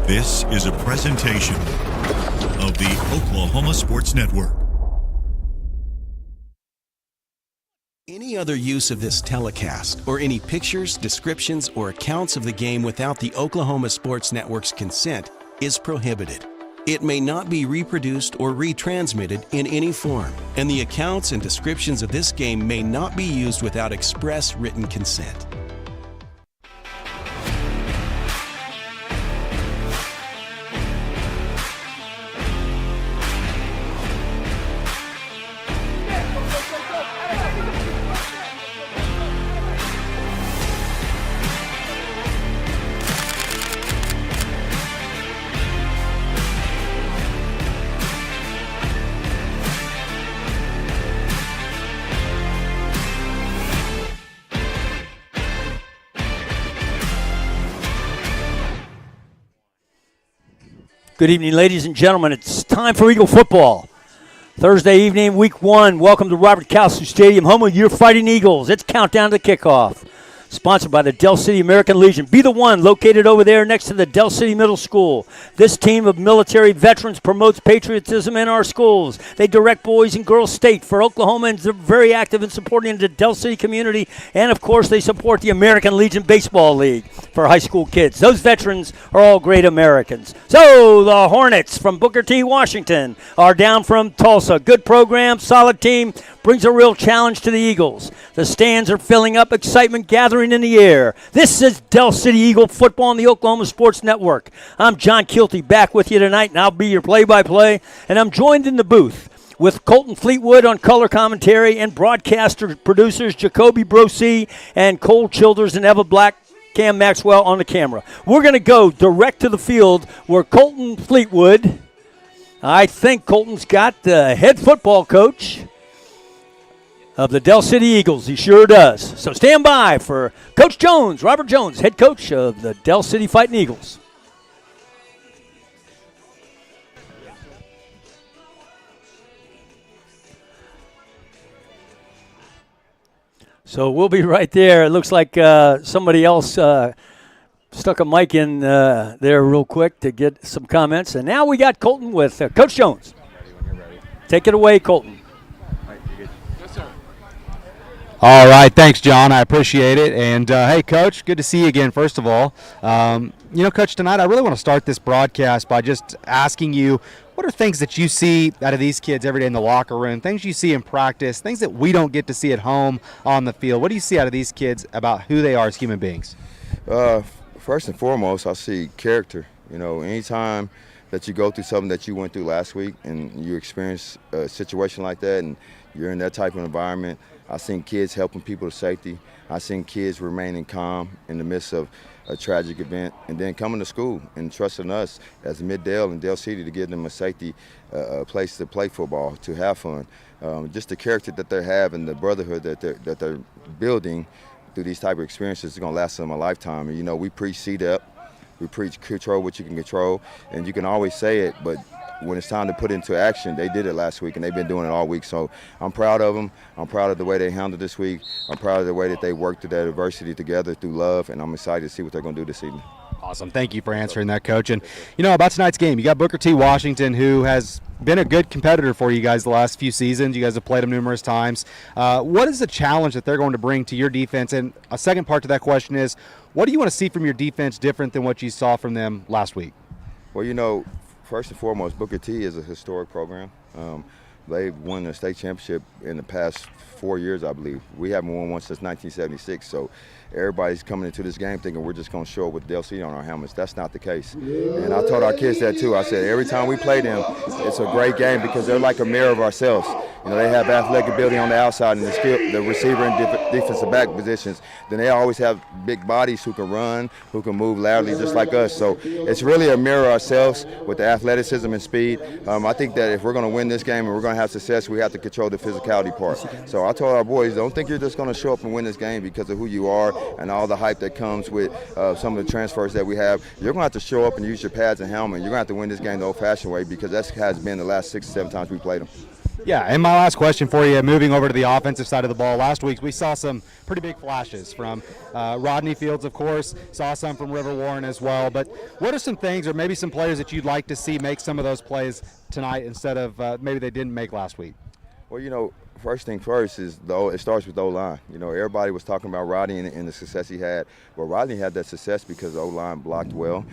This is a presentation of the Oklahoma Sports Network. Any other use of this telecast or any pictures, descriptions, or accounts of the game without the Oklahoma Sports Network's consent is prohibited. It may not be reproduced or retransmitted in any form, and the accounts and descriptions of this game may not be used without express written consent. Good evening, ladies and gentlemen. It's time for Eagle football. Thursday evening, week 1. Welcome to Robert Cowsu Stadium, home of your Fighting Eagles. It's countdown to kickoff. Sponsored by the Del City American Legion. Be the one, located over there next to the Del City Middle School. This team of military veterans promotes patriotism in our schools. They direct boys and girls state for Oklahoma, and they're very active in supporting the Del City community. And, of course, they support the American Legion Baseball League for high school kids. Those veterans are all great Americans. So the Hornets from Booker T, Washington are down from Tulsa. Good program, solid team, brings a real challenge to the Eagles. The stands are filling up, excitement gathering in the air. This is Del City Eagle football on the Oklahoma Sports Network. I'm John Kilty, back with you tonight, and I'll be your play-by-play. And I'm joined in the booth with Colton Fleetwood on color commentary and broadcaster producers Jacoby Brosey and Cole Childers and Eva Black, Cam Maxwell on the camera. We're going to go direct to the field where Colton Fleetwood, I think Colton's got the head football coach of the Del City Eagles. He sure does. So stand by for Coach Jones, Robert Jones, head coach of the Del City Fighting Eagles. So we'll be right there. It looks like somebody else stuck a mic in there real quick to get some comments. And now we got Colton with Coach Jones. Take it away, Colton. All right, thanks, John. I appreciate it. And, hey, Coach, good to see you again, first of all. Coach, tonight I really want to start this broadcast by just asking you, what are things that you see out of these kids every day in the locker room, things you see in practice, things that we don't get to see at home on the field? What do you see out of these kids about who they are as human beings? First and foremost, I see character. Anytime that you go through something that you went through last week and you experience a situation like that and you're in that type of environment, I've seen kids helping people to safety. I've seen kids remaining calm in the midst of a tragic event, and then coming to school and trusting us as Mid-Dale and Del City to give them a safety place to play football, to have fun. Just the character that they have and the brotherhood that they're building through these type of experiences is going to last them a lifetime. And, we preach C-Dep, we preach control what you can control, and you can always say it, but when it's time to put into action, they did it last week, and they've been doing it all week. So I'm proud of them. I'm proud of the way they handled this week. I'm proud of the way that they worked through that adversity together through love, and I'm excited to see what they're going to do this evening. Awesome. Thank you for answering that, Coach. And, about tonight's game, you got Booker T. Washington, who has been a good competitor for you guys the last few seasons. You guys have played them numerous times. What is the challenge that they're going to bring to your defense? And a second part to that question is, what do you want to see from your defense different than what you saw from them last week? Well, first and foremost, Booker T is a historic program. They've won the state championship in the past 4 years, I believe. We haven't won one since 1976, so everybody's coming into this game thinking we're just going to show up with Del City on our helmets. That's not the case. And I told our kids that too. I said every time we play them, it's a great game because they're like a mirror of ourselves. They have athletic ability on the outside and the receiver and defensive back positions. Then they always have big bodies who can run, who can move laterally just like us. So it's really a mirror of ourselves with the athleticism and speed. I think that if we're going to win this game and we're going to have success, we have to control the physicality part. So I told our boys, don't think you're just going to show up and win this game because of who you are and all the hype that comes with some of the transfers that we have. You're going to have to show up and use your pads and helmet. You're going to have to win this game the old-fashioned way because that has been the last 6 or 7 times we played them. Yeah, and my last question for you, moving over to the offensive side of the ball. Last week we saw some pretty big flashes from Rodney Fields, of course, saw some from River Warren as well. But what are some things or maybe some players that you'd like to see make some of those plays tonight instead of maybe they didn't make last week? Well, first thing first is it starts with the O-line. Everybody was talking about Rodney and the success he had. Well, Rodney had that success because the O-line blocked well.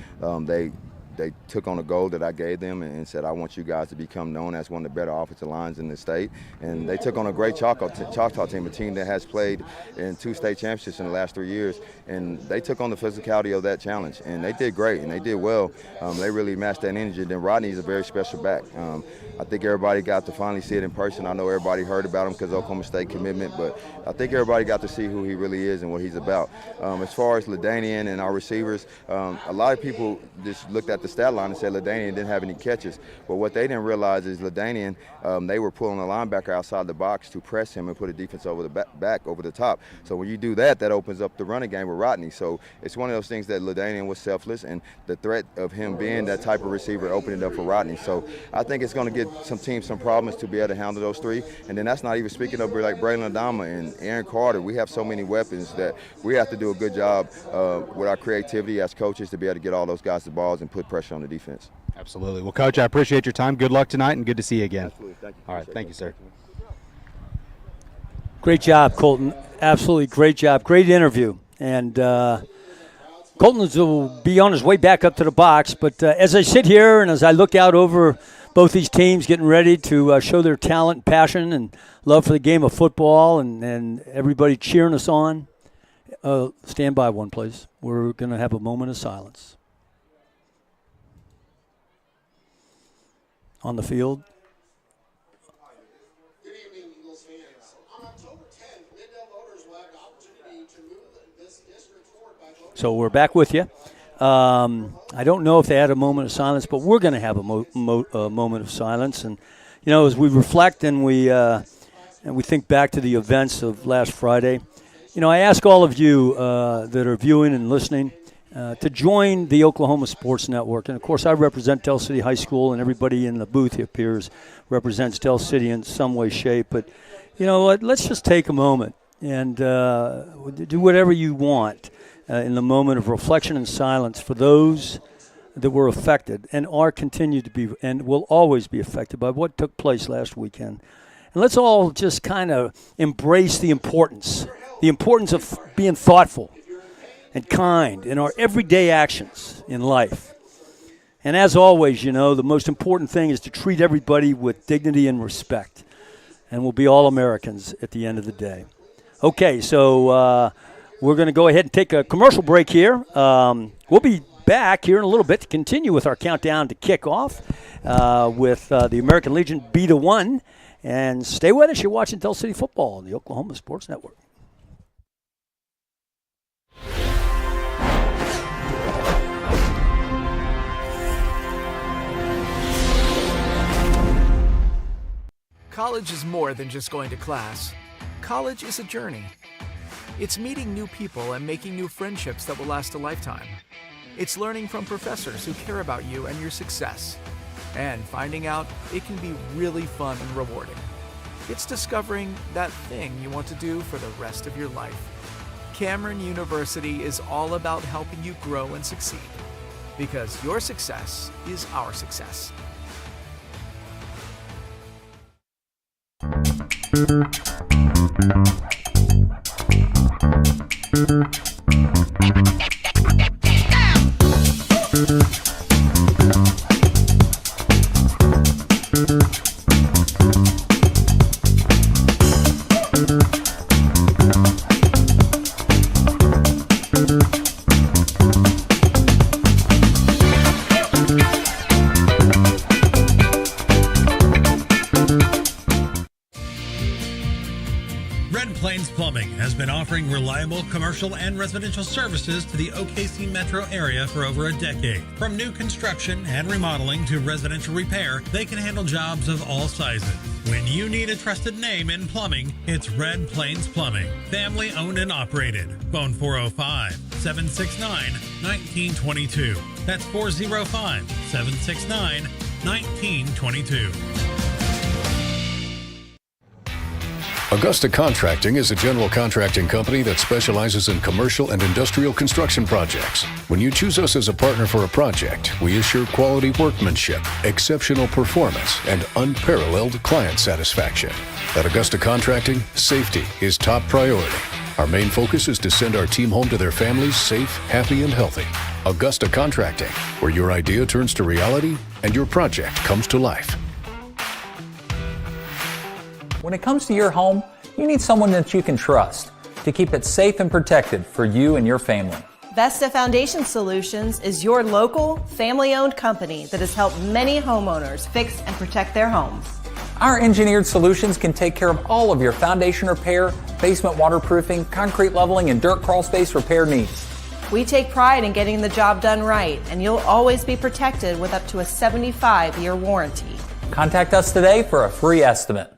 They took on a goal that I gave them and said, I want you guys to become known as one of the better offensive lines in the state. And they took on a great Choctaw team, a team that has played in 2 state championships in the last 3 years. And they took on the physicality of that challenge. And they did great, and they did well. They really matched that energy. Then Rodney's a very special back. I think everybody got to finally see it in person. I know everybody heard about him because of Oklahoma State commitment, but I think everybody got to see who he really is and what he's about. As far as LaDainian and our receivers, a lot of people just looked at the stat line and said LaDainian didn't have any catches. But what they didn't realize is LaDainian, they were pulling a linebacker outside the box to press him and put a defense over the back over the top. So when you do that, that opens up the running game with Rodney. So it's one of those things that LaDainian was selfless, and the threat of him being that type of receiver opened it up for Rodney. So I think it's going to give some teams some problems to be able to handle those 3. And then that's not even speaking of like Braylon Adama and Aaron Carter. We have so many weapons that we have to do a good job with our creativity as coaches to be able to get all those guys the balls and put pressure on the defense. Absolutely. Well, Coach, I appreciate your time. Good luck tonight, and good to see you again. Absolutely. Thank you. All right. Thank you, sir. Great job, Colton. Absolutely great job. Great interview. And Colton will be on his way back up to the box. But as I sit here and as I look out over both these teams getting ready to show their talent and passion and love for the game of football and everybody cheering us on, stand by one, please. We're going to have a moment of silence. On the field. Good evening, Eagles fans. On October 10th, Midvale voters will have the opportunity to move this district forward by voting. So we're back with you. I don't know if they had a moment of silence, but we're going to have a moment of silence. And, as we reflect and we think back to the events of last Friday, I ask all of you that are viewing and listening to join the Oklahoma Sports Network. And, of course, I represent Del City High School, and everybody in the booth here appears represents Del City in some way, shape. But, let's just take a moment and do whatever you want in the moment of reflection and silence for those that were affected and are continued to be and will always be affected by what took place last weekend. And let's all just kind of embrace the importance of being thoughtful and kind in our everyday actions in life. And as always, the most important thing is to treat everybody with dignity and respect. And we'll be all Americans at the end of the day. Okay, so we're going to go ahead and take a commercial break here. We'll be back here in a little bit to continue with our countdown to kickoff with the American Legion B-1. And stay with us. You're watching Del City Football on the Oklahoma Sports Network. College is more than just going to class. College is a journey. It's meeting new people and making new friendships that will last a lifetime. It's learning from professors who care about you and your success. And finding out it can be really fun and rewarding. It's discovering that thing you want to do for the rest of your life. Cameron University is all about helping you grow and succeed. Because your success is our success. Red Plains Plumbing has been offering reliable commercial and residential services to the OKC metro area for over a decade. From new construction and remodeling to residential repair, they can handle jobs of all sizes. When you need a trusted name in plumbing, it's Red Plains Plumbing. Family owned and operated. Phone 405-769-1922. That's 405-769-1922. Augusta Contracting is a general contracting company that specializes in commercial and industrial construction projects. When you choose us as a partner for a project, we assure quality workmanship, exceptional performance, and unparalleled client satisfaction. At Augusta Contracting, safety is top priority. Our main focus is to send our team home to their families safe, happy, and healthy. Augusta Contracting, where your idea turns to reality and your project comes to life. When it comes to your home, you need someone that you can trust to keep it safe and protected for you and your family. Vesta Foundation Solutions is your local, family-owned company that has helped many homeowners fix and protect their homes. Our engineered solutions can take care of all of your foundation repair, basement waterproofing, concrete leveling, and dirt crawl space repair needs. We take pride in getting the job done right, and you'll always be protected with up to a 75-year warranty. Contact us today for a free estimate.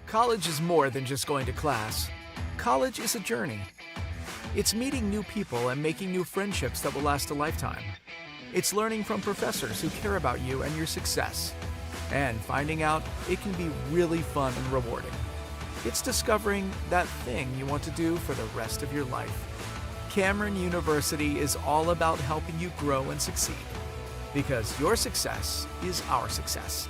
College is more than just going to class. College is a journey. It's meeting new people and making new friendships that will last a lifetime. It's learning from professors who care about you and your success. And finding out it can be really fun and rewarding. It's discovering that thing you want to do for the rest of your life. Cameron University is all about helping you grow and succeed. Because your success is our success.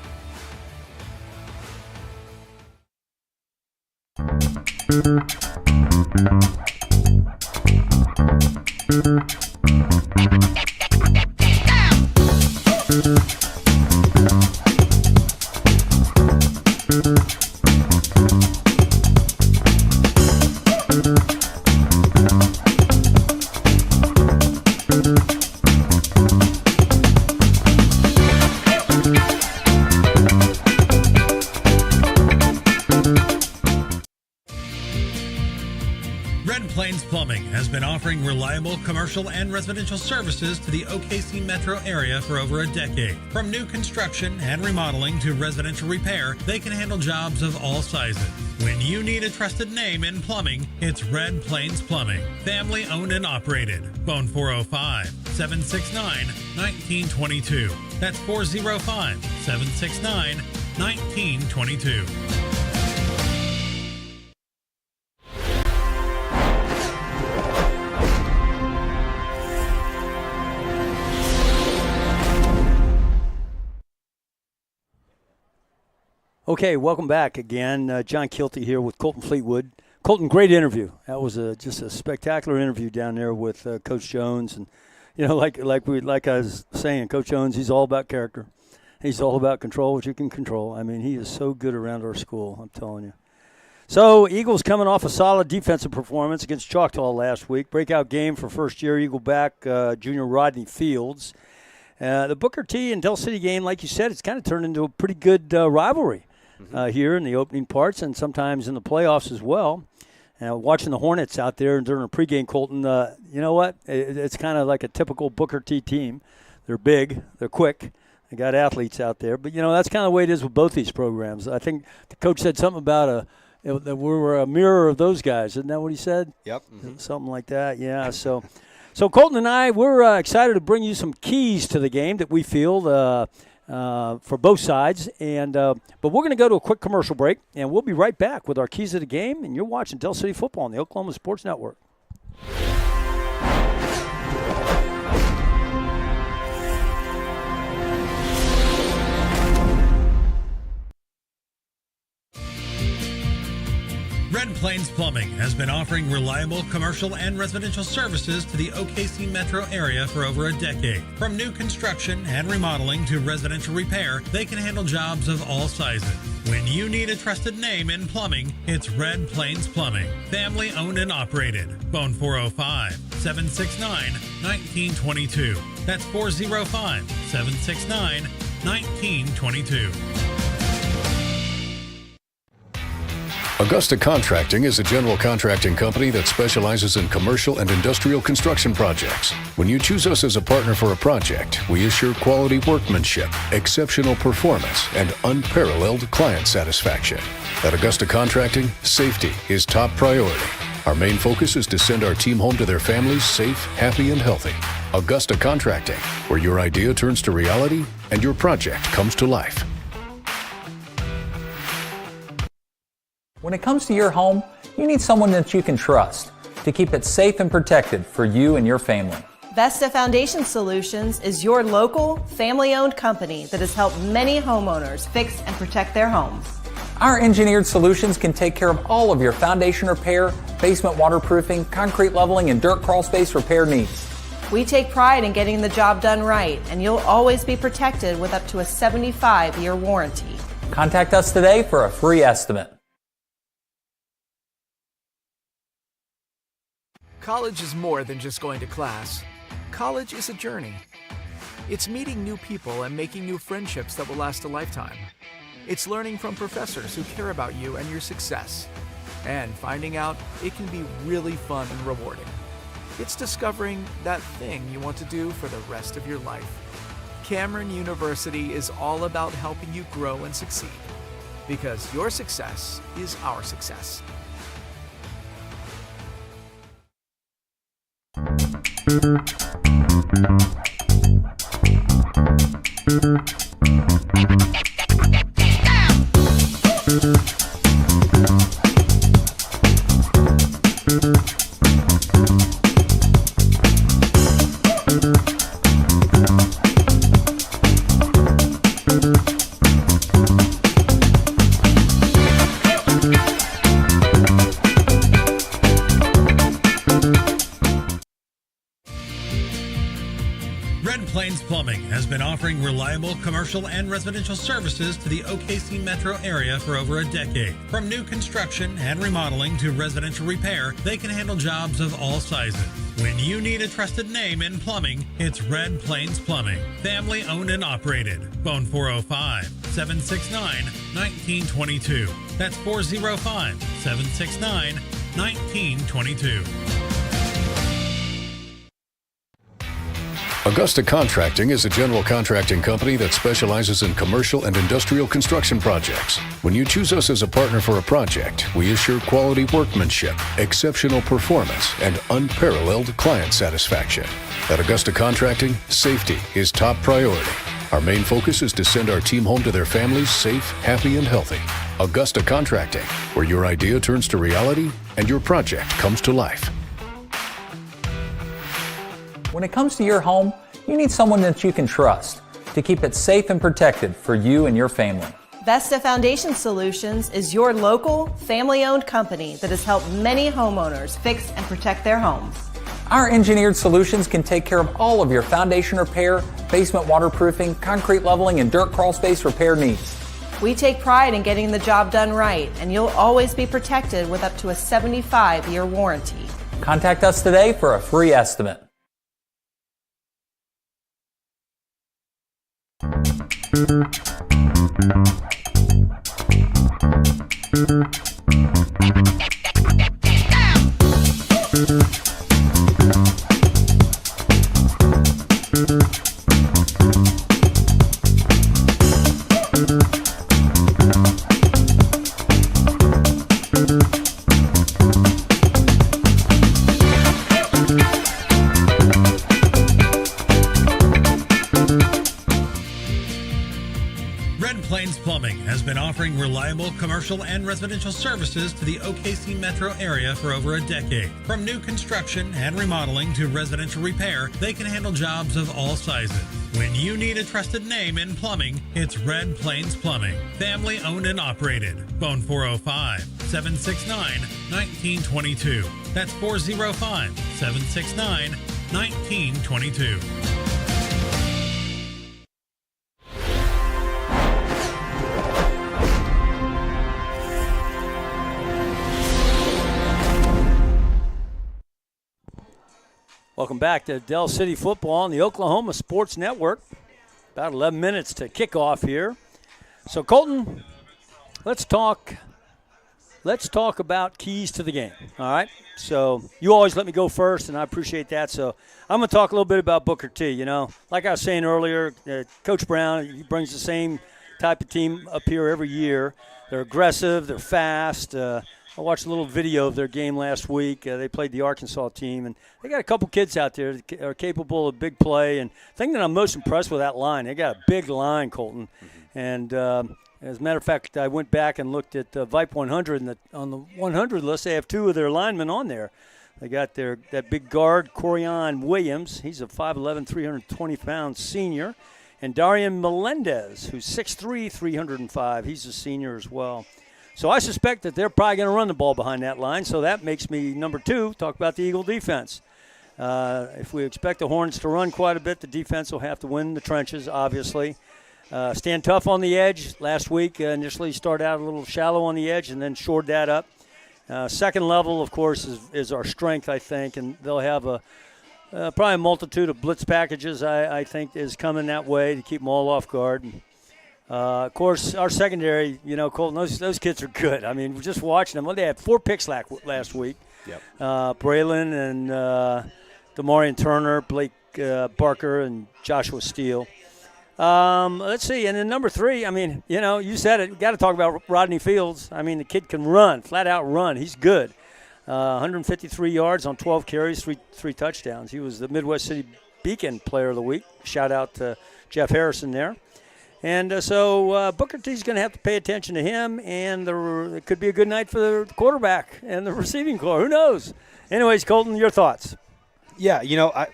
Has been offering reliable commercial and residential services to the OKC metro area for over a decade. From new construction and remodeling to residential repair, they can handle jobs of all sizes. When you need a trusted name in plumbing, it's Red Plains Plumbing. Family owned and operated. Phone 405-769-1922. That's 405-769-1922. Okay, welcome back again. John Kilty here with Colton Fleetwood. Colton, great interview. That was just a spectacular interview down there with Coach Jones. And, you know, like I was saying, Coach Jones, he's all about character. He's all about control what you can control. I mean, he is so good around our school, I'm telling you. So, Eagles coming off a solid defensive performance against Choctaw last week. Breakout game for first-year Eagle back junior Rodney Fields. The Booker T and Del City game, like you said, it's kind of turned into a pretty good rivalry. Here in the opening parts and sometimes in the playoffs as well. Watching the Hornets out there during a pregame, Colton, you know what? It's kind of like a typical Booker T team. They're big. They're quick. They got athletes out there. But, you know, that's kind of the way it is with both these programs. I think the coach said something about that we're a mirror of those guys. Isn't that what he said? Yep. Something like that, yeah. So Colton and I, we're excited to bring you some keys to the game that we feel for both sides. But we're going to go to a quick commercial break, and we'll be right back with our keys of the game. And you're watching Del City Football on the Oklahoma Sports Network. Red Plains Plumbing has been offering reliable commercial and residential services to the OKC metro area for over a decade. From new construction and remodeling to residential repair, they can handle jobs of all sizes. When you need a trusted name in plumbing, it's Red Plains Plumbing. Family owned and operated. Phone 405-769-1922. That's 405-769-1922. Augusta Contracting is a general contracting company that specializes in commercial and industrial construction projects. When you choose us as a partner for a project, we assure quality workmanship, exceptional performance, and unparalleled client satisfaction. At Augusta Contracting, safety is top priority. Our main focus is to send our team home to their families safe, happy, and healthy. Augusta Contracting, where your idea turns to reality and your project comes to life. When it comes to your home, you need someone that you can trust to keep it safe and protected for you and your family. Vesta Foundation Solutions is your local, family-owned company that has helped many homeowners fix and protect their homes. Our engineered solutions can take care of all of your foundation repair, basement waterproofing, concrete leveling, and dirt crawl space repair needs. We take pride in getting the job done right, and you'll always be protected with up to a 75-year warranty. Contact us today for a free estimate. College is more than just going to class. College is a journey. It's meeting new people and making new friendships that will last a lifetime. It's learning from professors who care about you and your success. And finding out it can be really fun and rewarding. It's discovering that thing you want to do for the rest of your life. Cameron University is all about helping you grow and succeed. Because your success is our success. Plumbing has been offering reliable commercial and residential services to the OKC metro area for over a decade. From new construction and remodeling to residential repair, they can handle jobs of all sizes. When you need a trusted name in plumbing, it's Red Plains Plumbing. Family owned and operated. Phone 405-769-1922. That's 405-769-1922. Augusta Contracting is a general contracting company that specializes in commercial and industrial construction projects. When you choose us as a partner for a project, we assure quality workmanship, exceptional performance, and unparalleled client satisfaction. At Augusta Contracting, safety is top priority. Our main focus is to send our team home to their families safe, happy, and healthy. Augusta Contracting, where your idea turns to reality and your project comes to life. When it comes to your home, you need someone that you can trust to keep it safe and protected for you and your family. Vesta Foundation Solutions is your local, family-owned company that has helped many homeowners fix and protect their homes. Our engineered solutions can take care of all of your foundation repair, basement waterproofing, concrete leveling, and dirt crawl space repair needs. We take pride in getting the job done right, and you'll always be protected with up to a 75-year warranty. Contact us today for a free estimate. Has been offering reliable commercial and residential services to the OKC metro area for over a decade. From new construction and remodeling to residential repair, they can handle jobs of all sizes. When you need a trusted name in plumbing, it's Red Plains Plumbing. Family owned and operated. Phone 405-769-1922. That's 405-769-1922. Welcome back to Del City Football on the Oklahoma Sports Network. About 11 minutes to kickoff here. So, Colton, let's talk about keys to the game, all right? So you always let me go first, and I appreciate that. So I'm going to talk a little bit about Booker T. You know, like I was saying earlier, Coach Brown, he brings the same type of team up here every year. They're aggressive. They're fast. I watched a little video of their game last week. They played the Arkansas team, and they got a couple kids out there that are capable of big play. And the thing that I'm most impressed with that line, they got a big line, Colton. And As a matter of fact, I went back and looked at VIPE 100, and on the 100 list, they have 2 of their linemen on there. They got that big guard, Corian Williams. He's a 5'11", 320-pound senior. And Darian Melendez, who's 6'3", 305. He's a senior as well. So I suspect that they're probably going to run the ball behind that line, so that makes me number 2, talk about the Eagle defense. If we expect the Horns to run quite a bit, the defense will have to win the trenches, obviously. Stand tough on the edge. Last week, initially started out a little shallow on the edge and then shored that up. Second level, of course, is our strength, I think, and they'll have probably a multitude of blitz packages, I think, is coming that way to keep them all off guard. Of course, our secondary, Colton, those kids are good. I mean, we're just watching them. Well, they had 4 picks last week. Yep. Braylon and DeMarion Turner, Blake Barker, and Joshua Steele. Let's see. And then number 3, I mean, you said it. We've got to talk about Rodney Fields. I mean, the kid can run, flat out run. He's good. 153 yards on 12 carries, three touchdowns. He was the Midwest City Beacon Player of the Week. Shout out to Jeff Harrison there. And so Booker T's going to have to pay attention to him, and it could be a good night for the quarterback and the receiving corps. Who knows? Anyways, Colton, your thoughts? Yeah, I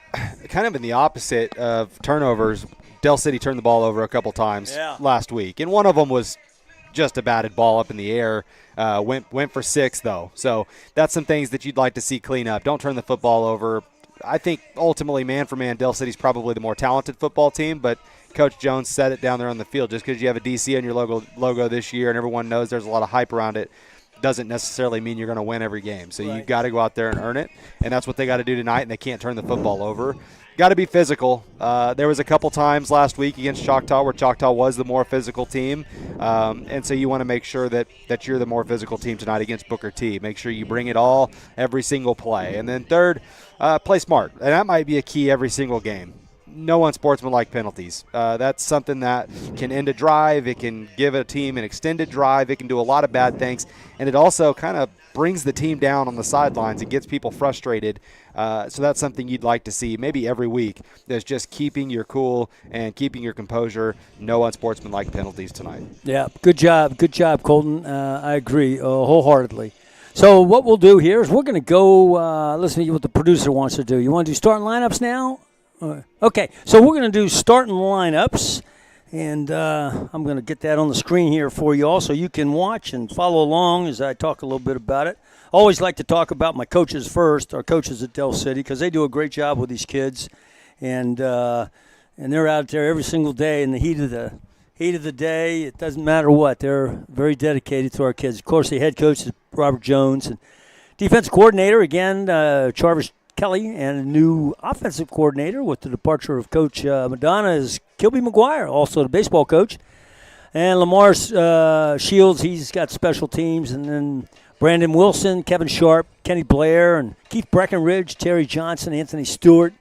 kind of in the opposite of turnovers. Del City turned the ball over a couple times last week, and one of them was just a batted ball up in the air. Went for 6, though. So that's some things that you'd like to see clean up. Don't turn the football over. I think ultimately, man for man, Del City's probably the more talented football team, but Coach Jones said it down there on the field. Just because you have a DC on your logo this year and everyone knows there's a lot of hype around it doesn't necessarily mean you're going to win every game. So you've got to go out there and earn it, and that's what they got to do tonight, and they can't turn the football over. Got to be physical. There was a couple times last week against Choctaw where Choctaw was the more physical team, and so you want to make sure that you're the more physical team tonight against Booker T. Make sure you bring it all every single play. And then third, play smart, and that might be a key every single game. No unsportsmanlike penalties. That's something that can end a drive. It can give a team an extended drive. It can do a lot of bad things, and it also kind of brings the team down on the sidelines. It gets people frustrated. So that's something you'd like to see maybe every week. There's just keeping your cool and keeping your composure. No unsportsmanlike penalties tonight. Yeah, good job, Colton. I agree wholeheartedly. So what we'll do here is we're going to go listen to what the producer wants to do. You want to do starting lineups now? Okay, so we're going to do starting lineups, and I'm going to get that on the screen here for you all so you can watch and follow along as I talk a little bit about it. Always like to talk about my coaches first, our coaches at Del City, because they do a great job with these kids, and they're out there every single day in the heat of the day. It doesn't matter what. They're very dedicated to our kids. Of course, the head coach is Robert Jones, and defensive coordinator, again, Charvis Kelly, and a new offensive coordinator with the departure of Coach Madonna is Kilby McGuire, also the baseball coach. And Lamar Shields, he's got special teams. And then Brandon Wilson, Kevin Sharp, Kenny Blair, and Keith Breckenridge, Terry Johnson, Anthony Stewart,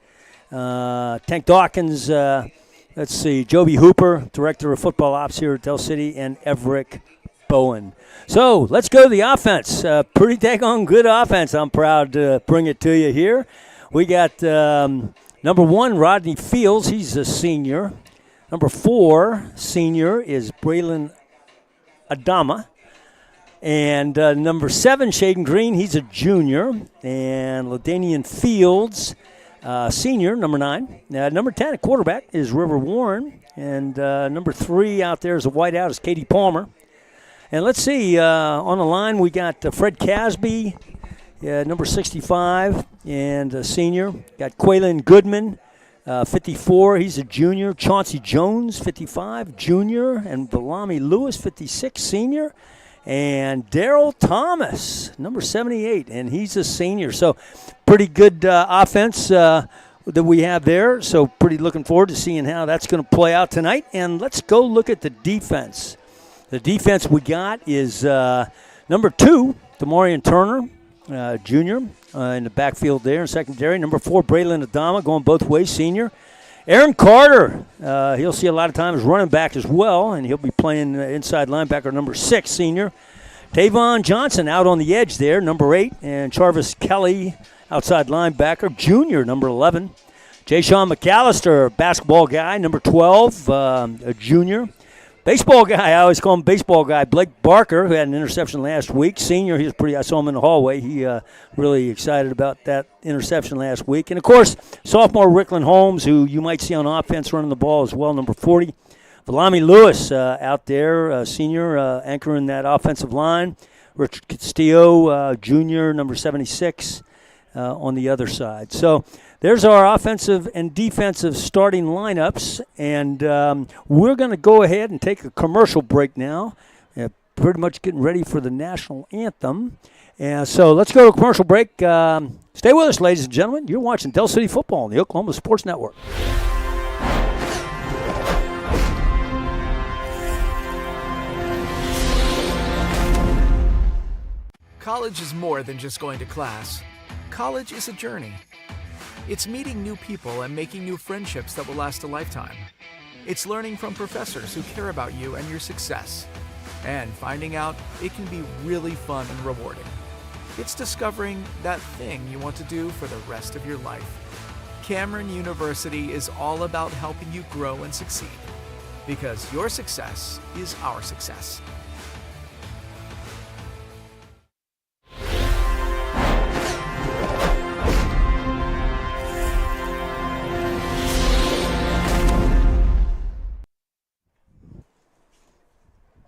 Tank Dawkins, let's see, Joby Hooper, Director of Football Ops here at Del City, and Everett Bowen. So let's go to the offense. Pretty daggone good offense. I'm proud to bring it to you here. We got number 1, Rodney Fields. He's a senior. Number 4, senior, is Braylon Adama. And number 7, Shaden Green. He's a junior. And LaDanian Fields, senior, number 9. Number 10, a quarterback, is River Warren. And number 3 out there is a whiteout, is Katie Palmer. And let's see, on the line we got Fred Casby, number 65, and a senior. Got Quaylen Goodman, 54. He's a junior. Chauncey Jones, 55, junior. And Valami Lewis, 56, senior. And Daryl Thomas, number 78, and he's a senior. So pretty good offense that we have there. So pretty looking forward to seeing how that's going to play out tonight. And let's go look at the defense. The defense we got is number 2, DeMarion Turner, junior, in the backfield there in secondary. Number 4, Braylon Adama, going both ways, senior. Aaron Carter, he'll see a lot of time as running back as well, and he'll be playing inside linebacker, number 6, senior. Tavon Johnson out on the edge there, number 8, and Charvis Kelly, outside linebacker, junior, number 11. Jay Sean McAllister, basketball guy, number 12, a junior. Baseball guy, I always call him baseball guy. Blake Barker, who had an interception last week. Senior, he was pretty. I saw him in the hallway. He really excited about that interception last week. And, of course, sophomore Rickland Holmes, who you might see on offense running the ball as well, number 40. Valami Lewis out there, senior, anchoring that offensive line. Richard Castillo, junior, number 76, on the other side. So there's our offensive and defensive starting lineups, and we're going to go ahead and take a commercial break now. Pretty much getting ready for the national anthem. And so let's go to a commercial break. Stay with us, ladies and gentlemen. You're watching Del City Football on the Oklahoma Sports Network. College is more than just going to class. College is a journey. It's meeting new people and making new friendships that will last a lifetime. It's learning from professors who care about you and your success. And finding out it can be really fun and rewarding. It's discovering that thing you want to do for the rest of your life. Cameron University is all about helping you grow and succeed. Because your success is our success.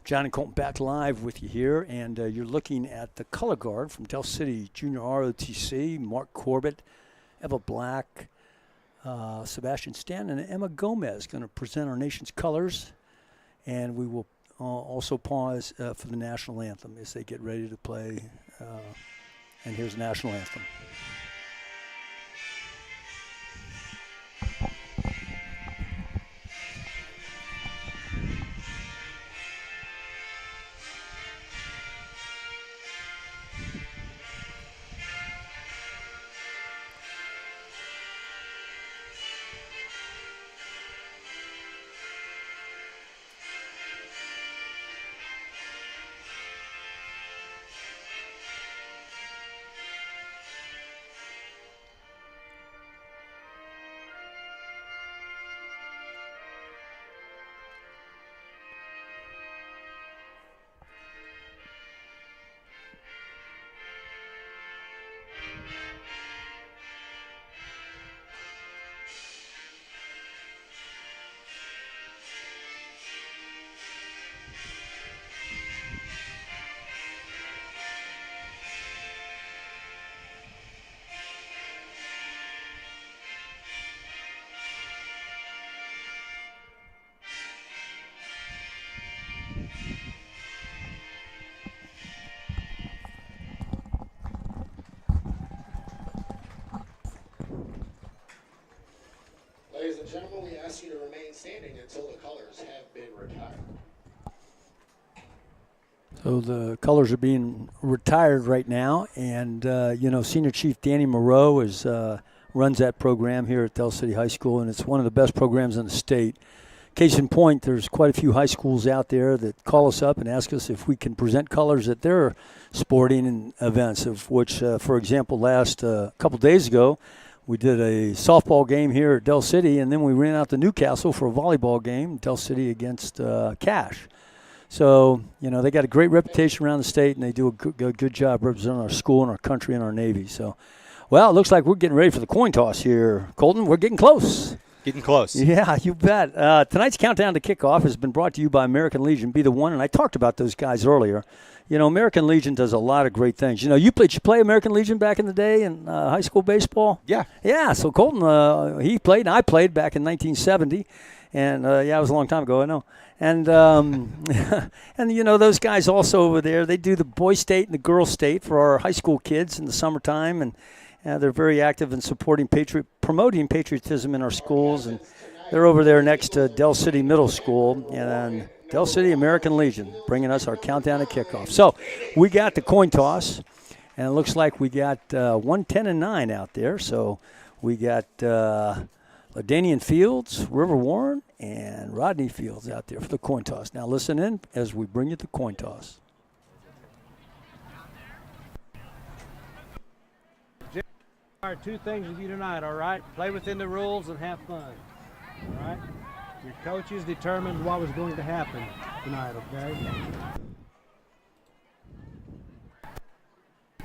John and Colton back live with you here, and you're looking at the color guard from Del City Junior ROTC, Mark Corbett, Eva Black, Sebastian Stanton, and Emma Gomez going to present our nation's colors, and we will also pause for the national anthem as they get ready to play, and here's the national anthem. Ladies and gentlemen, we ask you to remain standing until the colors have been retired. So the colors are being retired right now, and Senior Chief Danny Moreau runs that program here at Del City High School, and it's one of the best programs in the state. Case in point, there's quite a few high schools out there that call us up and ask us if we can present colors at their sporting events, of which, for example, last couple days ago, we did a softball game here at Del City, and then we ran out to Newcastle for a volleyball game, Del City against Cache. So, they got a great reputation around the state, and they do a good job representing our school and our country and our Navy. So, well, it looks like we're getting ready for the coin toss here. Colton, we're getting close. Getting close. Yeah, you bet. Tonight's countdown to kickoff has been brought to you by American Legion. Be the one, and I talked about those guys earlier. American Legion does a lot of great things. Did you play American Legion back in the day in high school baseball? Yeah. Yeah, so Colton, he played, and I played back in 1970. And, it was a long time ago, I know. And, those guys also over there, they do the boys' state and the girls' state for our high school kids in the summertime. And they're very active in promoting patriotism in our schools. And they're over there next to Del City Middle School. And Del City American Legion bringing us our countdown to kickoff. So we got the coin toss, and it looks like we got 1, 10, and 9 out there. So we got LaDanian Fields, River Warren, and Rodney Fields out there for the coin toss. Now listen in as we bring you the coin toss. Two things with you tonight, all right? Play within the rules and have fun, all right? Your coaches determined what was going to happen. tonight, okay?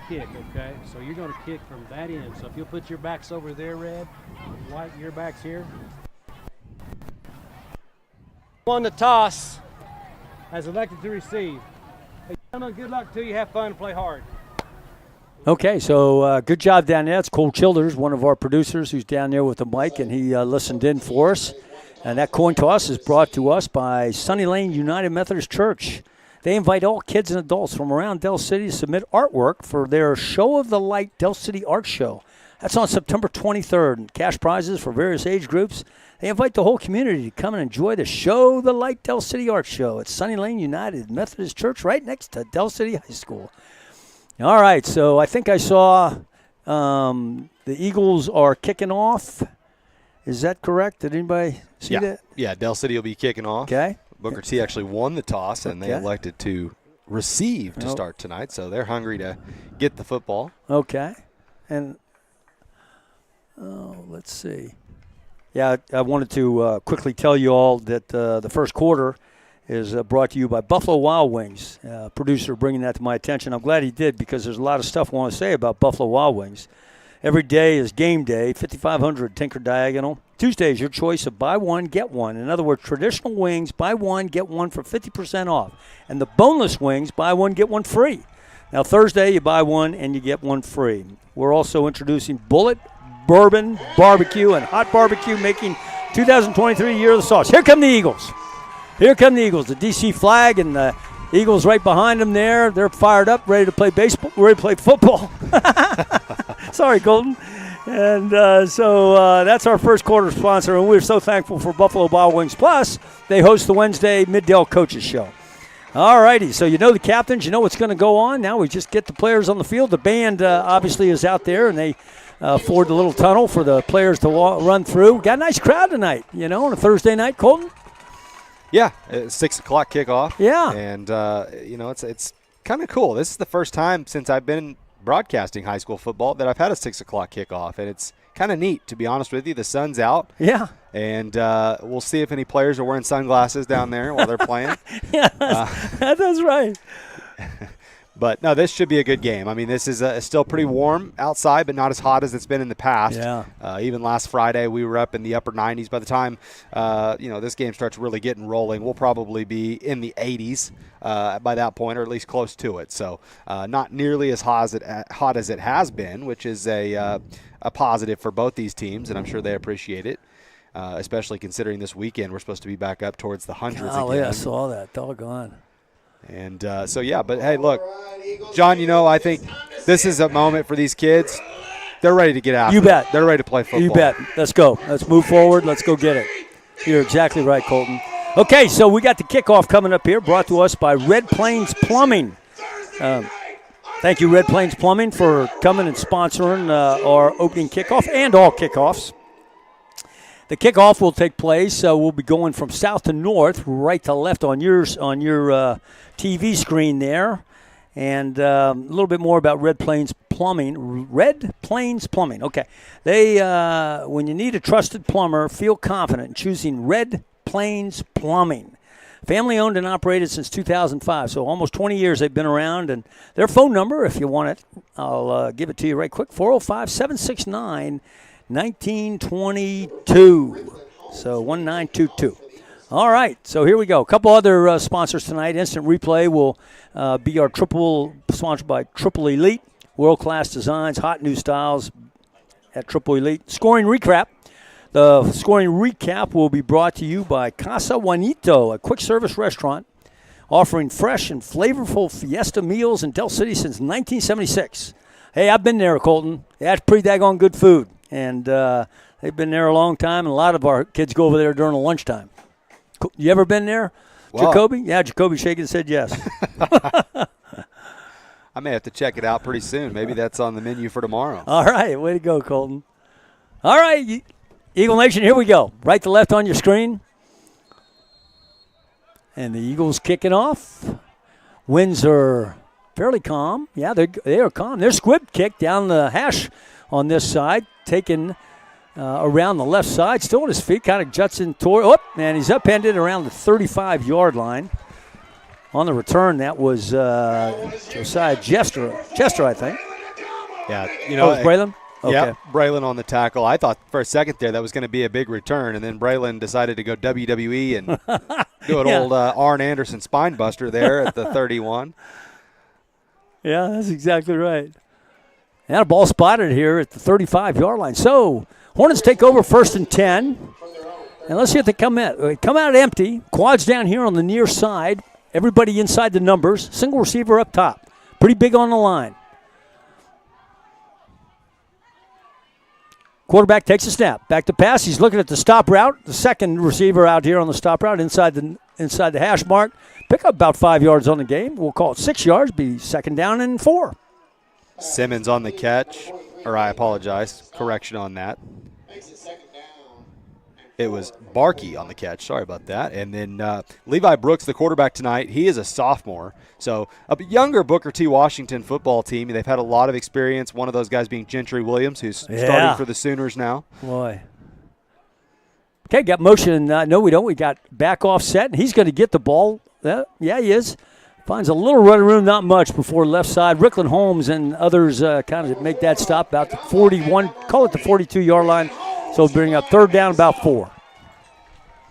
Kick, okay? So you're going to kick from that end. So if you'll put your backs over there, Red, White, your backs here. On the toss has elected to receive. Hey, gentlemen, good luck to you. Have fun and play hard. Okay, so good job down there. It's Cole Childers, one of our producers who's down there with the mic, and he listened in for us. And that coin toss is brought to us by Sunny Lane United Methodist Church. They invite all kids and adults from around Del City to submit artwork for their Show of the Light Del City Art Show. That's on September 23rd, and cash prizes for various age groups. They invite the whole community to come and enjoy the Show the Light Del City Art Show at Sunny Lane United Methodist Church right next to Del City High School. All right, so I think I saw the Eagles are kicking off. Is that correct? Did anybody see that? Yeah, Del City will be kicking off. Okay. Booker T actually won the toss, and they elected to receive to start tonight, so they're hungry to get the football. Okay. And let's see. Yeah, I wanted to quickly tell you all that the first quarter is brought to you by Buffalo Wild Wings. Producer bringing that to my attention. I'm glad he did because there's a lot of stuff I want to say about Buffalo Wild Wings. Every day is game day, 5500 Tinker Diagonal. Tuesday is your choice of buy one, get one. In other words, traditional wings, buy one, get one for 50% off. And the boneless wings, buy one, get one free. Now, Thursday, you buy one and you get one free. We're also introducing Bullet Bourbon Barbecue and Hot Barbecue, making 2023 Year of the Sauce. Here come the Eagles. Here come the Eagles. The D.C. flag and the Eagles right behind them there. They're fired up, ready to play baseball, ready to play football. Sorry, Colton. And so that's our first quarter sponsor, and we're so thankful for Buffalo Wild Wings. Plus, they host the Wednesday Middale Coaches Show. All righty, so you know the captains, you know what's going to go on. Now we just get the players on the field. The band obviously is out there, and they forward the little tunnel for the players to run through. Got a nice crowd tonight, you know, on a Thursday night, Colton. Yeah, 6 o'clock kickoff. Yeah. And, you know, it's kind of cool. This is the first time since I've been broadcasting high school football that I've had a 6 o'clock kickoff, and it's kind of neat, to be honest with you. The sun's out. Yeah. And we'll see if any players are wearing sunglasses down there while they're playing. Yeah, that's right. But, no, this should be a good game. I mean, this is still pretty warm outside, but not as hot as it's been in the past. Yeah. Even last Friday, we were up in the upper 90s. By the time, you know, this game starts really getting rolling, we'll probably be in the 80s by that point, or at least close to it. So not nearly as hot as it has been, which is a positive for both these teams, and I'm sure they appreciate it. Especially considering this weekend we're supposed to be back up towards the hundreds again. Oh, yeah, I saw that. Doggone. And so, yeah, but, hey, look, John, you know, I think this is a moment for these kids. They're ready to get after it. You bet. They're ready to play football. You bet. Let's go. Let's move forward. Let's go get it. You're exactly right, Colton. Okay, so we got the kickoff coming up here, brought to us by Red Plains Plumbing. Thank you, Red Plains Plumbing, for coming and sponsoring our opening kickoff and all kickoffs. The kickoff will take place. We'll be going from south to north, right to left on your TV screen there. And a little bit more about Red Plains Plumbing. Red Plains Plumbing. Okay. They, when you need a trusted plumber, feel confident in choosing Red Plains Plumbing. Family owned and operated since 2005, so almost 20 years they've been around. And their phone number, if you want it, I'll give it to you right quick, 405-769-1922. So 1922. All right, so here we go. A couple other sponsors tonight. Instant Replay will be our sponsored by Triple Elite. World-class designs, hot new styles at Triple Elite. Scoring Recap. The scoring recap will be brought to you by Casa Juanito, a quick-service restaurant offering fresh and flavorful fiesta meals in Del City since 1976. Hey, I've been there, Colton. That's pretty daggone good food. And they've been there a long time, and a lot of our kids go over there during the lunchtime. You ever been there, wow. Jacoby? Yeah, Jacoby shaking said yes. I may have to check it out pretty soon. Maybe that's on the menu for tomorrow. All right, way to go, Colton. All right, Eagle Nation, here we go. Right to left on your screen. And the Eagles kicking off. Winds are fairly calm. Yeah, they are calm. There's squib kick down the hash on this side, taken around the left side. Still on his feet, kind of juts in toward. Oh, and he's upended around the 35-yard line. On the return, that was Josiah Chester, I think. Yeah, it was Braylon? Okay. Yeah, Braylon on the tackle. I thought for a second there that was going to be a big return, and then Braylon decided to go WWE and do an old Arn Anderson spine buster there at the 31. Yeah, that's exactly right. And a ball spotted here at the 35-yard line. So Hornets take over 1st and 10. And let's see if they come out. They come out empty. Quads down here on the near side. Everybody inside the numbers. Single receiver up top. Pretty big on the line. Quarterback takes a snap. Back to pass. He's looking at the stop route. The second receiver out here on the stop route inside the hash mark. Pick up about 5 yards on the game. We'll call it 6 yards. Be 2nd down and 4. Simmons on the catch. Or I apologize. Correction on that. It was Barkey on the catch. Sorry about that. And then Levi Brooks, the quarterback tonight, he is a sophomore. So a younger Booker T. Washington football team. They've had a lot of experience. One of those guys being Gentry Williams, who's starting for the Sooners now. Boy. Okay, got motion. No, we don't. We got back offset, and he's going to get the ball. Yeah, he is. Finds a little running room, not much, before left side. Rickland Holmes and others kind of make that stop about the 41, call it the 42-yard line. So bring up 3rd down, about 4.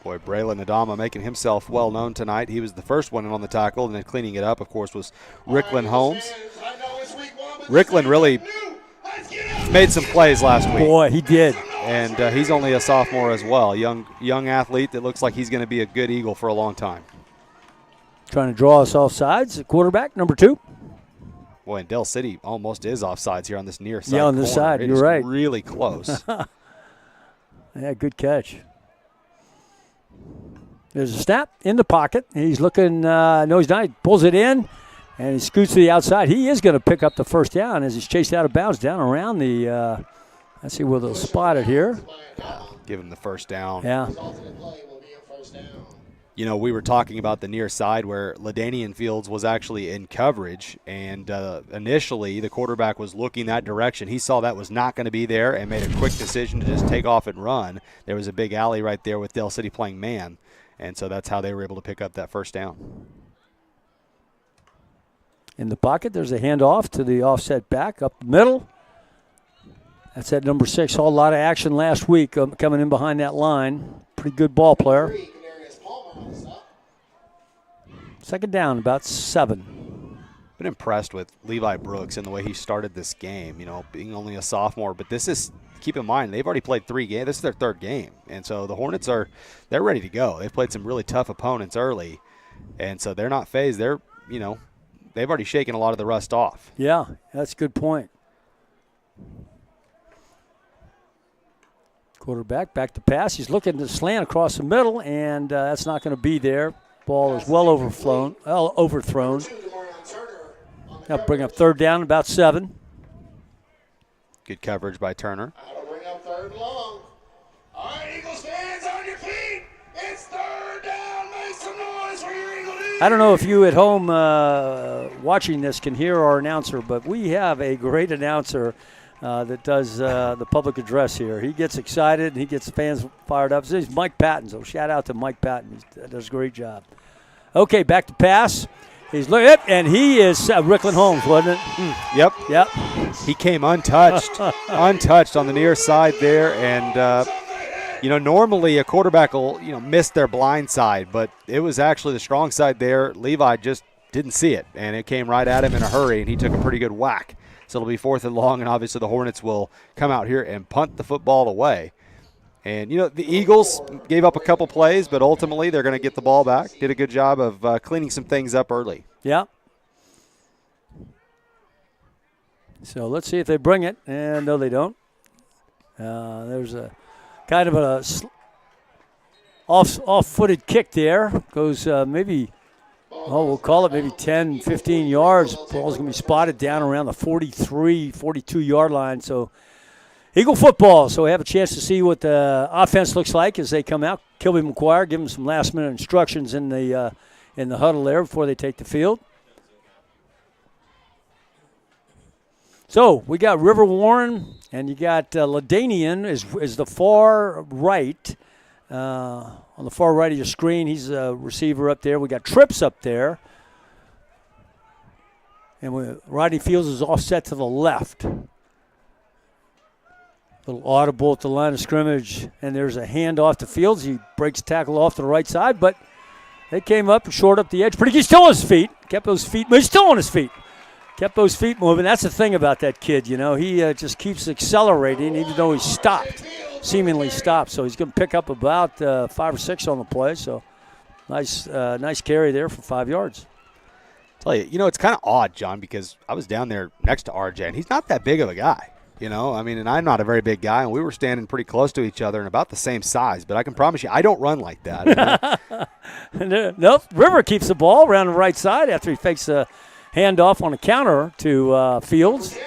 Boy, Braylon Adama making himself well known tonight. He was the first one in on the tackle, and then cleaning it up, of course, was Rickland Holmes. Rickland really made some plays last week. Boy, he did. And he's only a sophomore as well. Young athlete that looks like he's going to be a good Eagle for a long time. Trying to draw us off sides. The quarterback, number 2. Boy, and Del City almost is offsides here on this near side. Yeah, on this side. You're right. Really close. Yeah, good catch. There's a snap in the pocket. He's looking, no, he's not. He pulls it in, and he scoots to the outside. He is going to pick up the 1st down as he's chased out of bounds down around the, let's see where they'll spot it here. Give him the 1st down. Yeah. You know, we were talking about the near side where LaDainian Fields was actually in coverage, and initially the quarterback was looking that direction. He saw that was not going to be there and made a quick decision to just take off and run. There was a big alley right there with Del City playing man, and so that's how they were able to pick up that 1st down. In the pocket, there's a handoff to the offset back up the middle. That's at number 6. Saw a lot of action last week coming in behind that line. Pretty good ball player. 2nd down, about 7. Been impressed with Levi Brooks and the way he started this game, you know, being only a sophomore. But this is, keep in mind, they've already played 3 games. This is their 3rd game. And so the Hornets they're ready to go. They've played some really tough opponents early. And so they're not phased. They're, you know, they've already shaken a lot of the rust off. Yeah, that's a good point. Quarterback back to pass. He's looking to slant across the middle, and that's not going to be there. Ball is well overthrown. Now bring up 3rd down, about 7. Good coverage by Turner. That'll bring up 3rd and long. All right, Eagles fans, on your feet. It's 3rd down. Make some noise for your Eagle Eagles. I don't know if you at home watching this can hear our announcer, but we have a great announcer that does the public address here. He gets excited and he gets the fans fired up. So he's Mike Patton, so shout out to Mike Patton. He does a great job. Okay, back to pass. He's looking at, and he is Rickland Holmes, wasn't it? Yep. He came untouched on the near side there, and you know, normally a quarterback will, you know, miss their blind side, but it was actually the strong side there. Levi just didn't see it, and it came right at him in a hurry, and he took a pretty good whack. So it'll be 4th and long, and obviously the Hornets will come out here and punt the football away. And, you know, the Eagles gave up a couple plays, but ultimately they're going to get the ball back. Did a good job of cleaning some things up early. Yeah. So let's see if they bring it. And no, they don't. There's a kind of a off-footed kick there. Goes maybe, we'll call it maybe 10, 15 yards. Ball's going to be spotted down around the 43, 42-yard line. So Eagle football, so we have a chance to see what the offense looks like as they come out. Kilby McGuire give them some last-minute instructions in the huddle there before they take the field. So we got River Warren, and you got LaDainian is the far right. On the far right of your screen, he's a receiver up there. We got Trips up there And Rodney Fields is offset to the left. Little audible at the line of scrimmage, and there's a handoff to Fields. He breaks tackle off to the right side, but they came up and shored up the edge. Pretty good. Still on his feet. Kept those feet. He's still on his feet. Kept those feet moving. That's the thing about that kid, you know. He just keeps accelerating, even though he stopped, seemingly stopped. So he's going to pick up about 5 or 6 on the play. So nice carry there for 5 yards. Tell you, it's kind of odd, John, because I was down there next to RJ, and he's not that big of a guy. And I'm not a very big guy, and we were standing pretty close to each other and about the same size. But I can promise you, I don't run like that. Nope. River keeps the ball around the right side after he fakes a handoff on a counter to Fields.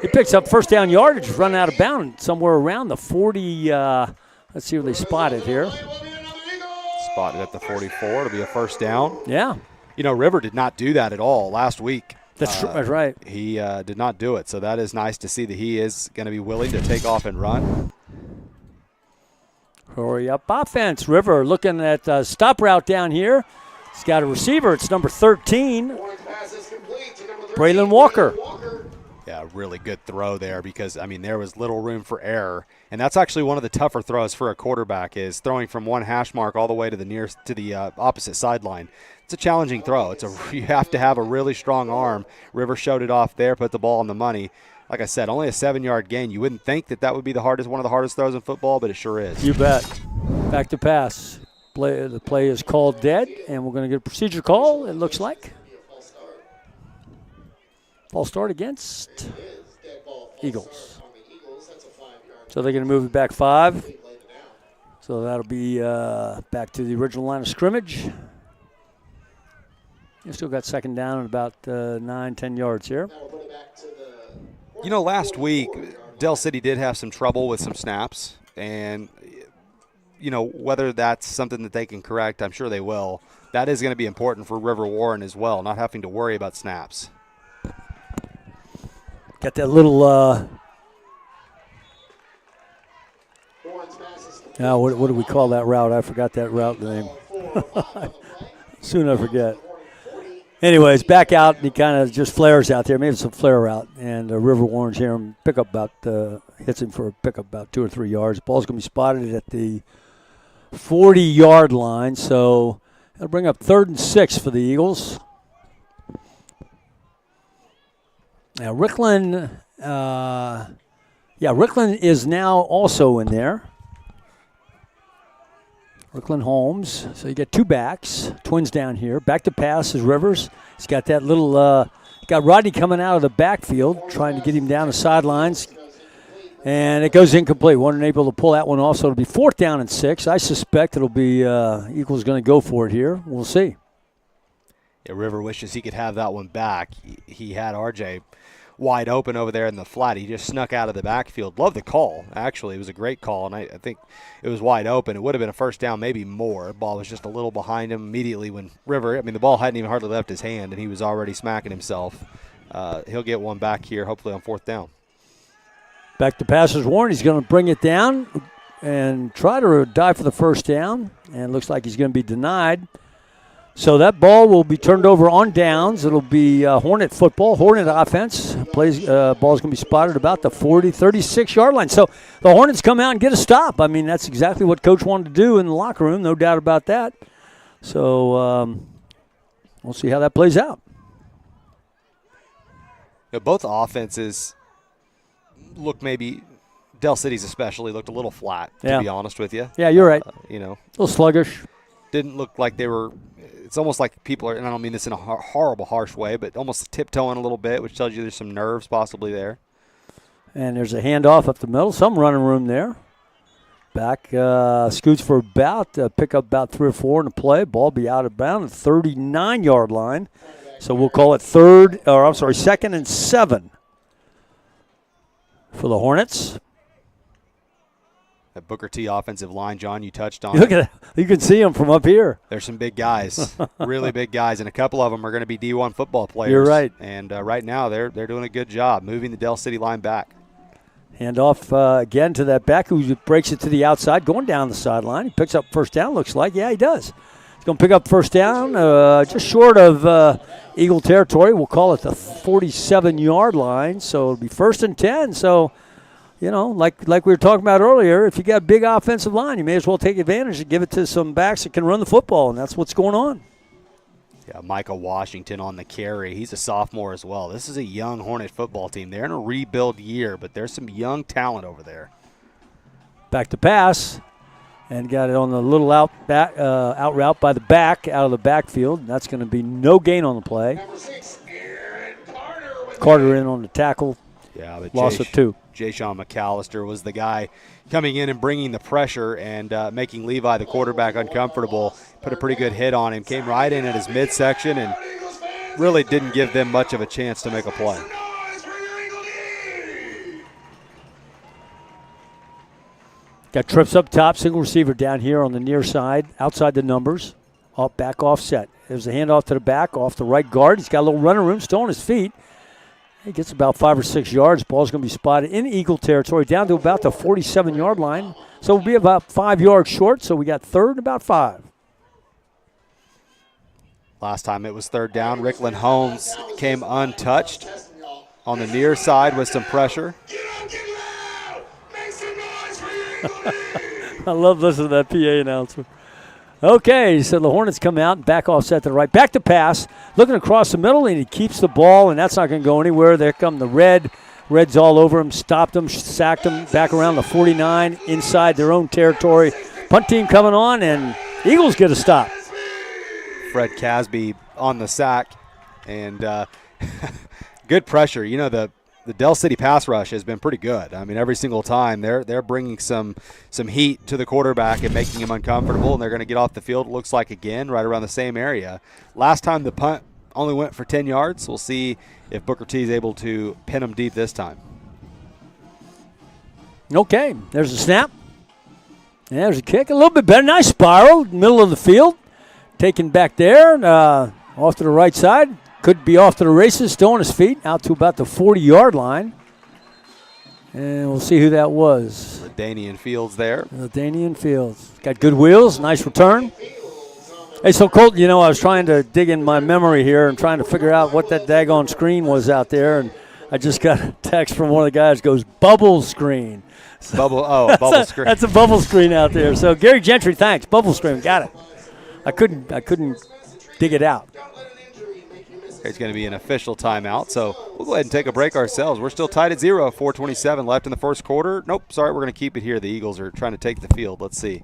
He picks up first down yardage, running out of bounds somewhere around the 40. Let's see where they spot it here. Spotted at the 44. It'll be a first down. Yeah. River did not do that at all last week. That's right. He did not do it, so that is nice to see that he is going to be willing to take off and run. Hurry up offense. River looking at stop route down here. He's got a receiver. It's number 13, Braylon Walker. Yeah, really good throw there because, there was little room for error. And that's actually one of the tougher throws for a quarterback is throwing from one hash mark all the way to the opposite sideline. It's a challenging throw. You have to have a really strong arm. River showed it off there, put the ball on the money. Like I said, only a 7-yard gain. You wouldn't think that would be one of the hardest throws in football, but it sure is. You bet. Back to pass. The play is called dead, and we're going to get a procedure call, it looks like. False start against Eagles. So they're going to move it back 5. So that'll be back to the original line of scrimmage. You still got second down and about 9-10 yards here. Last week, Del City did have some trouble with some snaps. And, whether that's something that they can correct, I'm sure they will. That is going to be important for River Warren as well, not having to worry about snaps. Got that little what do we call that route? I forgot that route name. Soon I forget. Anyways, back out, and he kind of just flares out there. Maybe it's a flare route, and River Warren's here and hits him for a pickup about 2 or 3 yards. Ball's going to be spotted at the 40-yard line, so that'll bring up 3rd and 6 for the Eagles. Now, Ricklin is now also in there. Ricklin Holmes. So you get 2 backs, twins down here. Back to pass is Rivers. He's got that little, got Rodney coming out of the backfield, trying to get him down the sidelines. And it goes incomplete. Wasn't able to pull that one off, so it'll be 4th down and 6. I suspect it'll be Eagles going to go for it here. We'll see. Yeah, River wishes he could have that one back. He had RJ wide open over there in the flat. He just snuck out of the backfield. Love the call. Actually, it was a great call, and I think it was wide open. It would have been a first down, maybe more. The ball was just a little behind him immediately when River, the ball hadn't even hardly left his hand, and he was already smacking himself. He'll get one back here, hopefully on 4th down. Back to passes Warren. He's going to bring it down and try to dive for the first down, and it looks like he's going to be denied. So that ball will be turned over on downs. It'll be Hornet football, Hornet offense. Ball's going to be spotted about the 36-yard line. So the Hornets come out and get a stop. That's exactly what Coach wanted to do in the locker room, no doubt about that. So we'll see how that plays out. Both offenses look maybe, Del City's especially, looked a little flat, to be honest with you. Yeah, you're right. A little sluggish. Didn't look like they were. It's almost like people are, and I don't mean this in a horrible, harsh way, but almost tiptoeing a little bit, which tells you there's some nerves possibly there. And there's a handoff up the middle. Some running room there. Back, scoots for pick up about 3 or 4 in the play. Ball be out of bounds at the 39-yard line. So we'll call it 2nd and 7 for the Hornets. That Booker T offensive line, John, you touched on. Look at that. You can see them from up here. There's some big guys, really big guys, and a couple of them are going to be D1 football players. You're right. And right now they're doing a good job moving the Del City line back. Handoff again to that back who breaks it to the outside, going down the sideline. He picks up first down, looks like. Yeah, he does. He's going to pick up first down, just short of Eagle territory. We'll call it the 47-yard line. So it'll be 1st and 10. So, you know, like we were talking about earlier, if you got a big offensive line, you may as well take advantage and give it to some backs that can run the football, and that's what's going on. Yeah, Micah Washington on the carry. He's a sophomore as well. This is a young Hornet football team. They're in a rebuild year, but there's some young talent over there. Back to pass, and got it on the little out route by the back, out of the backfield. That's going to be no gain on the play. Carter in on the tackle. Yeah, but loss of 2. Jay-Sean McAllister was the guy coming in and bringing the pressure and making Levi, the quarterback, uncomfortable. Put a pretty good hit on him. Came right in at his midsection and really didn't give them much of a chance to make a play. Got trips up top, single receiver down here on the near side, outside the numbers, back offset. There's a handoff to the back, off the right guard. He's got a little running room, still on his feet. He gets about 5 or 6 yards. Ball's going to be spotted in Eagle territory down to about the 47-yard line. So we'll be about 5 yards short, so we got 3rd and about 5. Last time it was 3rd down. Rickland Holmes came untouched on the near side with some pressure. I love listening to that PA announcer. Okay, so the Hornets come out, back offset to the right. Back to pass, looking across the middle, and he keeps the ball, and that's not going to go anywhere. There come the red. Red's all over him, stopped him, sacked him, back around the 49, inside their own territory. Punt team coming on, and Eagles get a stop. Fred Casby on the sack, and good pressure. You know, the Del City pass rush has been pretty good. I mean, every single time they're bringing some heat to the quarterback and making him uncomfortable, and they're going to get off the field, it looks like, again, right around the same area. Last time the punt only went for 10 yards. We'll see if Booker T is able to pin him deep this time. Okay, there's a snap. There's a kick. A little bit better. Nice spiral, middle of the field. Taken back there, off to the right side. Could be off to the races, still on his feet, out to about the 40-yard line. And we'll see who that was. LaDainian Fields there. LaDainian Fields. Got good wheels, nice return. Hey, so Colton, you know, I was trying to dig in my memory here and trying to figure out what that daggone screen was out there, and I just got a text from one of the guys goes, bubble screen. Bubble screen. That's a bubble screen out there. So Gary Gentry, thanks. Bubble screen, got it. I couldn't dig it out. It's going to be an official timeout, so we'll go ahead and take a break ourselves. We're still tied at 0, 4:27 left in the first quarter. Nope, sorry, we're going to keep it here. The Eagles are trying to take the field. Let's see.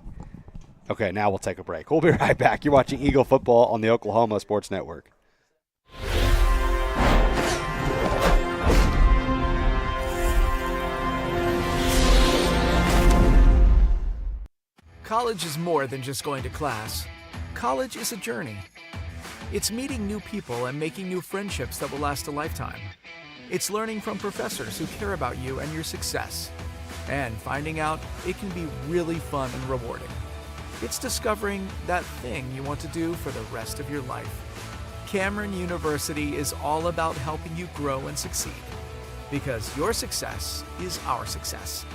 Okay, now we'll take a break. We'll be right back. You're watching Eagle Football on the Oklahoma Sports Network. College is more than just going to class. College is a journey. It's meeting new people and making new friendships that will last a lifetime. It's learning from professors who care about you and your success. And finding out it can be really fun and rewarding. It's discovering that thing you want to do for the rest of your life. Cameron University is all about helping you grow and succeed. Because your success is our success.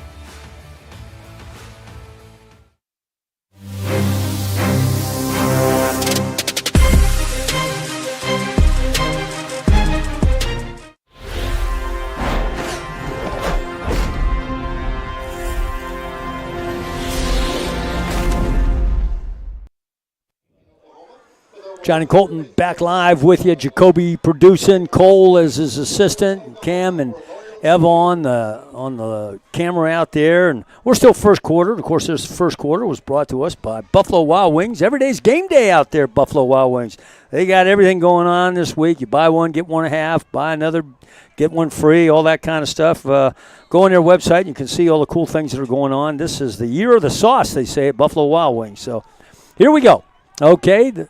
Johnny Colton back live with you. Jacoby producing, Cole as his assistant, Cam and Ev on the camera out there. And we're still first quarter. Of course, this first quarter was brought to us by Buffalo Wild Wings. Every day's game day out there, Buffalo Wild Wings. They got everything going on this week. You buy one, get one and a half. Buy another, get one free, all that kind of stuff. Go on their website, and you can see all the cool things that are going on. This is the year of the sauce, they say, at Buffalo Wild Wings. So here we go. Okay, the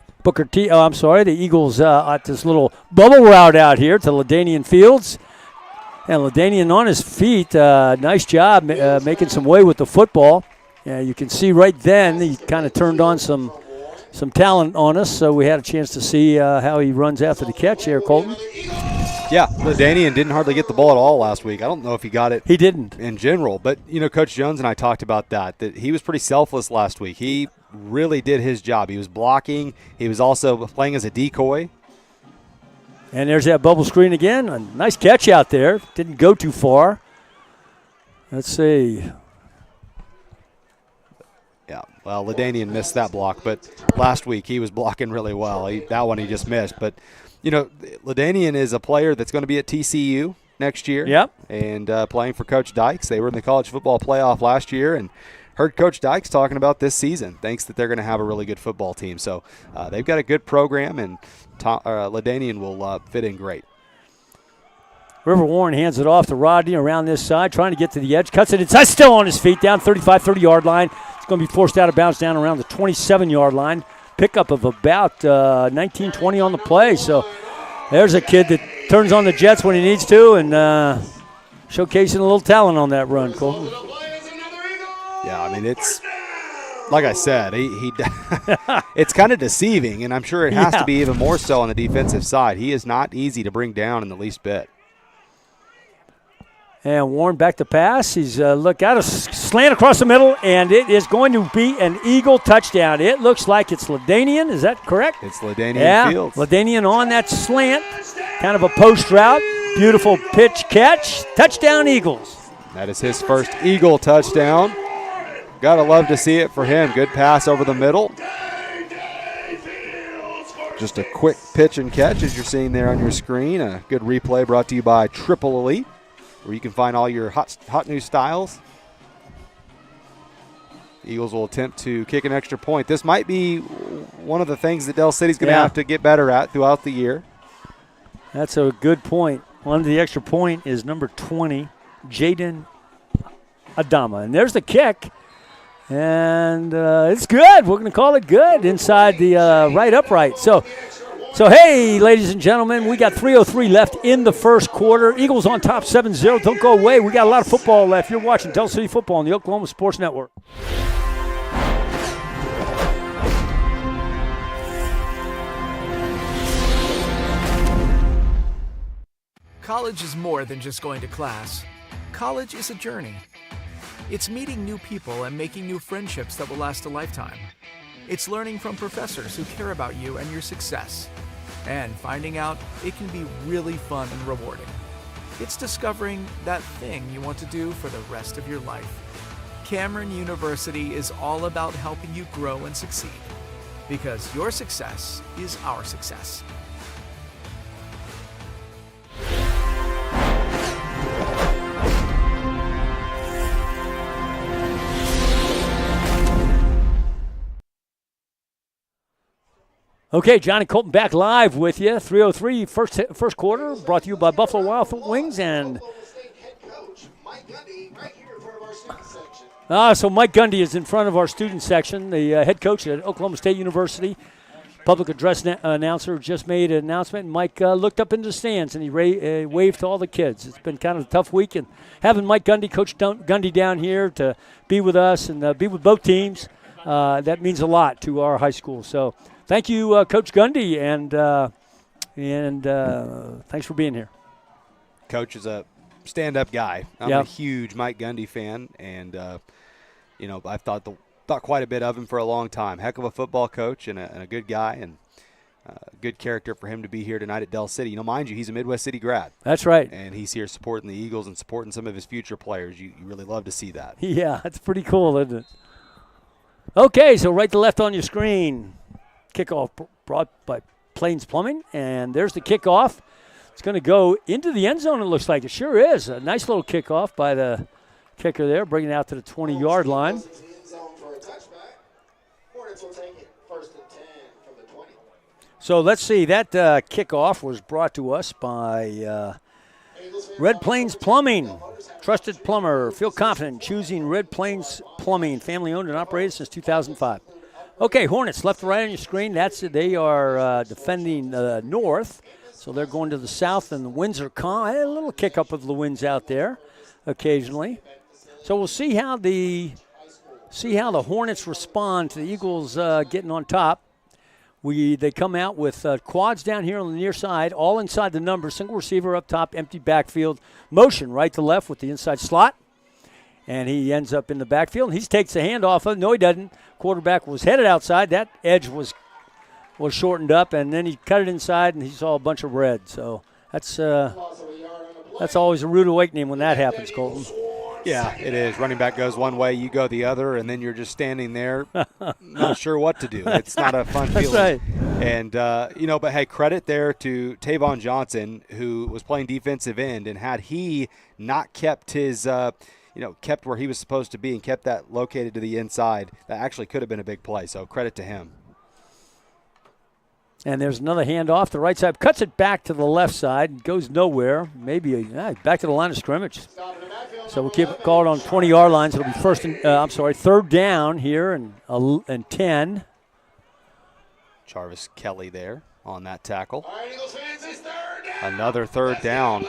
Eagles at this little bubble route out here to LaDainian Fields. And LaDainian on his feet, nice job making some way with the football. You can see right then he kind of turned on some some talent on us, so we had a chance to see how he runs after the catch here, Colton. Yeah, Ladanian didn't hardly get the ball at all last week. I don't know if he got it. He didn't. In general. But, Coach Jones and I talked about that he was pretty selfless last week. He really did his job. He was blocking. He was also playing as a decoy. And there's that bubble screen again. A nice catch out there. Didn't go too far. Let's see. Yeah, well, Ladanian missed that block, but last week he was blocking really well. That one he just missed. But, Ladanian is a player that's going to be at TCU next year. Yep. And playing for Coach Dykes. They were in the college football playoff last year and heard Coach Dykes talking about this season. Thinks that they're going to have a really good football team. So they've got a good program, and Ladanian will fit in great. River Warren hands it off to Rodney around this side, trying to get to the edge. Cuts it inside, still on his feet, down 35, 30-yard line. It's going to be forced out of bounds down around the 27-yard line. Pickup of about 19, 20 on the play. So there's a kid that turns on the jets when he needs to and showcasing a little talent on that run, Colton. Yeah, I mean, it's like I said, he it's kind of deceiving, and I'm sure it has to be even more so on the defensive side. He is not easy to bring down in the least bit. And Warren back to pass. He's got a slant across the middle, and it is going to be an Eagle touchdown. It looks like it's Ladanian. Is that correct? It's Ladanian Fields. Ladanian on that slant. Kind of a post route. Beautiful pitch catch. Touchdown Eagles. That is his first Eagle touchdown. Got to love to see it for him. Good pass over the middle. Just a quick pitch and catch as you're seeing there on your screen. A good replay brought to you by Triple Elite, where you can find all your hot new styles. The Eagles will attempt to kick an extra point. This might be one of the things that Del City's going to have to get better at throughout the year. That's a good point. On the extra point is number 20, Jaden Adama. And there's the kick. And it's good. We're going to call it good inside the right upright. So, hey, ladies and gentlemen, we got 3:03 left in the first quarter. Eagles on top 7-0. Don't go away. We got a lot of football left. You're watching Del City Football on the Oklahoma Sports Network. College is more than just going to class. College is a journey. It's meeting new people and making new friendships that will last a lifetime. It's learning from professors who care about you and your success. And finding out it can be really fun and rewarding. It's discovering that thing you want to do for the rest of your life. Cameron University is all about helping you grow and succeed. Because your success is our success. Okay, Johnny Colton back live with you. 3:03 first quarter, brought to you by Buffalo Wild Wings and. So Mike Gundy is in front of our student section, the head coach at Oklahoma State University. Public address announcer just made an announcement. Mike looked up into the stands and he waved to all the kids. It's been kind of a tough week, and having Mike Gundy, Coach Gundy down here to be with us and be with both teams, that means a lot to our high school. So. Thank you, Coach Gundy, and thanks for being here. Coach is a stand-up guy. I'm a huge Mike Gundy fan, and I've thought quite a bit of him for a long time. Heck of a football coach and a good guy, and good character for him to be here tonight at Del City. Mind you, he's a Midwest City grad. That's right. And he's here supporting the Eagles and supporting some of his future players. You really love to see that. Yeah, that's pretty cool, isn't it? Okay, so right to left on your screen. Kickoff brought by Plains Plumbing, and there's the kickoff. It's going to go into the end zone, it looks like. It sure is. A nice little kickoff by the kicker there, bringing it out to the 20-yard line. So let's see. That kickoff was brought to us by Red Plains Plumbing. Trusted plumber. Feel confident choosing Red Plains Plumbing. Family-owned and operated since 2005. Okay, Hornets, left to right on your screen. That's it. They are defending north, so they're going to the south, and the winds are calm. A little kick up of the winds out there occasionally. So we'll see how the Hornets respond to the Eagles getting on top. They come out with quads down here on the near side, all inside the number, single receiver up top, empty backfield, motion right to left with the inside slot. And he ends up in the backfield. He takes the hand off of. No, he doesn't. Quarterback was headed outside. That edge was shortened up, and then he cut it inside, and he saw a bunch of red. So that's always a rude awakening when that happens, Colton. Yeah, it is. Running back goes one way, you go the other, and then you're just standing there not sure what to do. It's not a fun feeling. That's right. And, but, hey, credit there to Tavon Johnson, who was playing defensive end, and had he not kept his kept where he was supposed to be and kept that located to the inside, that actually could have been a big play. So credit to him. And there's another handoff. The right side cuts it back to the left side. Goes nowhere. Maybe back to the line of scrimmage. So we'll keep it called on 20-yard lines. It'll be third down here and 10. Jarvis Kelly there on that tackle. Another third down.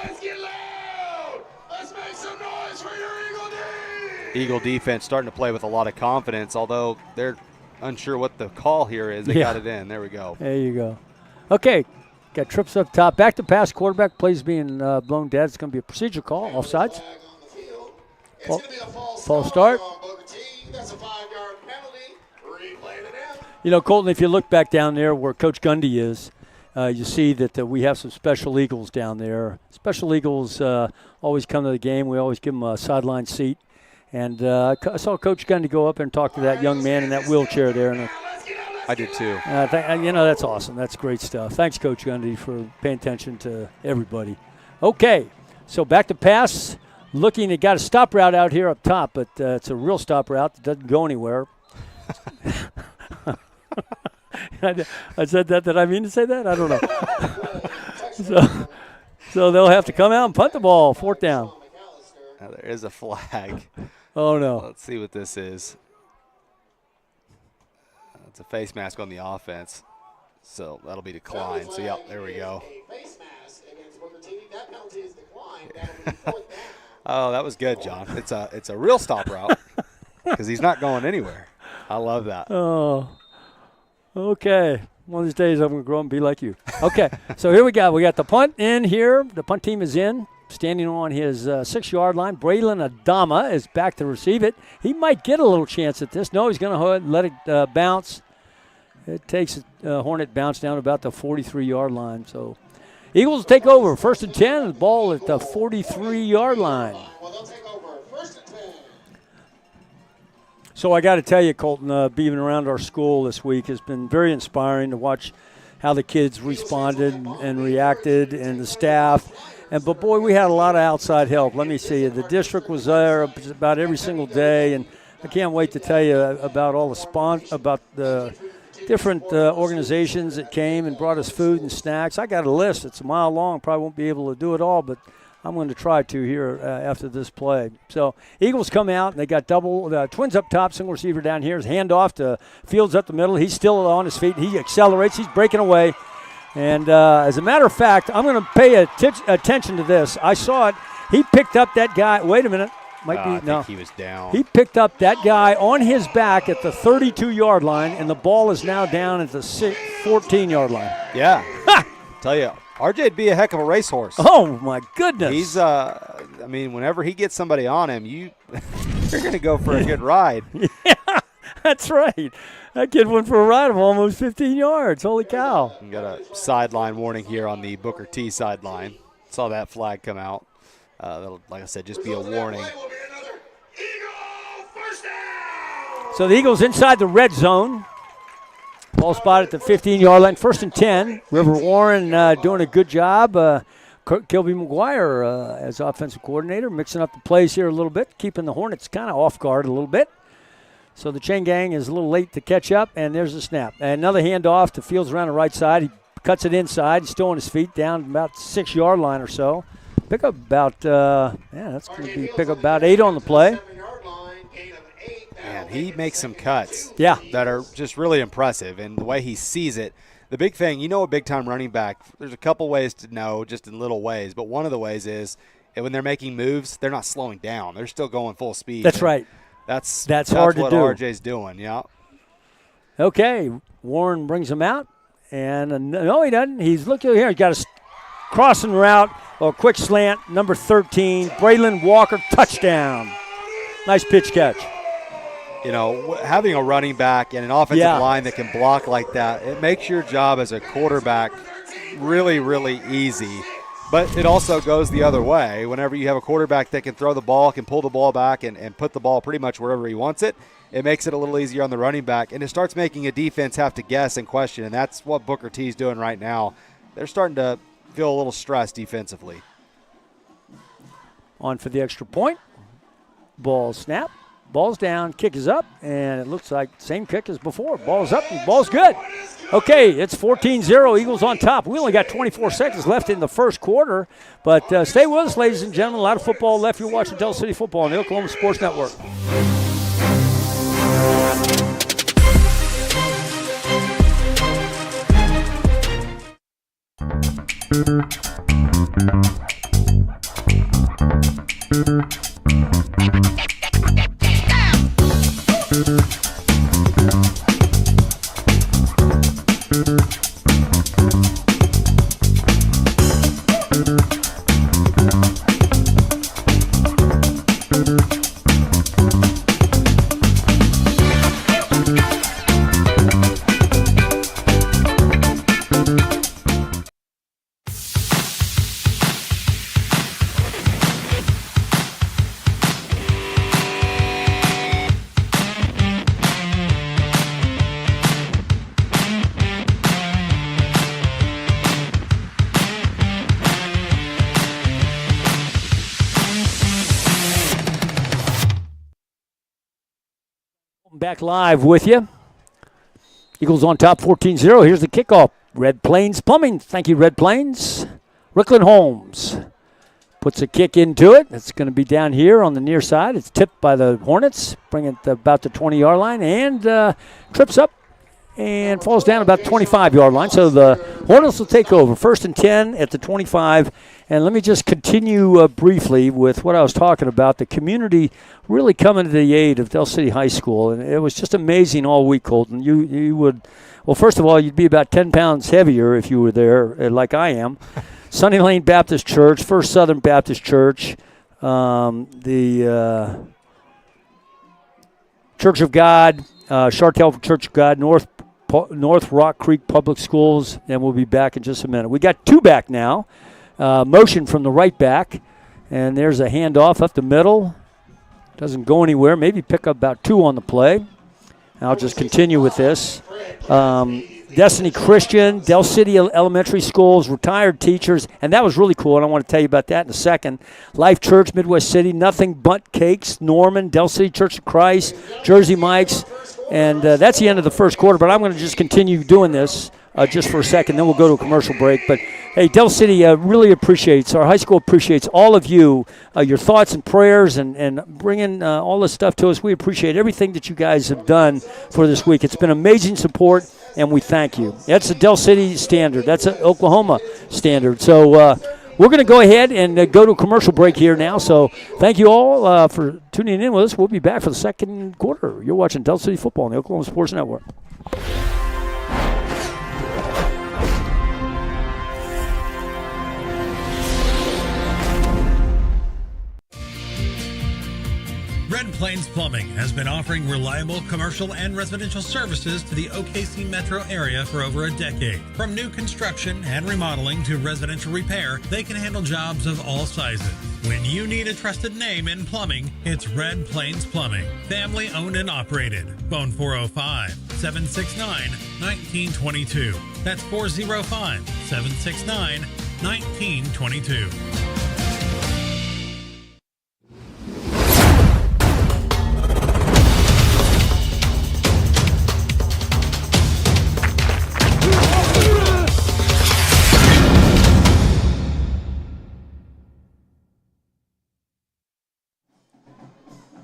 Eagle defense starting to play with a lot of confidence, although they're unsure what the call here is. They got it in. There we go. There you go. Okay, got trips up top. Back to pass. Quarterback plays being blown dead. It's going to be a procedure call. Offsides. False start. Colton, if you look back down there where Coach Gundy is, you see that we have some Special Eagles down there. Special Eagles always come to the game. We always give them a sideline seat. And I saw Coach Gundy go up and talk to that young man in that wheelchair there. And I did too. That's awesome. That's great stuff. Thanks, Coach Gundy, for paying attention to everybody. Okay, so back to pass. Looking, it got a stop route out here up top, but it's a real stop route that doesn't go anywhere. I said that. Did I mean to say that? I don't know. So they'll have to come out and punt the ball. Fourth down. Now there is a flag. Oh, no. Let's see what this is. It's a face mask on the offense. So that'll be declined. So, yeah, there we go. Oh, that was good, John. It's a real stop route because he's not going anywhere. I love that. Oh, okay. One of these days I'm going to grow up and be like you. Okay, so here we go. We got the punt in here. The punt team is in. Standing on his 6-yard line, Braylon Adama is back to receive it. He might get a little chance at this. No, he's going to let it bounce. It takes a Hornet bounce down about the 43-yard line. So Eagles take over. 1st and 10, the ball at the 43-yard line. So I got to tell you, Colton, being around our school this week has been very inspiring to watch how the kids responded and reacted and the staff. But, boy, we had a lot of outside help. Let me see. The district was there about every single day, and I can't wait to tell you about all the different organizations that came and brought us food and snacks. I got a list. It's a mile long. Probably won't be able to do it all, but I'm going to try to here after this play. So Eagles come out, and they got twins up top, single receiver down here. His handoff to Fields up the middle. He's still on his feet. He accelerates. He's breaking away. And as a matter of fact, I'm going to pay attention to this. I saw it. He picked up that guy. Wait a minute. I think he was down. He picked up that guy on his back at the 32-yard line, and the ball is now down at the 14-yard line. Yeah. Tell you, RJ'd be a heck of a racehorse. Oh, my goodness. He's, whenever he gets somebody on him, you're going to go for a good ride. Yeah, that's right. That kid went for a ride of almost 15 yards. Holy cow. We got a sideline warning here on the Booker T sideline. Saw that flag come out. That'll, like I said, just be a warning. So the Eagles inside the red zone. Ball spot at the 15-yard line. 1st and 10. River Warren doing a good job. Kilby McGuire as offensive coordinator, mixing up the plays here a little bit, keeping the Hornets kind of off guard a little bit. So the chain gang is a little late to catch up, and there's the snap. And another handoff to Fields around the right side. He cuts it inside. He's still on his feet down about 6-yard line or so. Pick up about, that's going to be pick up about 8 on the play. Man, he makes some cuts that are just really impressive, and the way he sees it. The big thing, a big-time running back, there's a couple ways to know, just in little ways, but one of the ways is when they're making moves, they're not slowing down. They're still going full speed. That's right. That's hard to do. That's what RJ's doing, yeah. Okay, Warren brings him out. And no, he doesn't. He's looking here. He's got a crossing route or quick slant, number 13, Braylon Walker, touchdown. Nice pitch catch. You know, having a running back and an offensive line that can block like that, it makes your job as a quarterback really, really easy. But it also goes the other way. Whenever you have a quarterback that can throw the ball, can pull the ball back and put the ball pretty much wherever he wants it, it makes it a little easier on the running back. And it starts making a defense have to guess and question, and that's what Booker T's doing right now. They're starting to feel a little stressed defensively. On for the extra point. Ball snap. Ball's down, kick is up, and it looks like same kick as before. Ball's up, and ball's good. Okay, it's 14-0, Eagles on top. We only got 24 seconds left in the first quarter, but stay with us, ladies and gentlemen. A lot of football left. You're watching Del City Football on the Oklahoma Sports Network. Back live with you. Eagles on top 14-0. Here's the kickoff. Red Plains Plumbing. Thank you, Red Plains. Rickland Holmes puts a kick into it. It's going to be down here on the near side. It's tipped by the Hornets. Bring it about the 20-yard line and trips up and falls down about the 25-yard line. So the Hornets will take over. 1st and 10 at the 25. And let me just continue briefly with what I was talking about, the community really coming to the aid of Del City High School. And it was just amazing all week, Colton. You would, well, first of all, you'd be about 10 pounds heavier if you were there, like I am. Sunny Lane Baptist Church, First Southern Baptist Church, the Church of God, Chartel Church of God, North Rock Creek Public Schools, and we'll be back in just a minute. We got two back now. Motion from the right back, and there's a handoff up the middle. Doesn't go anywhere. Maybe pick up about 2 on the play. I'll just continue with this. Destiny Christian, Del City Elementary Schools, retired teachers, and that was really cool, and I want to tell you about that in a second. Life Church, Midwest City, Nothing But Cakes, Norman, Del City Church of Christ, Jersey Mike's, and that's the end of the first quarter, but I'm going to just continue doing this just for a second, then we'll go to a commercial break. But, hey, Del City really appreciates, our high school appreciates all of you, your thoughts and prayers and bringing all this stuff to us. We appreciate everything that you guys have done for this week. It's been amazing support, and we thank you. That's a Del City standard. That's an Oklahoma standard. So we're going to go ahead and go to a commercial break here now. So thank you all for tuning in with us. We'll be back for the second quarter. You're watching Del City Football on the Oklahoma Sports Network. Red Plains Plumbing has been offering reliable commercial and residential services to the OKC metro area for over a decade. From new construction and remodeling to residential repair, they can handle jobs of all sizes. When you need a trusted name in plumbing, it's Red Plains Plumbing. Family owned and operated. Phone 405-769-1922. That's 405-769-1922.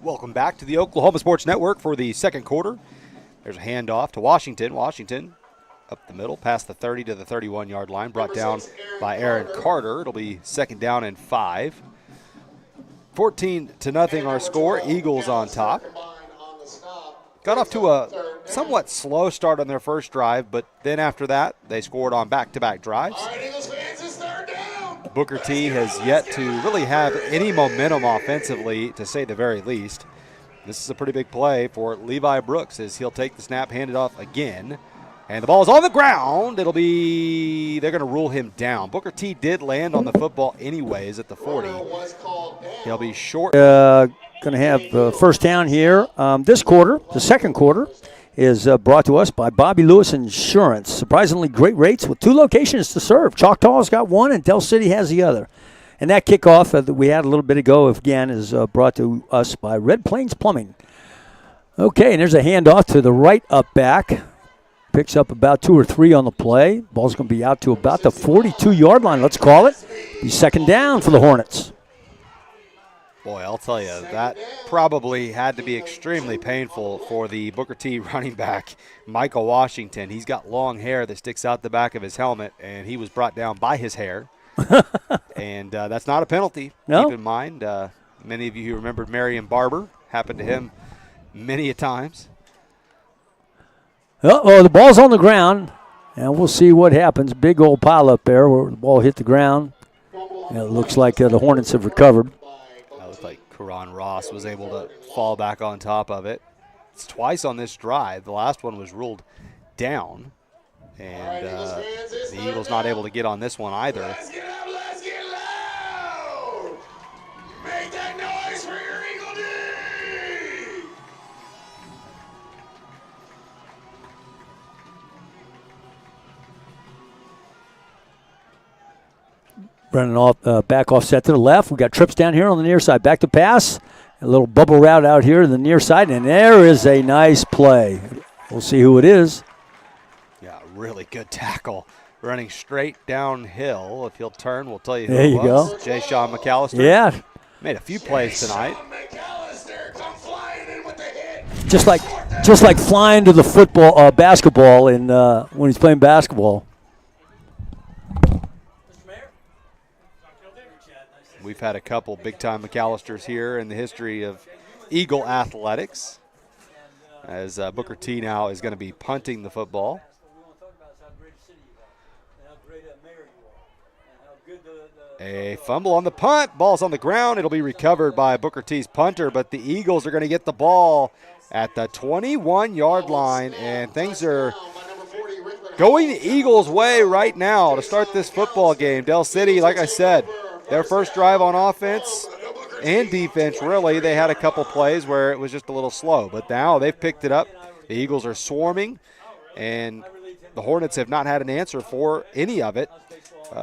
Welcome back to the Oklahoma Sports Network for the second quarter. There's a handoff to Washington. Washington up the middle, past the 30 to the 31-yard line, brought down by Aaron Carter. It'll be 2nd down and 5. 14-0 our score. Eagles on top. Got off to a somewhat slow start on their first drive, but then after that, they scored on back-to-back drives. All right, Eagles fans, it's third down. Booker T has yet to really have any momentum offensively, to say the very least. This is a pretty big play for Levi Brooks as he'll take the snap, hand it off again. And the ball is on the ground. They're going to rule him down. Booker T did land on the football anyways at the 40. He'll be short. Going to have first down here. This quarter, the second quarter, is brought to us by Bobby Lewis Insurance. Surprisingly great rates with 2 locations to serve. Choctaw's got one and Del City has the other. And that kickoff that we had a little bit ago, again, is brought to us by Red Plains Plumbing. Okay, and there's a handoff to the right up back. Picks up about 2 or 3 on the play. Ball's going to be out to about the 42-yard line, let's call it. Be second down for the Hornets. Boy, I'll tell you, that probably had to be extremely painful for the Booker T running back, Michael Washington. He's got long hair that sticks out the back of his helmet, and he was brought down by his hair. And that's not a penalty, no. Keep in mind. Many of you who remembered Marion Barber, happened to him many a times. Uh-oh, the ball's on the ground, and we'll see what happens. Big old pile up there where the ball hit the ground. And it looks like the Hornets have recovered. That looks like Karan Ross was able to fall back on top of it. It's twice on this drive. The last one was ruled down, and the Eagles not able to get on this one either. Let's get up, let's get loud. Make that noise for your Eagle D. Running off, back offset to the left. We got trips down here on the near side. Back to pass. A little bubble route out here to the near side, and there is a nice play. We'll see who it is. Yeah, really good tackle. Running straight downhill. If he'll turn, we'll tell you who There it you was. go. Jay Sean McAllister. Yeah. Made a few plays tonight. McAllister, come flying in with the hit. Just like flying to the football, basketball, in when he's playing basketball. We've had a couple big-time McAllisters here in the history of Eagle athletics, as Booker T now is going to be punting the football. A fumble on the punt. Ball's on the ground. It'll be recovered by Booker T's punter, but the Eagles are going to get the ball at the 21-yard line, and things are going the Eagles' way right now to start this football game. Del City, like I said, their first drive on offense and defense, really, they had a couple plays where it was just a little slow. But now they've picked it up. The Eagles are swarming, and the Hornets have not had an answer for any of it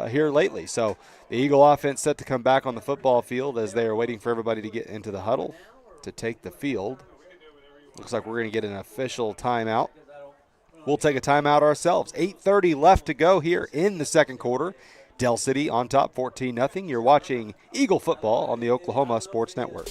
here lately. So the Eagle offense set to come back on the football field as they are waiting for everybody to get into the huddle to take the field. Looks like we're going to get an official timeout. We'll take a timeout ourselves. 8:30 left to go here in the second quarter. Del City on top 14-0. You're watching Eagle football on the Oklahoma Sports Network.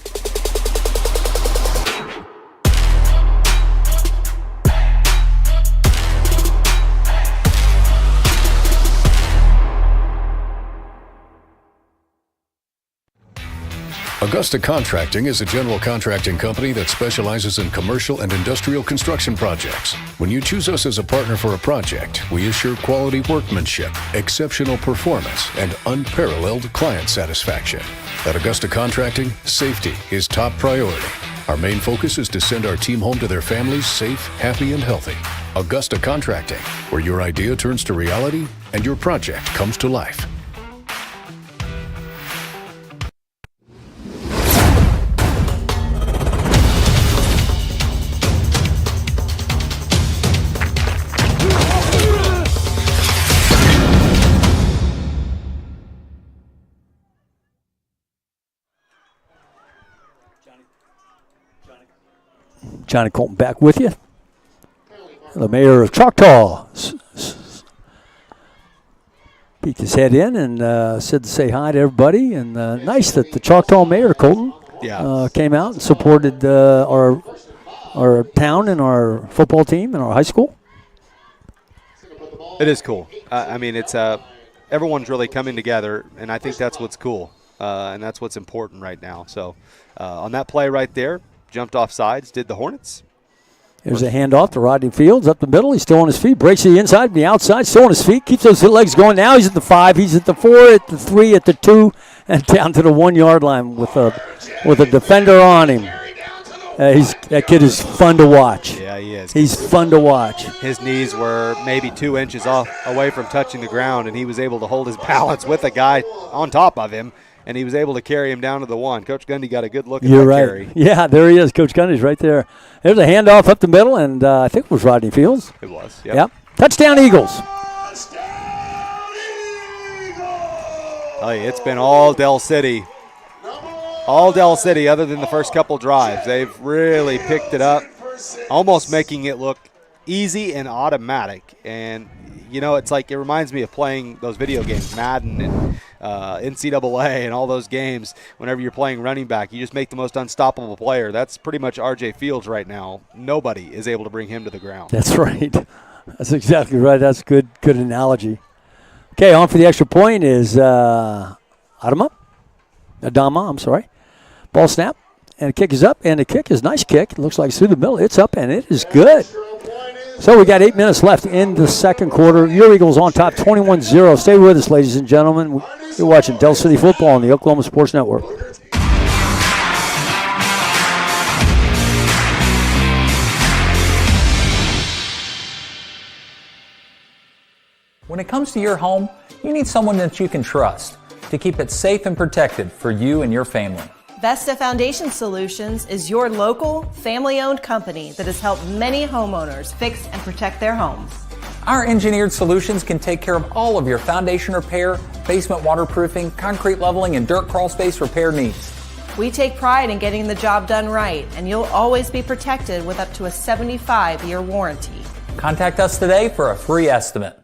Augusta Contracting is a general contracting company that specializes in commercial and industrial construction projects. When you choose us as a partner for a project, we assure quality workmanship, exceptional performance, and unparalleled client satisfaction. At Augusta Contracting, safety is top priority. Our main focus is to send our team home to their families safe, happy, and healthy. Augusta Contracting, where your idea turns to reality and your project comes to life. Johnny Colton back with you. The mayor of Choctaw peeked his head in and said to say hi to everybody. And nice that the Choctaw mayor, Colton, came out and supported our town and our football team and our high school. It is cool. I mean, it's everyone's really coming together, and I think that's what's cool, and that's what's important right now. So on that play right there, jumped off sides, did the Hornets. There's a handoff to Rodney Fields up the middle. He's still on his feet. Breaks to the inside and the outside. Still on his feet. Keeps those legs going. Now he's at the 5. He's at the 4, at the 3, at the 2, and down to the 1-yard line with a defender on him. That kid is fun to watch. Yeah, he is. He's fun to watch. His knees were maybe 2 inches away from touching the ground, and he was able to hold his balance with a guy on top of him, and he was able to carry him down to the 1. Coach Gundy got a good look at that right. carry. Yeah, there he is. Coach Gundy's right there. There's a handoff up the middle, and I think it was Rodney Fields. It was, Yep. Touchdown, Eagles. Oh, yeah, it's been all Del City. All Del City other than the first couple drives. They've really picked it up, almost making it look easy and automatic. And, you know, it's like it reminds me of playing those video games, Madden and NCAA and all those games. Whenever you're playing running back, you just make the most unstoppable player. That's pretty much R.J. Fields right now. Nobody is able to bring him to the ground. That's right. That's exactly right. That's good analogy. Okay, on for the extra point is Adama, I'm sorry. Ball snap, and the kick is up, and the kick is a nice kick. It looks like it's through the middle. It's up, and it is good. So we got 8 minutes left in the second quarter. Your Eagles on top, 21-0. Stay with us, ladies and gentlemen. You're watching Del City Football on the Oklahoma Sports Network. When it comes to your home, you need someone that you can trust to keep it safe and protected for you and your family. Vesta Foundation Solutions is your local, family-owned company that has helped many homeowners fix and protect their homes. Our engineered solutions can take care of all of your foundation repair, basement waterproofing, concrete leveling, and dirt crawl space repair needs. We take pride in getting the job done right, and you'll always be protected with up to a 75-year warranty. Contact us today for a free estimate.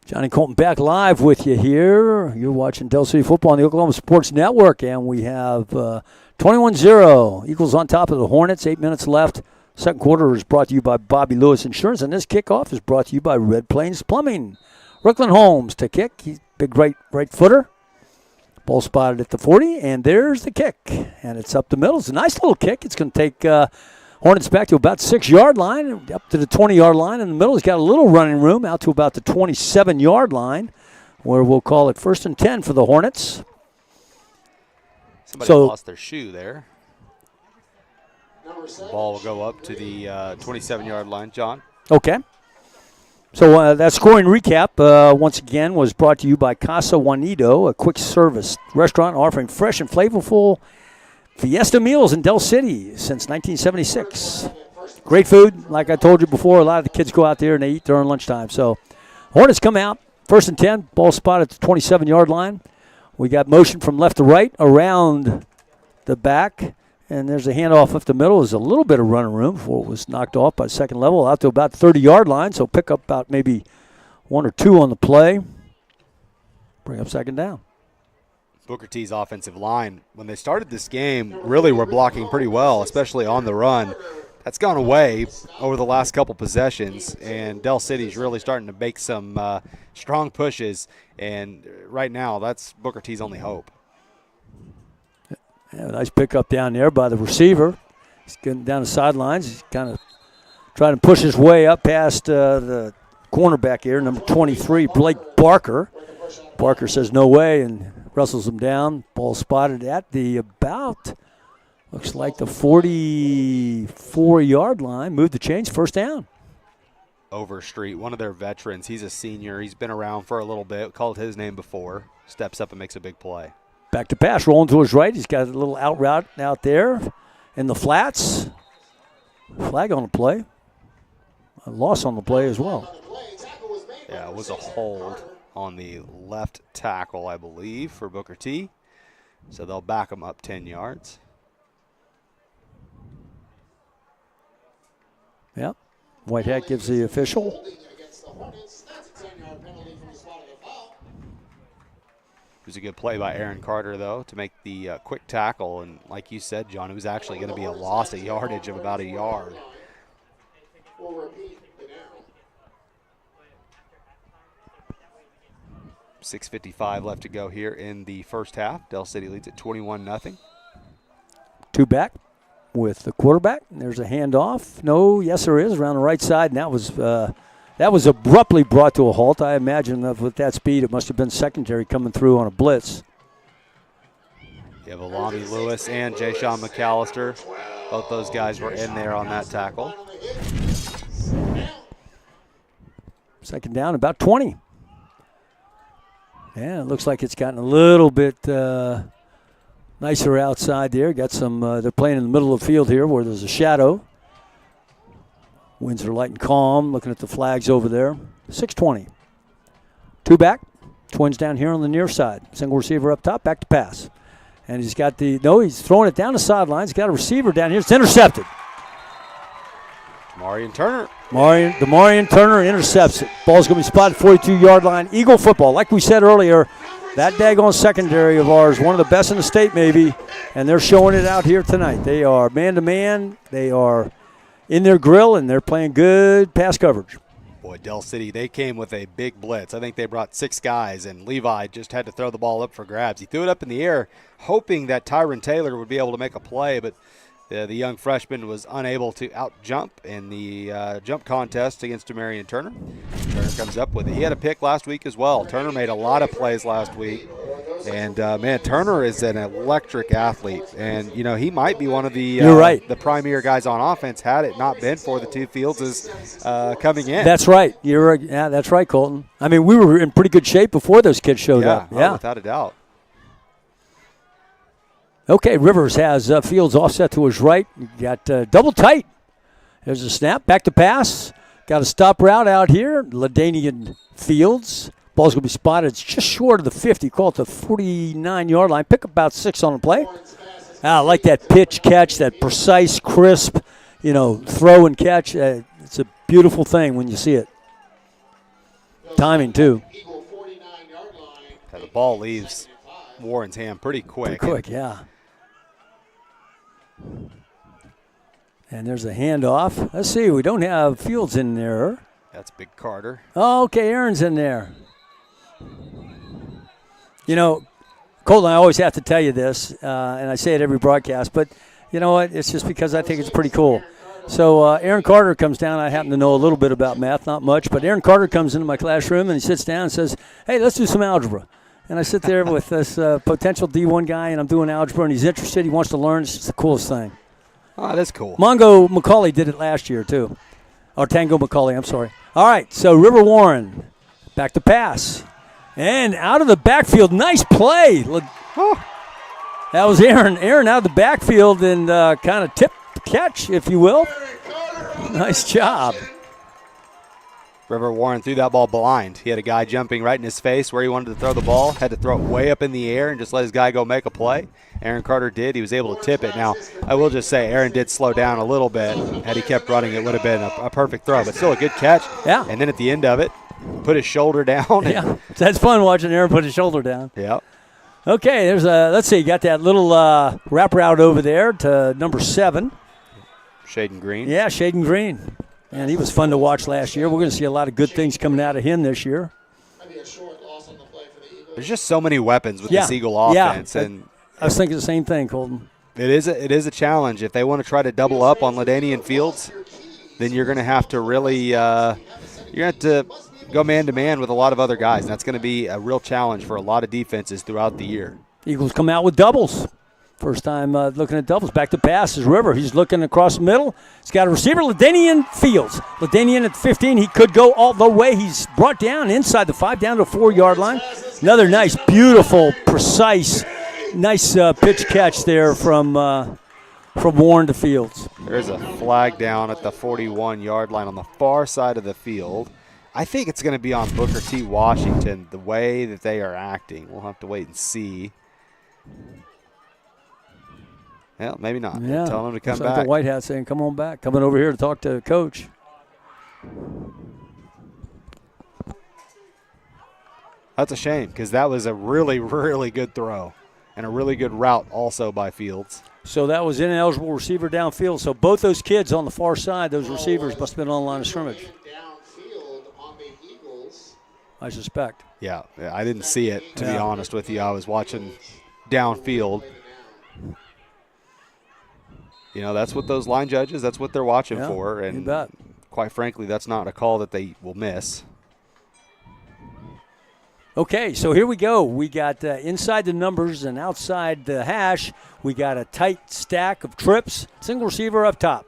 Johnny Colton back live with you here. You're watching Del City Football on the Oklahoma Sports Network, and we have 21-0. Eagles on top of the Hornets, 8 minutes left. Second quarter is brought to you by Bobby Lewis Insurance, and this kickoff is brought to you by Red Plains Plumbing. Brooklyn Holmes to kick. He's big right footer. Ball spotted at the 40, and there's the kick. And it's up the middle. It's a nice little kick. It's going to take Hornets back to about 6-yard line, up to the 20-yard line. In the middle, he's got a little running room out to about the 27-yard line, where we'll call it 1st and 10 for the Hornets. Somebody lost their shoe there. The ball will go up to the 27-yard line, John. Okay. So that scoring recap, once again, was brought to you by Casa Juanito, a quick service restaurant offering fresh and flavorful Fiesta meals in Del City since 1976. Great food. Like I told you before, a lot of the kids go out there and they eat during lunchtime. So Hornets come out, 1st and 10, ball spot at the 27-yard line. We got motion from left to right around the back, and there's a handoff up the middle. There's a little bit of running room before it was knocked off by second level out to about the 30-yard line, so pick up about maybe 1 or 2 on the play. Bring up second down. Booker T's offensive line, when they started this game, really were blocking pretty well, especially on the run. That's gone away over the last couple possessions, and Del City's really starting to make some strong pushes, and right now that's Booker T's only hope. Yeah, nice pickup down there by the receiver. He's getting down the sidelines. He's kind of trying to push his way up past the cornerback here, number 23, Blake Barker. Barker says no way and wrestles him down. Ball spotted at the looks like the 44-yard line. Moved the chains, first down. Overstreet, one of their veterans. He's a senior. He's been around for a little bit. Called his name before. Steps up and makes a big play. Back to pass, rolling to his right. He's got a little out route out there in the flats. Flag on the play. A loss on the play as well. Yeah, it was a hold on the left tackle, I believe, for Booker T. So they'll back him up 10 yards. Yep. White hat gives the official. It was a good play by Aaron Carter, though, to make the quick tackle. And like you said, John, it was actually going to be a loss of yardage of about a yard. 6:55 left to go here in the first half. Del City leads at 21-0. 2 back with the quarterback. There's a handoff. No, yes, there is around the right side, and that was abruptly brought to a halt. I imagine that with that speed, it must have been secondary coming through on a blitz. You have Alami Lewis and Jay-Sean McAllister. Both those guys were in there on that tackle. Second down, about 20. Yeah, it looks like it's gotten a little bit nicer outside there. Got some. They're playing in the middle of the field here where there's a shadow. Winds are light and calm. Looking at the flags over there. 6:20. 2 back. Twins down here on the near side. Single receiver up top. Back to pass. And he's got he's throwing it down the sidelines. He's got a receiver down here. It's intercepted. Marion Turner. Marion Turner intercepts it. Ball's going to be spotted 42-yard line. Eagle football. Like we said earlier, that daggone secondary of ours, one of the best in the state maybe, and they're showing it out here tonight. They are man-to-man. They are in their grill, and they're playing good pass coverage. Boy, Del City, they came with a big blitz. I think they brought 6 guys, and Levi just had to throw the ball up for grabs. He threw it up in the air, hoping that Tyron Taylor would be able to make a play, but the young freshman was unable to out-jump in the jump contest against Marion Turner. Turner comes up with it. He had a pick last week as well. Turner made a lot of plays last week. And, man, Turner is an electric athlete. And, you know, he might be one of the You're right. the premier guys on offense had it not been for the 2 Fields coming in. That's right. Yeah, that's right, Colton. I mean, we were in pretty good shape before those kids showed up. Yeah, without a doubt. Okay, Rivers has Fields offset to his right. Got double tight. There's a snap. Back to pass. Got a stop route out here. LaDainian Fields. Ball's going to be spotted. It's just short of the 50. Call it the 49-yard line. Pick about 6 on the play. I like that pitch catch, that precise, crisp, throw and catch. It's a beautiful thing when you see it. Timing, too. The ball leaves Warren's hand pretty quick. Pretty quick, yeah. And there's a handoff. Let's see. We don't have Fields in there. That's Big Carter. Oh, okay. Aaron's in there. Colton, I always have to tell you this, and I say it every broadcast, but you know what? It's just because I think it's pretty cool. So Aaron Carter comes down. I happen to know a little bit about math, not much, but Aaron Carter comes into my classroom and he sits down and says, "Hey, let's do some algebra." And I sit there with this potential D1 guy, and I'm doing algebra, and he's interested. He wants to learn. It's just the coolest thing. Oh, that's cool. Mongo McCauley did it last year, too. Or Tango McCauley, I'm sorry. All right, so River Warren, back to pass. And out of the backfield, nice play. That was Aaron. Aaron out of the backfield and kind of tip catch, if you will. Nice job. River Warren threw that ball blind. He had a guy jumping right in his face where he wanted to throw the ball, had to throw it way up in the air and just let his guy go make a play. Aaron Carter did. He was able to tip it. Now, I will just say Aaron did slow down a little bit. Had he kept running, it would have been a perfect throw, but still a good catch. Yeah. And then at the end of it, put his shoulder down. Yeah, that's fun watching Aaron put his shoulder down. Yeah. Okay, let's see, got that little wrap route over there to number 7. Shaden Green. Yeah, Shaden Green. And he was fun to watch last year. We're going to see a lot of good things coming out of him this year. There's just so many weapons with this Eagle offense. Yeah, and I was thinking the same thing, Colton. It is a challenge. If they want to try to double up on LaDainian Fields, then you're going to have to really you're going to have to go man-to-man with a lot of other guys. And that's going to be a real challenge for a lot of defenses throughout the year. Eagles come out with doubles. First time looking at doubles. Back to pass is River. He's looking across the middle. He's got a receiver, LaDainian Fields. LaDainian at 15. He could go all the way. He's brought down inside the 5, down to the 4-yard line. Another nice, beautiful, precise, nice pitch catch there from Warren to Fields. There's a flag down at the 41-yard line on the far side of the field. I think it's going to be on Booker T. Washington, the way that they are acting. We'll have to wait and see. Well, maybe not. Yeah. Telling him to come like back. The White Hat saying, "Come on back." Coming over here to talk to Coach. That's a shame because that was a really, really good throw and a really good route also by Fields. So that was ineligible receiver downfield. So both those kids on the far side, those receivers must have been on the line of scrimmage. I suspect. Yeah, I didn't see it, to be honest with you. I was watching downfield. You know, that's what those line judges, that's what they're watching for. And you bet. Quite frankly, that's not a call that they will miss. Okay, so here we go. We got inside the numbers and outside the hash. We got a tight stack of trips. Single receiver up top.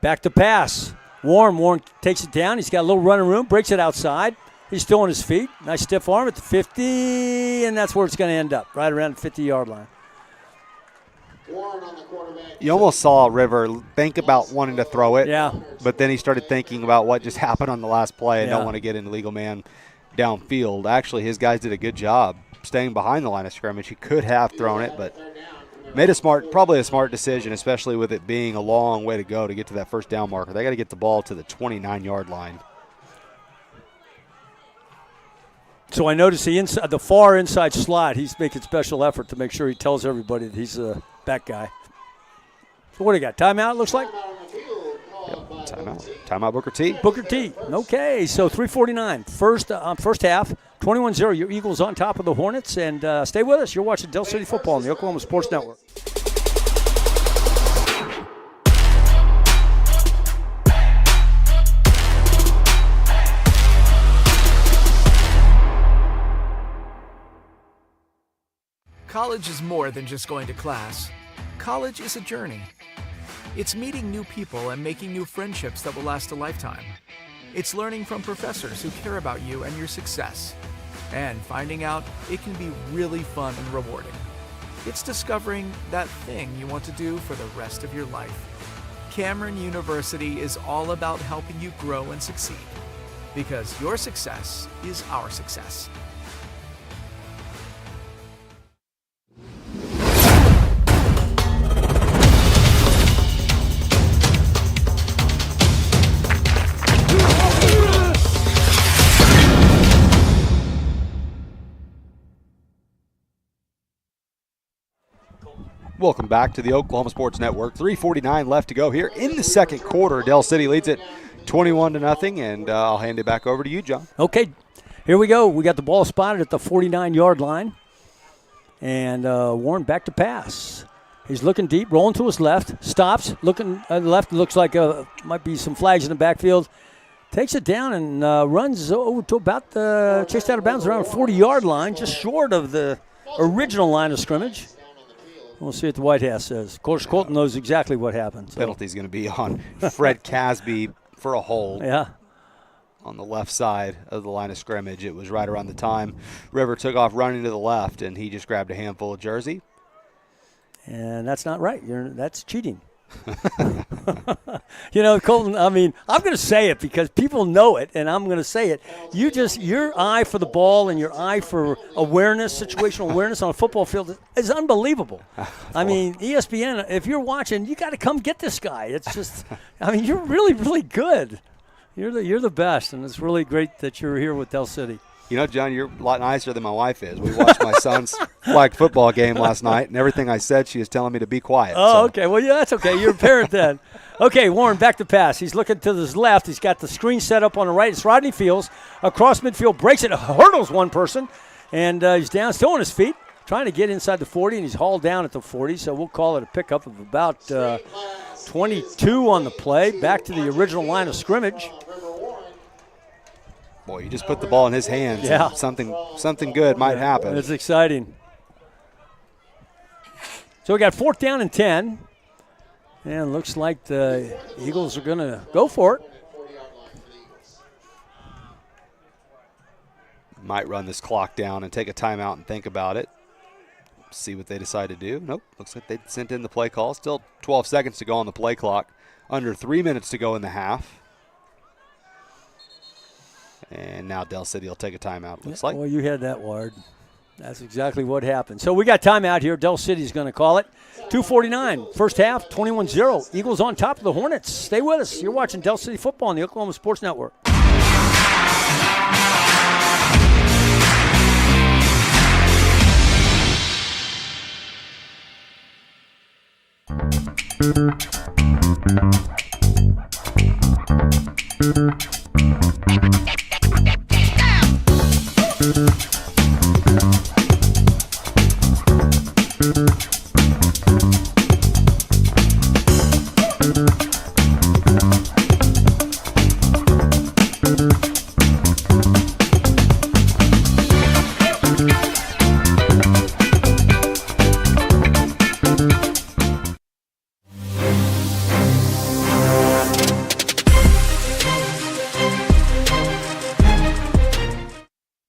Back to pass. Warren takes it down. He's got a little running room, breaks it outside. He's still on his feet. Nice stiff arm at the 50, and that's where it's going to end up, right around the 50-yard line. You almost saw River think about wanting to throw it, but then he started thinking about what just happened on the last play and don't want to get into legal man downfield. Actually, his guys did a good job staying behind the line of scrimmage. He could have thrown it, but made probably a smart decision, especially with it being a long way to go to get to that first down marker. They got to get the ball to the 29-yard line. So I noticed the far inside slot, he's making special effort to make sure he tells everybody that he's a back guy. So what do you got? Timeout, looks like? Yep, timeout Booker T. Booker T. Okay, so 3:49, first half, 21-0. Your Eagles on top of the Hornets. And stay with us. You're watching Del City Football on the Oklahoma Sports Network. College is more than just going to class. College is a journey. It's meeting new people and making new friendships that will last a lifetime. It's learning from professors who care about you and your success. And finding out it can be really fun and rewarding. It's discovering that thing you want to do for the rest of your life. Cameron University is all about helping you grow and succeed. Because your success is our success. Welcome back to the Oklahoma Sports Network. 3:49 left to go here in the second quarter. Del City leads it 21-0, and I'll hand it back over to you, John. Okay, here we go. We got the ball spotted at the 49-yard line, and Warren back to pass. He's looking deep, rolling to his left, stops, looking left. Looks like might be some flags in the backfield. Takes it down and runs over to about chased out of bounds around the 40-yard line, just short of the original line of scrimmage. We'll see what the White House says. Of course, Colton knows exactly what happened. So. Penalty's going to be on Fred Casby for a hold. Yeah. On the left side of the line of scrimmage. It was right around the time River took off running to the left, and he just grabbed a handful of jersey. And that's not right. That's cheating. You know, Colton, I mean, I'm going to say it because people know it, and I'm going to say it. Your eye for the ball and your eye for awareness, situational awareness on a football field is unbelievable. I mean, ESPN, if you're watching, you got to come get this guy. It's just, I mean, you're really, really good. You're the best, and it's really great that you're here with Del City. You know, John, you're a lot nicer than my wife is. We watched my son's flag football game last night, and everything I said, she was telling me to be quiet. Oh, okay. Well, yeah, that's okay. You're a parent then. Okay, Warren, back to pass. He's looking to his left. He's got the screen set up on the right. It's Rodney Fields. Across midfield, breaks it, hurdles one person, and he's down, still on his feet, trying to get inside the 40, and he's hauled down at the 40, so we'll call it a pickup of about 22 on the play, back to the original line of scrimmage. Boy, you just put the ball in his hands. Yeah. And something good might happen. It's exciting. So we got 4th down and 10. And looks like the Eagles are going to go for it. Might run this clock down and take a timeout and think about it. See what they decide to do. Nope, looks like they sent in the play call. Still 12 seconds to go on the play clock. Under 3 minutes to go in the half. And now Del City will take a timeout, looks like. Well, you had that, Ward. That's exactly what happened. So we got timeout here. Del City's going to call it. 2:49, first half, 21-0. Eagles on top of the Hornets. Stay with us. You're watching Del City Football on the Oklahoma Sports Network.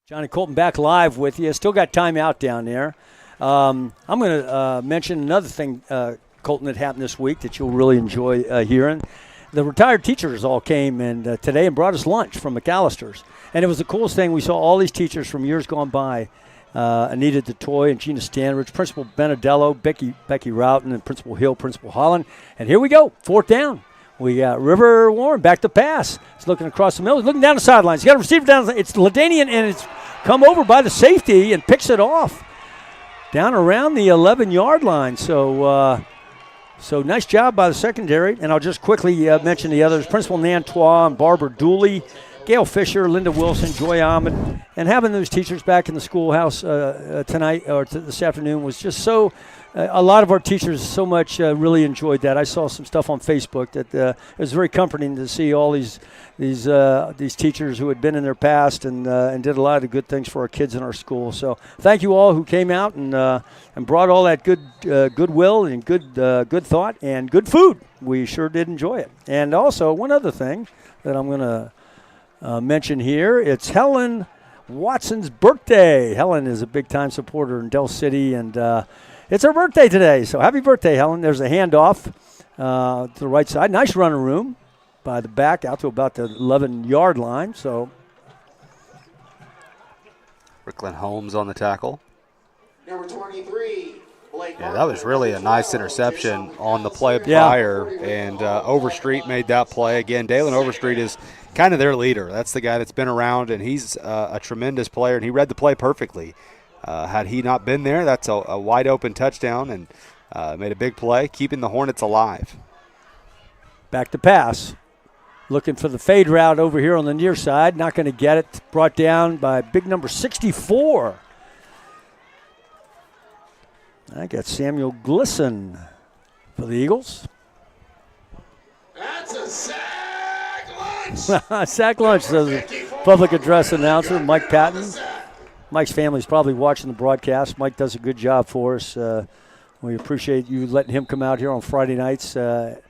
Johnny Colton back live with you. Still got time out down there. I'm going to mention another thing, Colton, that happened this week that you'll really enjoy hearing. The retired teachers all came today and brought us lunch from McAllister's. And it was the coolest thing. We saw all these teachers from years gone by, Anita DeToy and Gina Stanridge, Principal Benedello, Becky Routon, and Principal Hill, Principal Holland. And here we go, 4th down. We got River Warren back to pass. He's looking across the middle. He's looking down the sidelines. He's got a receiver down. It's Ladanian, and it's come over by the safety and picks it off down around the 11-yard line. So nice job by the secondary. And I'll just quickly mention the others. Principal Nantois and Barbara Dooley, Gail Fisher, Linda Wilson, Joy Ahmed. And having those teachers back in the schoolhouse tonight or this afternoon was just so a lot of our teachers so much really enjoyed that. I saw some stuff on Facebook that it was very comforting to see all these teachers who had been in their past and did a lot of good things for our kids in our school. So thank you all who came out and brought all that goodwill and good thought and good food. We sure did enjoy it. And also one other thing that I'm going to mention here, it's Helen Watson's birthday. Helen is a big-time supporter in Del City, and it's her birthday today, so happy birthday, Helen. There's a handoff to the right side. Nice running room by the back out to about the 11-yard line. So, Brooklyn Holmes on the tackle. Number 23, Blake. Yeah, that was really a nice interception on the play prior, and Overstreet made that play. Again, Dalen Overstreet is kind of their leader. That's the guy that's been around, and he's a tremendous player, and he read the play perfectly. Had he not been there, that's a wide-open touchdown and made a big play, keeping the Hornets alive. Back to pass. Looking for the fade route over here on the near side. Not going to get it. Brought down by big number 64. I got Samuel Glisson for the Eagles. That's a sack lunch. Sack lunch, says the public address announcer, Mike Patton. Mike's family's probably watching the broadcast. Mike does a good job for us. We appreciate you letting him come out here on Friday nights and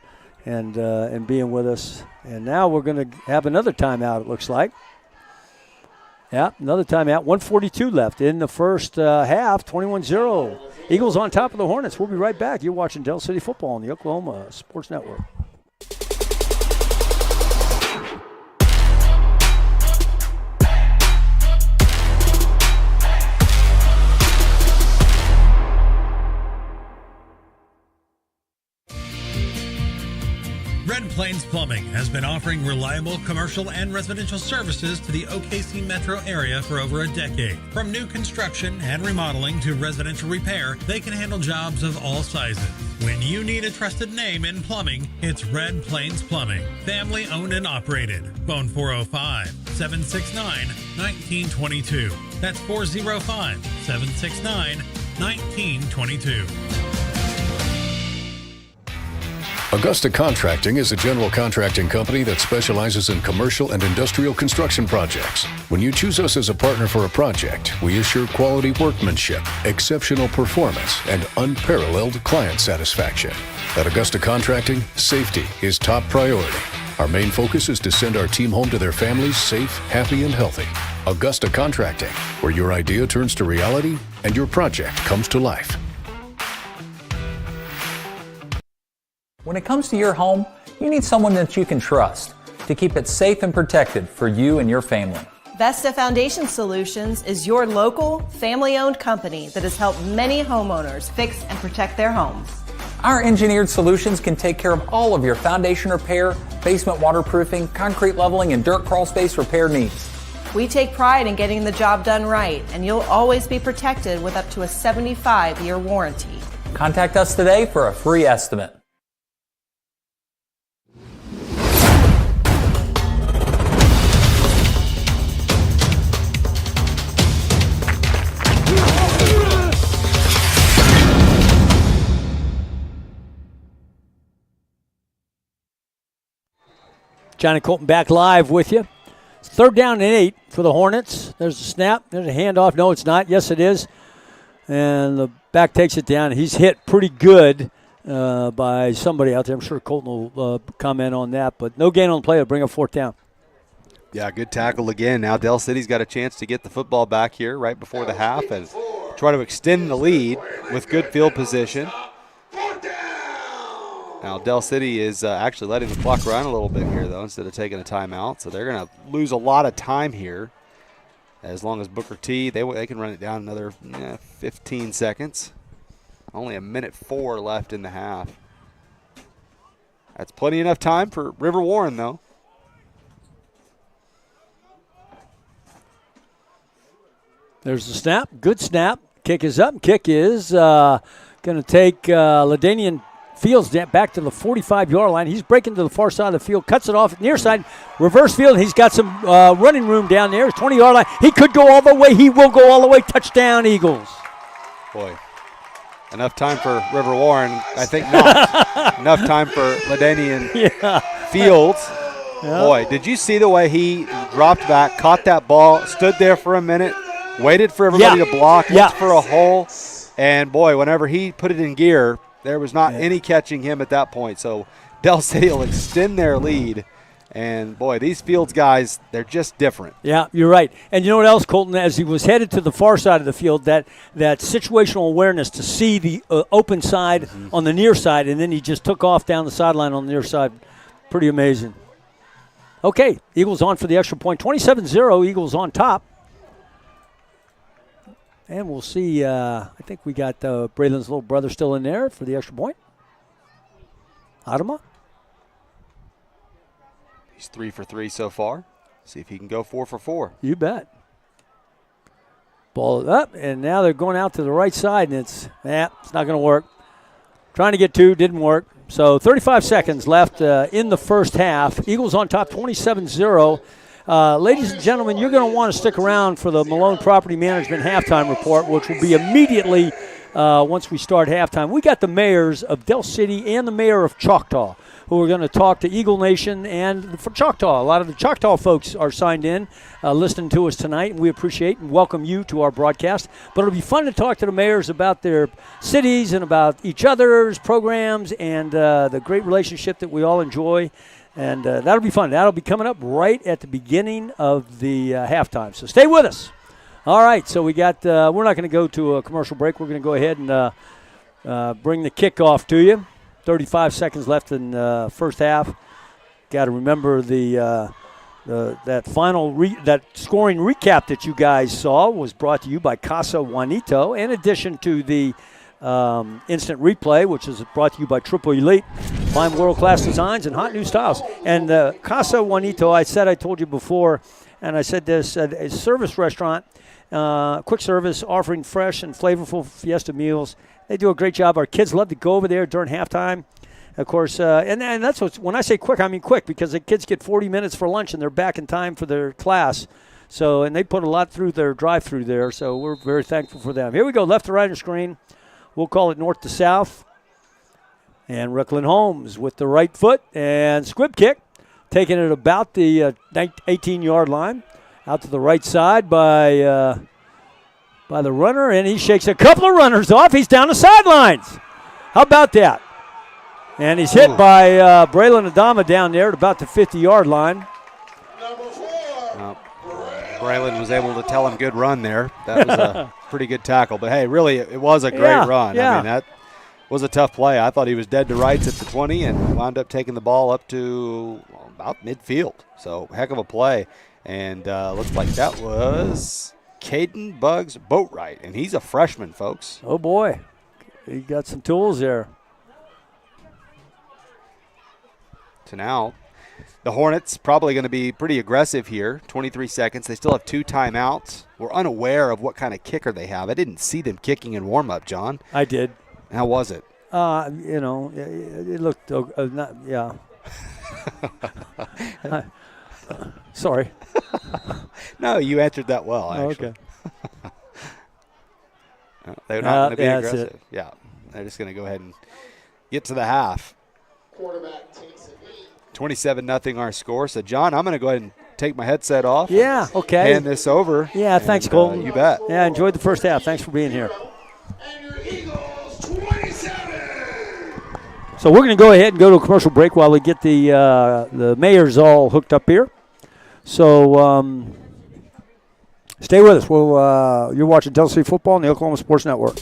being with us. And now we're going to have another timeout, it looks like. Yeah, another timeout. 1:42 left in the first half, 21-0. Eagles on top of the Hornets. We'll be right back. You're watching Del City Football on the Oklahoma Sports Network. Red Plains Plumbing has been offering reliable commercial and residential services to the OKC metro area for over a decade. From new construction and remodeling to residential repair, they can handle jobs of all sizes. When you need a trusted name in plumbing, it's Red Plains Plumbing. Family owned and operated. Phone 405-769-1922. That's 405-769-1922. Augusta Contracting is a general contracting company that specializes in commercial and industrial construction projects. When you choose us as a partner for a project, we assure quality workmanship, exceptional performance, and unparalleled client satisfaction. At Augusta Contracting, safety is top priority. Our main focus is to send our team home to their families safe, happy, and healthy. Augusta Contracting, where your idea turns to reality and your project comes to life. When it comes to your home, you need someone that you can trust to keep it safe and protected for you and your family. Vesta Foundation Solutions is your local, family-owned company that has helped many homeowners fix and protect their homes. Our engineered solutions can take care of all of your foundation repair, basement waterproofing, concrete leveling, and dirt crawl space repair needs. We take pride in getting the job done right, and you'll always be protected with up to a 75-year warranty. Contact us today for a free estimate. Johnny Colton back live with you. It's 3rd down and 8 for the Hornets. There's a snap. There's a handoff. No, it's not. Yes, it is. And the back takes it down. He's hit pretty good by somebody out there. I'm sure Colton will comment on that. But no gain on the play. It'll bring up 4th down. Yeah, good tackle again. Now Del City's got a chance to get the football back here right before the half and try to extend the lead with good field position. Now Del City is actually letting the clock run a little bit here, though, instead of taking a timeout. So they're going to lose a lot of time here. As long as Booker T, they can run it down another 15 seconds. Only 1:04 left in the half. That's plenty enough time for River Warren, though. There's the snap. Good snap. Kick is up. Kick is going to take LaDainian Fields back to the 45-yard line. He's breaking to the far side of the field, cuts it off near side, reverse field. He's got some running room down there. 20-yard line. He could go all the way. He will go all the way. Touchdown, Eagles. Boy, enough time for River Warren. I think not. Enough time for LaDainian Fields. Yeah. Boy, did you see the way he dropped back, caught that ball, stood there for a minute, waited for everybody to block, looked for a hole, and boy, whenever he put it in gear, there was not any catching him at that point. So Del City will extend their lead. And, boy, these Fields guys, they're just different. Yeah, you're right. And you know what else, Colton? As he was headed to the far side of the field, that situational awareness to see the open side on the near side, and then he just took off down the sideline on the near side. Pretty amazing. Okay, Eagles on for the extra point. 27-0, Eagles on top. And we'll see, I think we got Braylon's little brother still in there for the extra point. Adama. He's 3 for 3 so far. See if he can go 4 for 4. You bet. Ball up, and now they're going out to the right side, and it's not going to work. Trying to get 2, didn't work. So 35 seconds left in the first half. Eagles on top, 27-0. Ladies and gentlemen, you're going to want to stick around for the Malone Property Management halftime report, which will be immediately once we start halftime. We got the mayors of Del City and the mayor of Choctaw who are going to talk to Eagle Nation and for Choctaw. A lot of the Choctaw folks are signed in, listening to us tonight, and we appreciate and welcome you to our broadcast. But it'll be fun to talk to the mayors about their cities and about each other's programs and the great relationship that we all enjoy. And that'll be fun. That'll be coming up right at the beginning of the halftime. So stay with us. All right, so we got we're not going to go to a commercial break. We're going to go ahead and bring the kickoff to you. 35 seconds left in the first half. Got to remember that final that scoring recap that you guys saw was brought to you by Casa Juanito, in addition to the instant replay, which is brought to you by Triple Elite. Fine world-class designs and hot new styles. And Casa Juanito, I told you before, and I said this, a service restaurant, quick service, offering fresh and flavorful fiesta meals. They do a great job. Our kids love to go over there during halftime. Of course, and that's when I say quick, I mean quick, because the kids get 40 minutes for lunch and they're back in time for their class. So, and they put a lot through their drive-through there, so we're very thankful for them. Here we go, left to right on the screen. We'll call it north to south. And Ricklin Holmes with the right foot and squib kick, taking it about the 18-yard line. Out to the right side by the runner, and he shakes a couple of runners off. He's down the sidelines. How about that? And he's hit by Braylon Adama down there at about the 50-yard line. Braylon was able to tell him good run there. That was a pretty good tackle. But, hey, really, it was a great run. Yeah. I mean, that was a tough play. I thought he was dead to rights at the 20 and wound up taking the ball up to about midfield. So, heck of a play. And looks like that was Caden Bugs Boatwright, and he's a freshman, folks. Oh, boy. He got some tools there. So now the Hornets probably going to be pretty aggressive here. 23 seconds. They still have 2 timeouts. We're unaware of what kind of kicker they have. I didn't see them kicking in warm-up, John. I did. How was it? It looked not, yeah. Sorry. No, you answered that well, actually. Okay. They're not going to be aggressive. That's it. Yeah, they're just going to go ahead and get to the half. Quarterback takes a knee. 27-0 our score. So, John, I'm going to go ahead and take my headset off. Yeah, okay. Hand this over. Yeah, thanks, Colton. You bet. Yeah, enjoyed the first half. Thanks for being here. And your Eagles 27. So we're going to go ahead and go to a commercial break while we get the mayors all hooked up here. So stay with us. You're watching Del City Football on the Oklahoma Sports Network.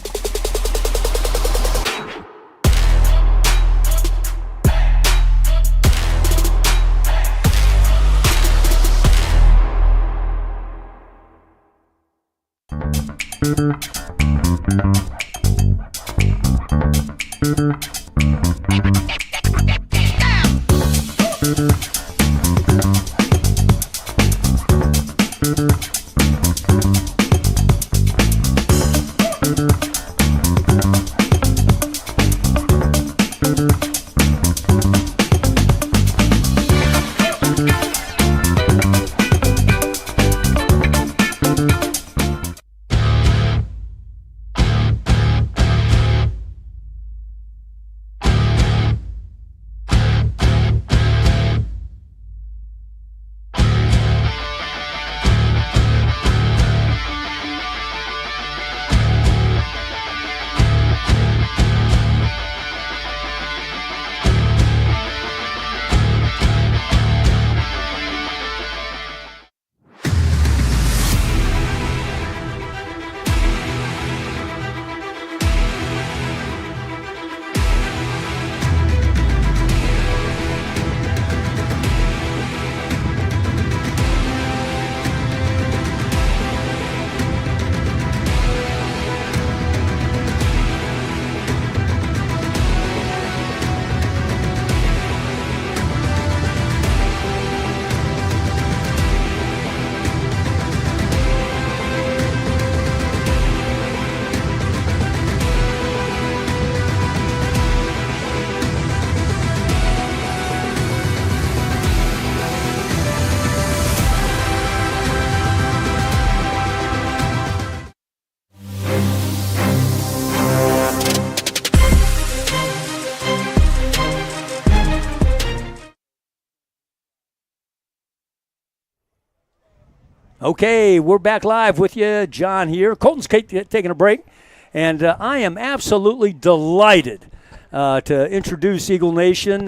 Okay, we're back live with you. John here. Colton's taking a break, and I am absolutely delighted to introduce Eagle Nation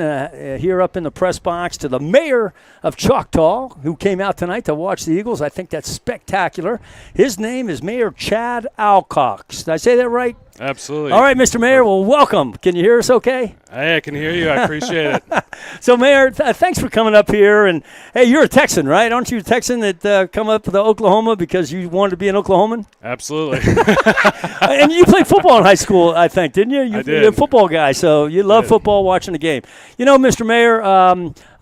here up in the press box to the mayor of Choctaw, who came out tonight to watch the Eagles. I think that's spectacular. His name is Mayor Chad Alcox. Did I say that right? Absolutely. All right, Mr. Mayor, well, welcome. Can you hear us okay? Hey, I can hear you. I appreciate it. So, Mayor, thanks for coming up here. And, hey, you're a Texan, right? Aren't you a Texan that come up to Oklahoma because you wanted to be an Oklahoman? Absolutely. And you played football in high school, I think, didn't you? I did. You're a football guy, so you love football, watching the game. You know, Mr. Mayor,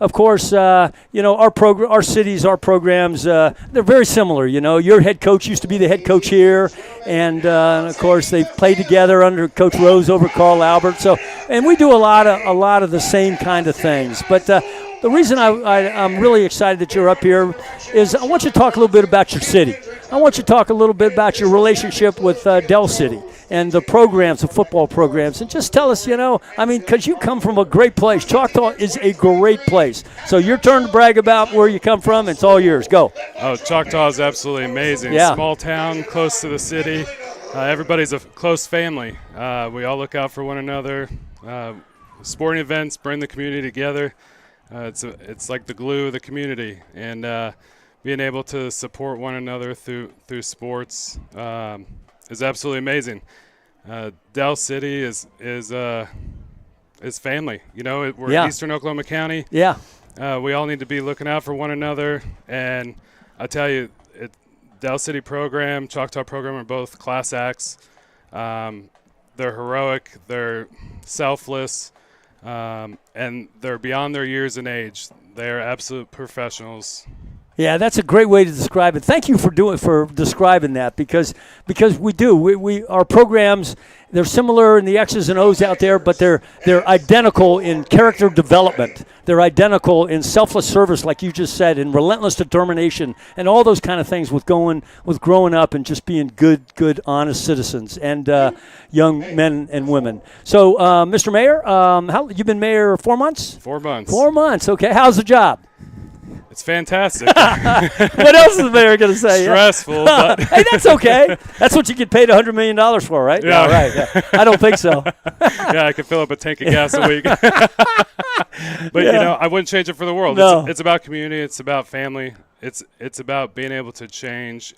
of course, you know, our cities, our programs, they're very similar. You know, your head coach used to be the head coach here, and of course, they played together under Coach Rose over Carl Albert. So, and we do a lot of the same kind of things. But the reason I'm really excited that you're up here is I want you to talk a little bit about your city. I want you to talk a little bit about your relationship with Del City and the programs, the football programs, and just tell us, you know, I mean, because you come from a great place. Choctaw is a great place. So your turn to brag about where you come from. It's all yours. Go. Oh, Choctaw is absolutely amazing. Yeah. Small town, close to the city. Everybody's a close family. We all look out for one another. Sporting events bring the community together. It's like the glue of the community, and being able to support one another through sports is absolutely amazing. Del City is family. You know, we're Eastern Oklahoma County. Yeah. We all need to be looking out for one another, and I tell you, Del City program, Choctaw program are both class acts. They're heroic, they're selfless, and they're beyond their years in age. They're absolute professionals, Yeah, that's a great way to describe it. Thank you for describing that because we do. We our programs, they're similar in the X's and O's out there, but they're identical in character development. They're identical in selfless service, like you just said, in relentless determination, and all those kind of things with growing up and just being good, honest citizens and young men and women. So, Mr. Mayor, how you've been mayor 4 months? 4 months. 4 months. Okay, how's the job? It's fantastic. What else is the mayor going to say? Stressful, but hey, that's okay. That's what you get paid $100 million for, right? Yeah, right. Yeah. I don't think so. Yeah, I could fill up a tank of gas a week. But I wouldn't change it for the world. No. It's about community. It's about family. It's about being able to change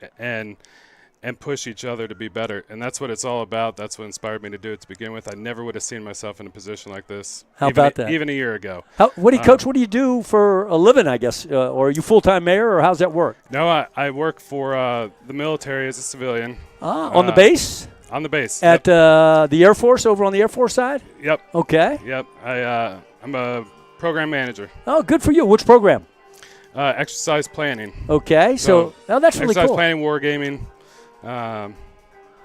and push each other to be better. And that's what it's all about. That's what inspired me to do it to begin with. I never would have seen myself in a position like this. About that? Even a year ago. What do you coach? What do you do for a living, I guess? Or are you full-time mayor, or how's that work? No, I work for the military as a civilian. On the base? On the base. At the Air Force, over on the Air Force side? Yep. Okay. Yep. I'm a program manager. Oh, good for you. Which program? Exercise planning. Okay. So that's really cool. Exercise planning, wargaming.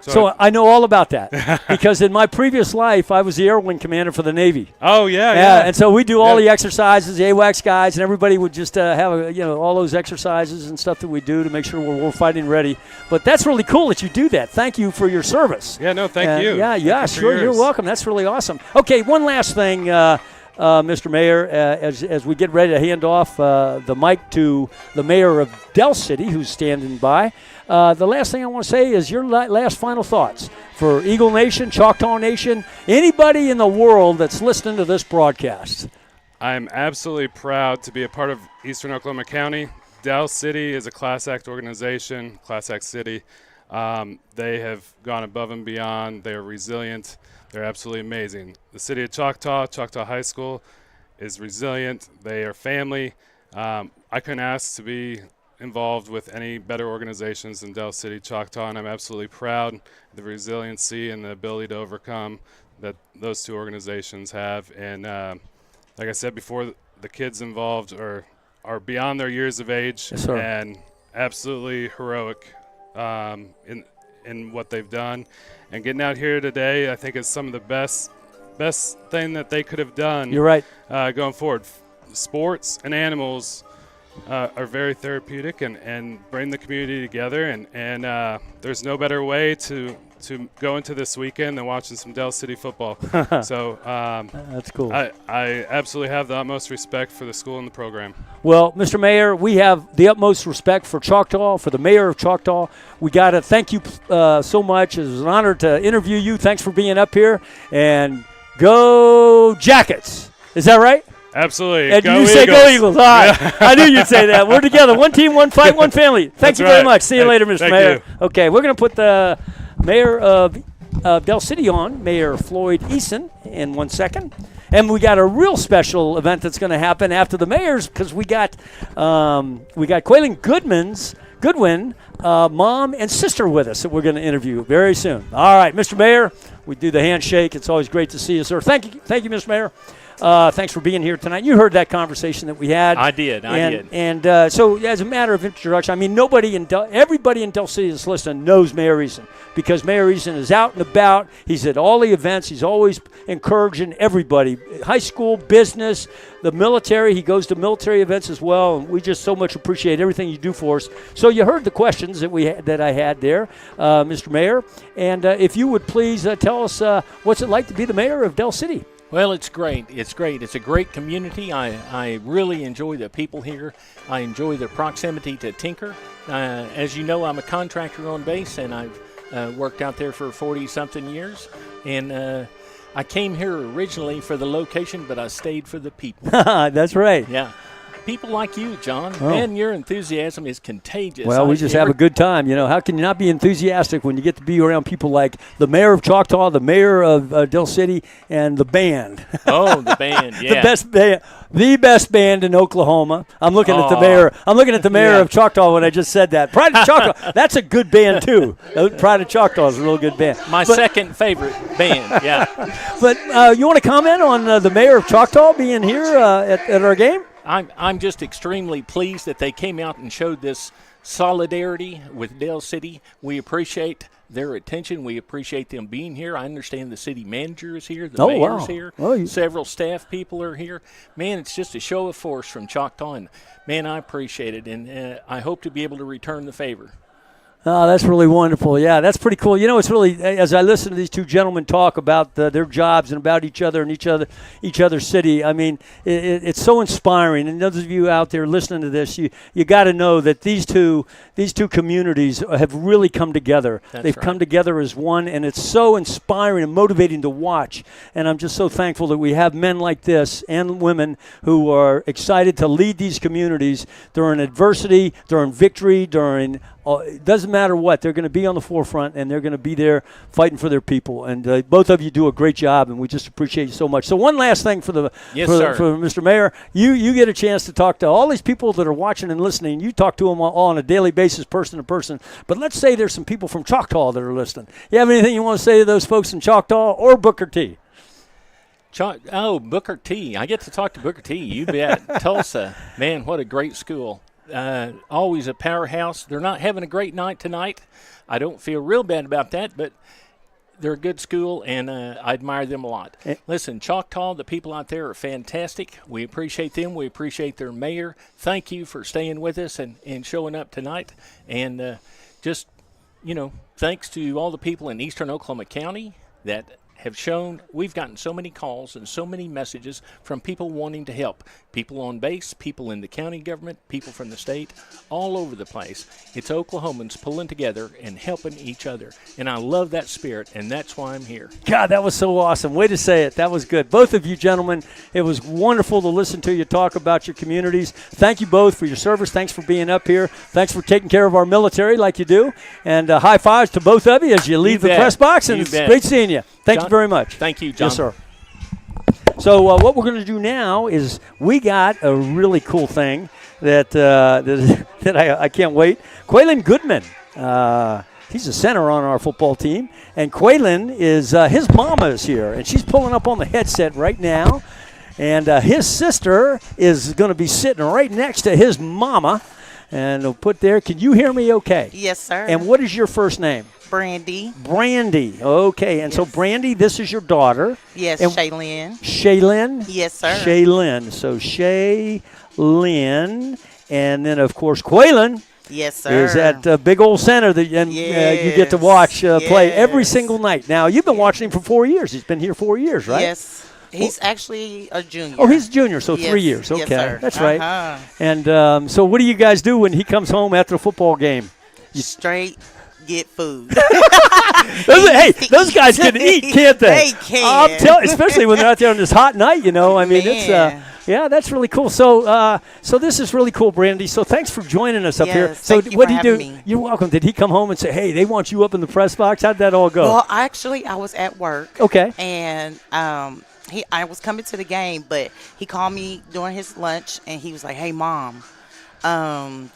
So I know all about that because in my previous life, I was the Air Wing commander for the Navy. Oh, yeah. And so we do all the exercises, the AWACS guys, and everybody would just have all those exercises and stuff that we do to make sure we're fighting ready. But that's really cool that you do that. Thank you for your service. Yeah, no, thank you. Yeah, sure. You're welcome. That's really awesome. Okay, one last thing, Mr. Mayor, as we get ready to hand off the mic to the mayor of Del City, who's standing by. The last thing I want to say is your last final thoughts for Eagle Nation, Choctaw Nation, anybody in the world that's listening to this broadcast. I'm absolutely proud to be a part of Eastern Oklahoma County. Del City is a Class Act organization, Class Act city. They have gone above and beyond. They are resilient. They're absolutely amazing. The city of Choctaw High School is resilient. They are family. I couldn't ask to be involved with any better organizations than Del City Choctaw, and I'm absolutely proud of the resiliency and the ability to overcome that those two organizations have. And like I said before, the kids involved are beyond their years of age. Yes, sir. And absolutely heroic in what they've done. And getting out here today, I think is some of the best thing that they could have done. You're right. Going forward. Sports and animals are very therapeutic and bring the community together. And there's no better way to go into this weekend than watching some Del City football. So that's cool. I absolutely have the utmost respect for the school and the program. Well, Mr. Mayor, we have the utmost respect for Choctaw, for the mayor of Choctaw. We got to thank you so much. It was an honor to interview you. Thanks for being up here. And go Jackets. Is that right? Absolutely. And you say go Eagles. All right. Yeah. I knew you'd say that. We're together. One team, one fight, one family. Thank you very much. See you later, Mr. Mayor. You. Okay, we're going to put the mayor of Del City on, Mayor Floyd Eason, in 1 second. And we got a real special event that's going to happen after the mayors because we got Quaylen Goodwin, mom and sister with us that we're going to interview very soon. All right, Mr. Mayor, we do the handshake. It's always great to see you, sir. Thank you, Mr. Mayor. Thanks for being here tonight. You heard that conversation that we had. I did. And so, as a matter of introduction, I mean, everybody in Del City that's listening knows Mayor Eason because Mayor Eason is out and about. He's at all the events. He's always encouraging everybody, high school, business, the military. He goes to military events as well, and we just so much appreciate everything you do for us. So you heard the questions that I had there, Mr. Mayor, and if you would please tell us what's it like to be the mayor of Del City. Well, it's great. It's great. It's a great community. I really enjoy the people here. I enjoy the proximity to Tinker. As you know, I'm a contractor on base, and I've worked out there for 40-something years. And I came here originally for the location, but I stayed for the people. That's right. Yeah. People like you, John, and your enthusiasm is contagious. Well, we just have a good time. You know, how can you not be enthusiastic when you get to be around people like the mayor of Choctaw, the mayor of Del City, and the band? Oh, the band, yeah. The best band in Oklahoma. I'm looking at the mayor. I'm looking at the mayor of Choctaw when I just said that. Pride of Choctaw. That's a good band too. Pride of Choctaw is a real good band. My second favorite band. Yeah. But you want to comment on the mayor of Choctaw being here at our game? I'm just extremely pleased that they came out and showed this solidarity with Dale City. We appreciate their attention. We appreciate them being here. I understand the city manager is here. The mayor's here. Several staff people are here. Man, it's just a show of force from Choctaw. And, man, I appreciate it. And I hope to be able to return the favor. Oh, that's really wonderful. Yeah, that's pretty cool. You know, it's really, as I listen to these two gentlemen talk about their jobs and about each other and each other's city, I mean, it's so inspiring. And those of you out there listening to this, you got to know that these two communities have really come together. They've come together as one, and it's so inspiring and motivating to watch. And I'm just so thankful that we have men like this and women who are excited to lead these communities during adversity, during victory, during it doesn't matter what. They're going to be on the forefront, and they're going to be there fighting for their people. And both of you do a great job, and we just appreciate you so much. So one last thing for Mr. Mayor. You get a chance to talk to all these people that are watching and listening. You talk to them all on a daily basis, person to person. But let's say there's some people from Choctaw that are listening. You have anything you want to say to those folks in Choctaw or Booker T? Booker T. I get to talk to Booker T. You bet. Tulsa. Man, what a great school. Always a powerhouse. They're not having a great night tonight. I don't feel real bad about that, but they're a good school, and I admire them a lot. Listen, Choctaw, the people out there are fantastic. We appreciate them. We appreciate their mayor. Thank you for staying with us and showing up tonight. And just, thanks to all the people in eastern Oklahoma County that have shown. We've gotten so many calls and so many messages from people wanting to help. People on base, people in the county government, people from the state, all over the place. It's Oklahomans pulling together and helping each other. And I love that spirit, and that's why I'm here. God, that was so awesome. Way to say it. That was good. Both of you gentlemen, it was wonderful to listen to you talk about your communities. Thank you both for your service. Thanks for being up here. Thanks for taking care of our military like you do. And high fives to both of you as you leave the press box. And it's great seeing you. Thank you very much. Thank you, John. Yes, sir. So what we're going to do now is we got a really cool thing that I can't wait. Quaylen Goodman, he's a center on our football team, and Quaylen is his mama is here, and she's pulling up on the headset right now, and his sister is going to be sitting right next to his mama, and they'll put there. Can you hear me? Okay. Yes, sir. And what is your first name? Brandy. Brandy. Okay. And so, Brandy, this is your daughter. Yes, and Shaylin. Shaylin? Yes, sir. Shaylin. So, Shaylin. And then, of course, Quaylen. Yes, sir. Is that big old center that you get to watch play every single night. Now, you've been watching him for 4 years. He's been here 4 years, right? Yes. He's actually a junior. Oh, he's a junior, so 3 years. Okay. Yes, sir. That's right. And so what do you guys do when he comes home after a football game? Straight get food. those guys can eat, can't they? They can. I'm telling, especially when they're out there on this hot night, I mean, it's that's really cool. So this is really cool, Brandy. So thanks for joining us up here. So what do you do? Me. You're welcome. Did he come home and say, "Hey, they want you up in the press box"? How'd that all go? Well, actually, I was at work. Okay. And I was coming to the game, but he called me during his lunch, and he was like, "Hey, Mom,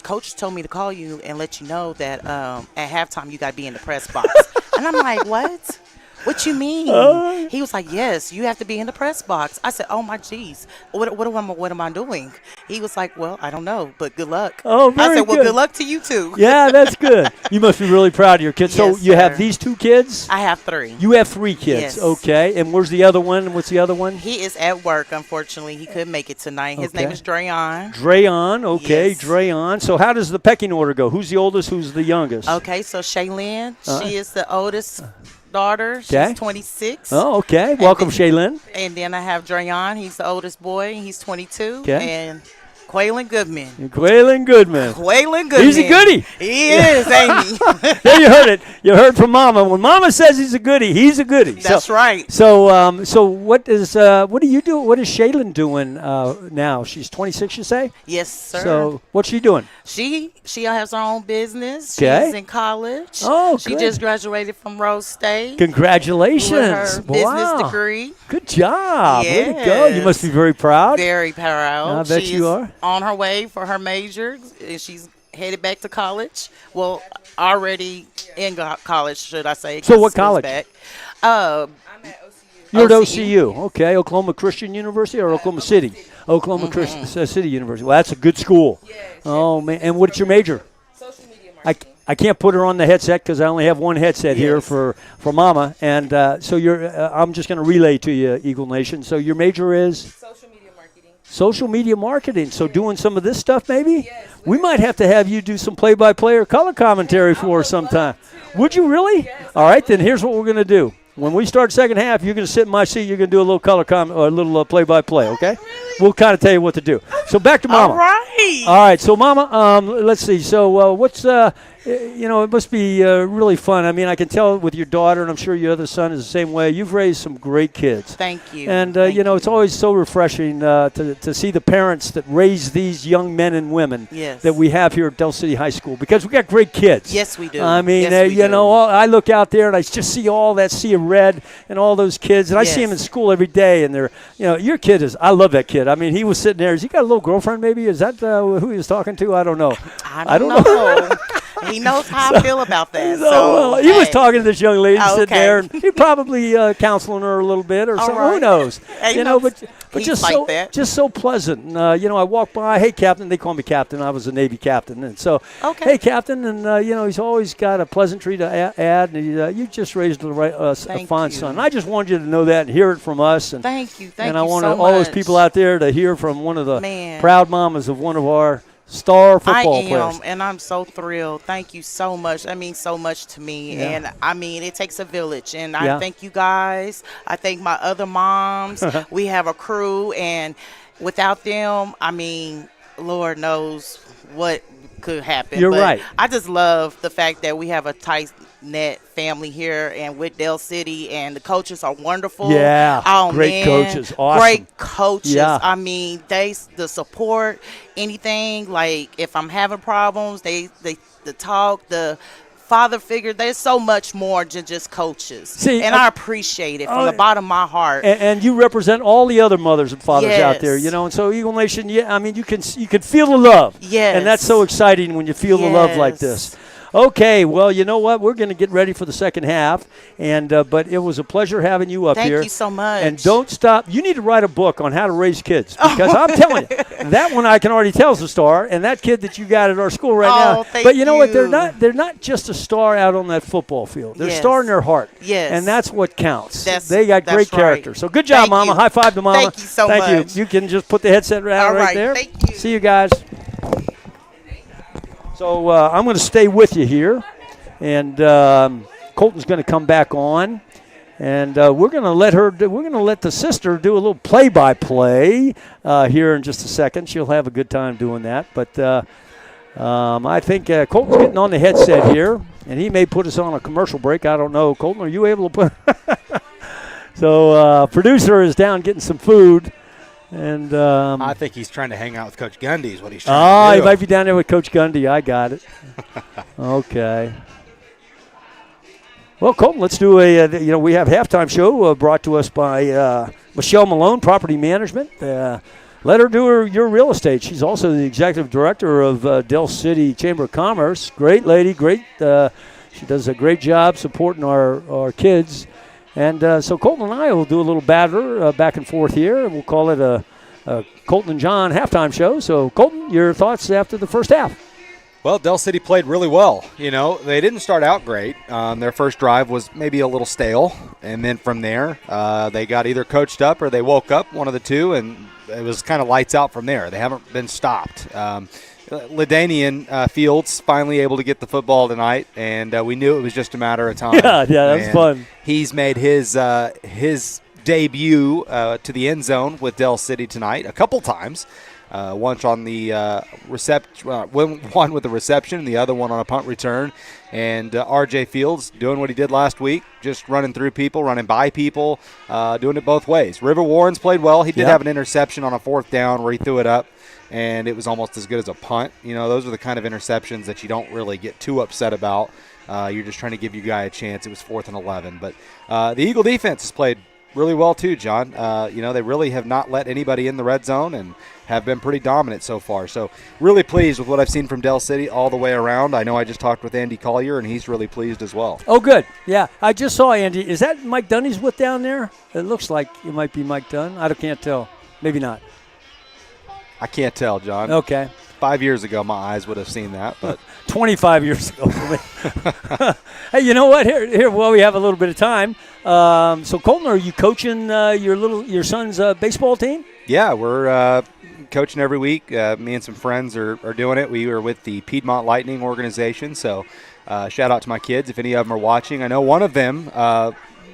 Coach told me to call you and let you know that at halftime you got to be in the press box." And I'm like, "What? What you mean?" He was like, "Yes, you have to be in the press box." I said, "Oh my geez, what am I doing?" He was like, "Well, I don't know, but good luck." Oh, very I said, "Well, good luck to you too." Yeah, that's good. You must be really proud of your kids. Yes, so you have sir. these 2 kids? I have 3. You have 3 kids. Yes. Okay. And where's the other one? What's the other one? He is at work, unfortunately. He couldn't make it tonight. His name is Drayon. Drayon. Okay, Yes. Drayon. So how does the pecking order go? Who's the oldest? Who's the youngest? Okay, so Shaylin, she is the oldest daughter. She's Okay. 26. Oh, okay. Welcome, Shaylin. And then I have Drayon. He's the oldest boy. He's 22. Okay. And Quaylen Goodman. Quaylen Goodman. Quaylen Goodman. He's a goodie. He is, ain't he? There you heard it. You heard from Mama. When Mama says he's a goodie, he's a goodie. That's right. So what do you do? What is Shaylin doing now? She's 26, you say? Yes, sir. So what's she doing? She has her own business. Okay. She's in college. Oh, She good. just graduated from Rose State. Congratulations. With her business Wow. degree. Good job. Way to go. You must be very proud. Very proud. I bet She you is are. on her way for her major, and she's headed back to college. Well, already in college, should I say. So 'cause what school's college? Back. I'm at OCU. You're at OCU. Okay, Oklahoma Christian University or Oklahoma City? Oklahoma Christian City University. Well, that's a good school. Oh, man. And what's your major? Social media marketing. I can't put her on the headset because I only have one headset here for Mama. And so I'm just going to relay to you, Eagle Nation. So your major is? Social media marketing. Social media marketing. So doing some of this stuff maybe? Yes. We might have to have you do some play-by-play or color commentary for us sometime. Would you really? Yes, all right, then here's what we're going to do. When we start second half, you're going to sit in my seat. You're going to do a little color comment or a little play-by-play, okay? Really? We'll kind of tell you what to do. So back to Mama. All right. All right. So Mama, let's see. So what's it must be really fun. I mean, I can tell with your daughter, and I'm sure your other son is the same way. You've raised some great kids. Thank you. And it's always so refreshing to see the parents that raise these young men and women that we have here at Del City High School, because we got great kids. Yes, we do. I mean, I look out there and I just see all that sea of red and all those kids, and I see them in school every day. And they're, your kid is. I love that kid. I mean, he was sitting there. Has he got a little girlfriend? Maybe is that who he was talking to? I don't know. I don't know. He knows how I feel about that. So he was talking to this young lady sitting there, and he probably counseling her a little bit or something. Right. Who knows? But just so pleasant. I walk by, hey, Captain. They call me Captain. I was a Navy captain, and so hey, Captain, and he's always got a pleasantry to add. And you just raised a fine son. And I just wanted you to know that and hear it from us. And thank you. And I want all those people out there to hear from one of the proud mamas of one of our star football players. And I'm so thrilled. Thank you so much. That means so much to me. Yeah. And I mean, it takes a village. And I thank you guys. I thank my other moms. We have a crew, and without them, I mean, Lord knows what could happen. You're right. I just love the fact that we have a tight net family here and with Del City, and the coaches are wonderful. Yeah, great coaches. Awesome. Great coaches. Yeah. I mean, the support, anything, like if I'm having problems, the talk, the father figure, there's so much more than just coaches. I appreciate it from the bottom of my heart. And you represent all the other mothers and fathers out there, and so Eagle Nation, I mean, you can feel the love. Yes. And that's so exciting when you feel the love like this. Okay, well, you know what? We're going to get ready for the second half, and but it was a pleasure having you up here. Thank you so much. And don't stop. You need to write a book on how to raise kids, because I'm telling you, that one I can already tell is a star, and that kid that you got at our school right now. But you know what? They're not just a star out on that football field. They're a star in their heart. Yes. And that's what counts. They got great character. So good job, Mama. High five to Mama. Thank you so much. Thank you. You can just put the headset right there. Thank you. See you guys. So I'm going to stay with you here, and Colton's going to come back on, and we're going to let the sister do a little play-by-play here in just a second. She'll have a good time doing that, but I think Colton's getting on the headset here, and he may put us on a commercial break. I don't know. Colton, are you able to put? So producer is down getting some food. And I think he's trying to hang out with Coach Gundy is what he's trying to do. He might be down there with Coach Gundy. I got it. Okay. Well, Colton, let's do we have halftime show brought to us by Michelle Malone, Property Management. Let her do your real estate. She's also the executive director of Del City Chamber of Commerce. Great lady, great. She does a great job supporting our kids. And so Colton and I will do a little batter back and forth here, and we'll call it a Colton and John halftime show. So, Colton, your thoughts after the first half? Well, Del City played really well. They didn't start out great. Their first drive was maybe a little stale, and then from there they got either coached up or they woke up, one of the two, and it was kind of lights out from there. They haven't been stopped. LaDainian Fields finally able to get the football tonight, and we knew it was just a matter of time. Yeah, that was fun. He's made his debut to the end zone with Del City tonight a couple times. Once on the one with the reception, and the other one on a punt return. And R.J. Fields doing what he did last week, just running through people, running by people, doing it both ways. River Warren's played well. He did have an interception on a fourth down where he threw it up, and it was almost as good as a punt. Those are the kind of interceptions that you don't really get too upset about. You're just trying to give your guy a chance. It was 4th and 11. But the Eagle defense has played really well too, John. They really have not let anybody in the red zone and have been pretty dominant so far. So really pleased with what I've seen from Del City all the way around. I know I just talked with Andy Collier, and he's really pleased as well. Oh, good. Yeah, I just saw Andy. Is that Mike Dunn he's with down there? It looks like it might be Mike Dunn. I can't tell. Maybe not. I can't tell, John. Okay. 5 years ago, my eyes would have seen that, but 25 years ago for me. Hey, you know what? Here, well, we have a little bit of time. So, Colton, are you coaching your son's baseball team? Yeah, we're coaching every week. Me and some friends are doing it. We are with the Piedmont Lightning organization, so shout out to my kids if any of them are watching. I know one of them,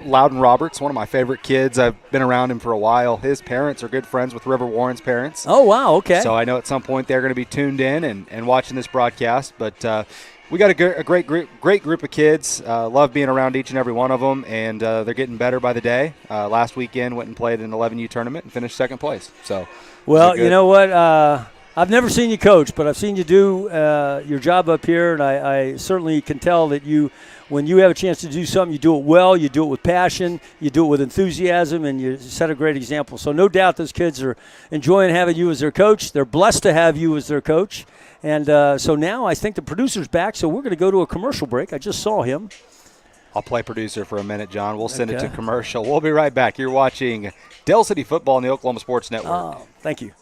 Loudon Roberts, one of my favorite kids. I've been around him for a while. His parents are good friends with River Warren's parents. Oh, wow, okay. So I know at some point they're going to be tuned in and watching this broadcast. But we got a great group of kids. Love being around each and every one of them, and they're getting better by the day. Last weekend went and played an 11U tournament and finished second place. So, well, you know what? I've never seen you coach, but I've seen you do your job up here, and I certainly can tell that when you have a chance to do something, you do it well, you do it with passion, you do it with enthusiasm, and you set a great example. So no doubt those kids are enjoying having you as their coach. They're blessed to have you as their coach. And so now I think the producer's back, so we're going to go to a commercial break. I just saw him. I'll play producer for a minute, John. We'll send it to commercial. We'll be right back. You're watching Del City Football on the Oklahoma Sports Network. Oh, thank you.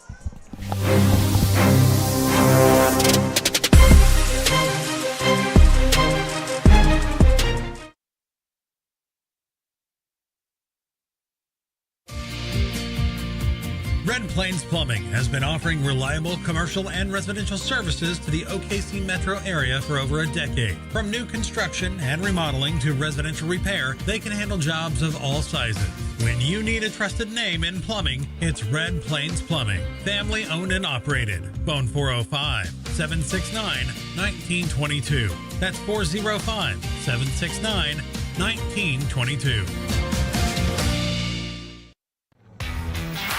Red Plains Plumbing has been offering reliable commercial and residential services to the OKC metro area for over a decade. From new construction and remodeling to residential repair, they can handle jobs of all sizes. When you need a trusted name in plumbing, it's Red Plains Plumbing. Family owned and operated. Phone 405-769-1922. That's 405-769-1922.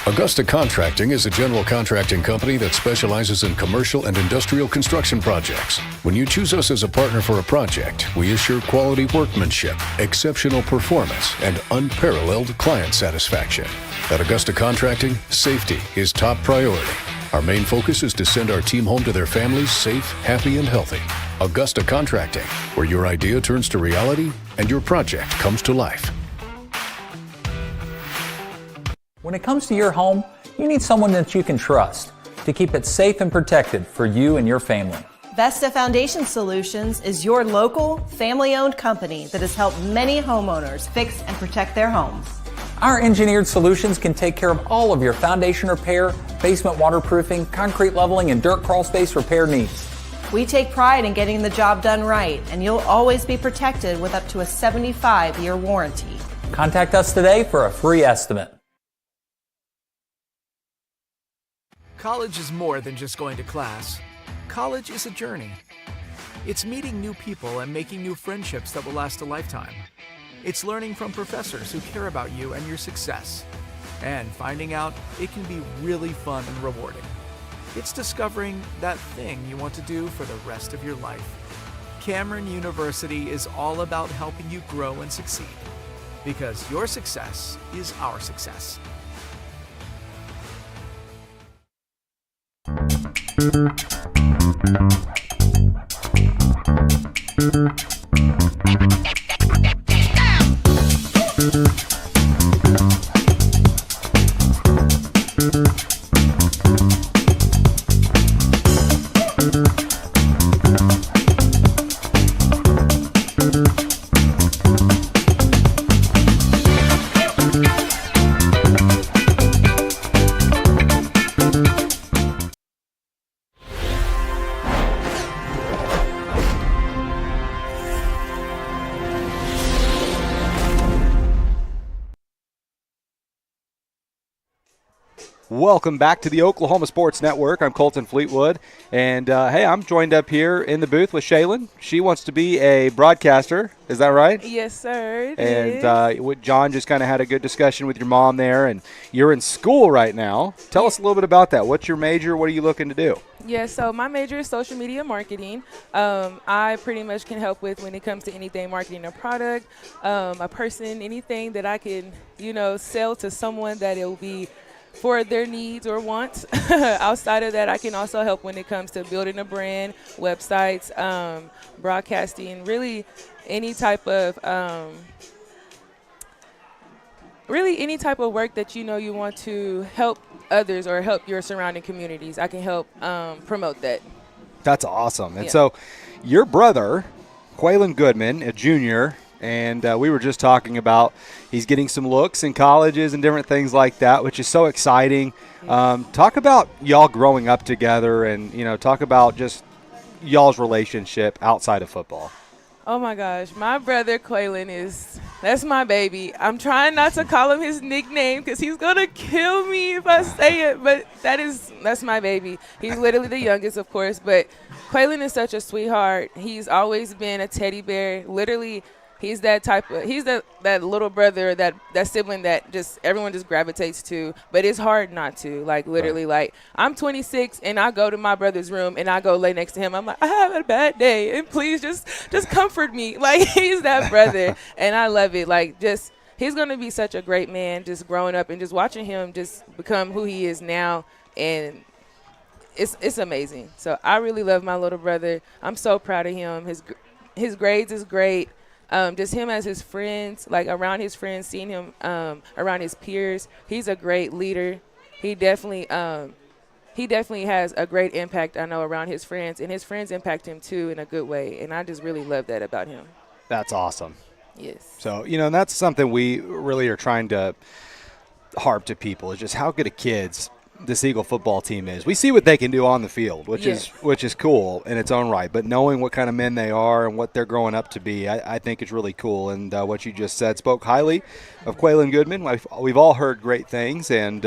Augusta Contracting is a general contracting company that specializes in commercial and industrial construction projects. When you choose us as a partner for a project, we assure quality workmanship, exceptional performance, and unparalleled client satisfaction. At Augusta Contracting, safety is top priority. Our main focus is to send our team home to their families safe, happy, and healthy. Augusta Contracting, where your idea turns to reality and your project comes to life. When it comes to your home, you need someone that you can trust to keep it safe and protected for you and your family. Vesta Foundation Solutions is your local, family-owned company that has helped many homeowners fix and protect their homes. Our engineered solutions can take care of all of your foundation repair, basement waterproofing, concrete leveling, and dirt crawl space repair needs. We take pride in getting the job done right, and you'll always be protected with up to a 75-year warranty. Contact us today for a free estimate. College is more than just going to class. College is a journey. It's meeting new people and making new friendships that will last a lifetime. It's learning from professors who care about you and your success. And finding out it can be really fun and rewarding. It's discovering that thing you want to do for the rest of your life. Cameron University is all about helping you grow and succeed. Because your success is our success. Welcome back to the Oklahoma Sports Network. I'm Colton Fleetwood, and hey, I'm joined up here in the booth with Shaylin. She wants to be a broadcaster. Is that right? Yes, sir. John just kind of had a good discussion with your mom there, and you're in school right now. Tell us a little bit about that. What's your major? What are you looking to do? Yeah, so my major is social media marketing. I pretty much can help with when it comes to anything marketing a product, a person, anything that I can, sell to someone that it will be for their needs or wants. Outside of that, I can also help when it comes to building a brand, websites, broadcasting, any type of really any type of work that you want to help others or help your surrounding communities. I can help promote that. That's awesome. And Yeah. so your brother, Quaylen Goodman, a junior, and we were just talking about he's getting some looks in colleges and different things like that, which is so exciting. Talk about y'all growing up together and, talk about just y'all's relationship outside of football. Oh my gosh, my brother Quaylen that's my baby. I'm trying not to call him his nickname because he's gonna kill me if I say it, but that's my baby. He's literally the youngest, of course, but Quaylen is such a sweetheart. He's always been a teddy bear. Literally, he's that little brother, that sibling that just everyone just gravitates to, but it's hard not to. Like literally, like I'm 26 and I go to my brother's room and I go lay next to him. I'm like, I have a bad day and please just comfort me. Like he's that brother and I love it. Like he's gonna be such a great man just growing up and just watching him just become who he is now, and it's amazing. So I really love my little brother. I'm so proud of him. His grades is great. Just him as his friends, like around his friends, seeing him around his peers. He's a great leader. He definitely has a great impact, I know, around his friends, and his friends impact him too in a good way. And I just really love that about him. That's awesome. Yes. So, and that's something we really are trying to harp to people is just how good of kids this Eagle football team is. We see what they can do on the field, which is cool in its own right. But knowing what kind of men they are and what they're growing up to be, I think is really cool. And what you just said spoke highly of Quaylen Goodman. We've all heard great things. And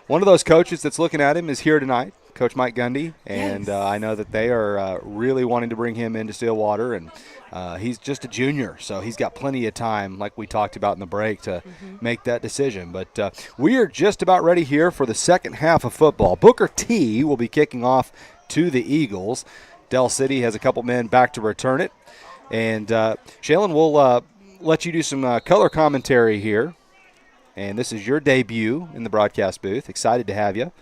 one of those coaches that's looking at him is here tonight, Coach Mike Gundy. And I know that they are really wanting to bring him into Stillwater. And he's just a junior, so he's got plenty of time, like we talked about in the break, to make that decision. But we are just about ready here for the second half of football. Booker T will be kicking off to the Eagles. Del City has a couple men back to return it. And Shaylin, we'll let you do some color commentary here. And this is your debut in the broadcast booth. Excited to have you.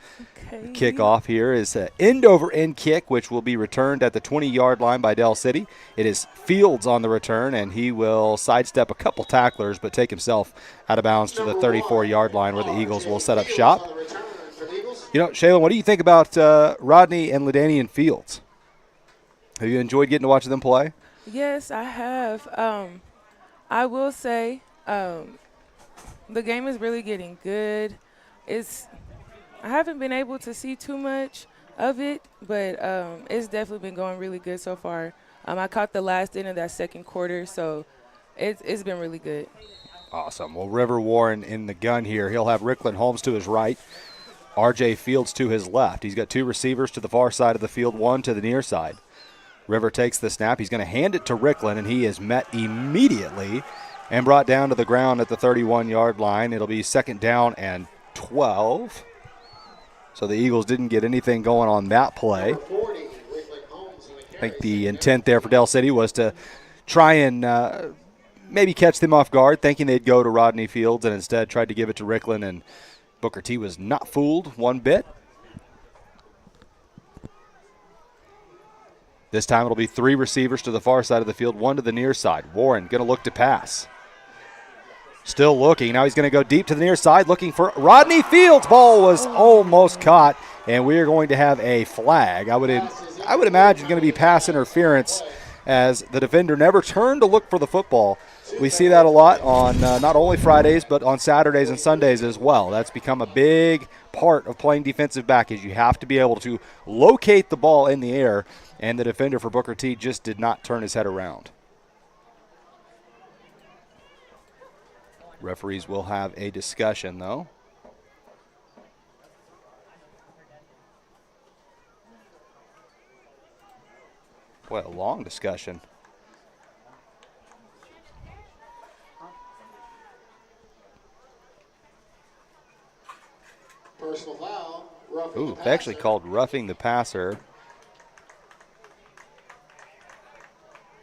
Okay. The kickoff here is an end-over-end kick, which will be returned at the 20-yard line by Del City. It is Fields on the return, and he will sidestep a couple tacklers but take himself out of bounds to the 34-yard line where the Eagles will set up shop. Shaylin, what do you think about Rodney and LaDainian Fields? Have you enjoyed getting to watch them play? Yes, I have. I will say the game is really getting good. I haven't been able to see too much of it, but it's definitely been going really good so far. I caught the last end of that second quarter, so it's been really good. Awesome. Well, River Warren in the gun here. He'll have Rickland Holmes to his right, R.J. Fields to his left. He's got two receivers to the far side of the field, one to the near side. River takes the snap. He's going to hand it to Rickland, and he is met immediately and brought down to the ground at the 31-yard line. It'll be second down and 12. So the Eagles didn't get anything going on that play. I think the intent there for Del City was to try and maybe catch them off guard, thinking they'd go to Rodney Fields, and instead tried to give it to Rickland, and Booker T was not fooled one bit. This time it'll be three receivers to the far side of the field, one to the near side. Warren going to look to pass. Still looking. Now he's going to go deep to the near side looking for Rodney Fields. Ball was almost caught, and we are going to have a flag. I would imagine going to be pass interference as the defender never turned to look for the football. We see that a lot on not only Fridays but on Saturdays and Sundays as well. That's become a big part of playing defensive back is you have to be able to locate the ball in the air, and the defender for Booker T just did not turn his head around. Referees will have a discussion, though. What a long discussion. Personal foul. Ooh, they actually called roughing the passer.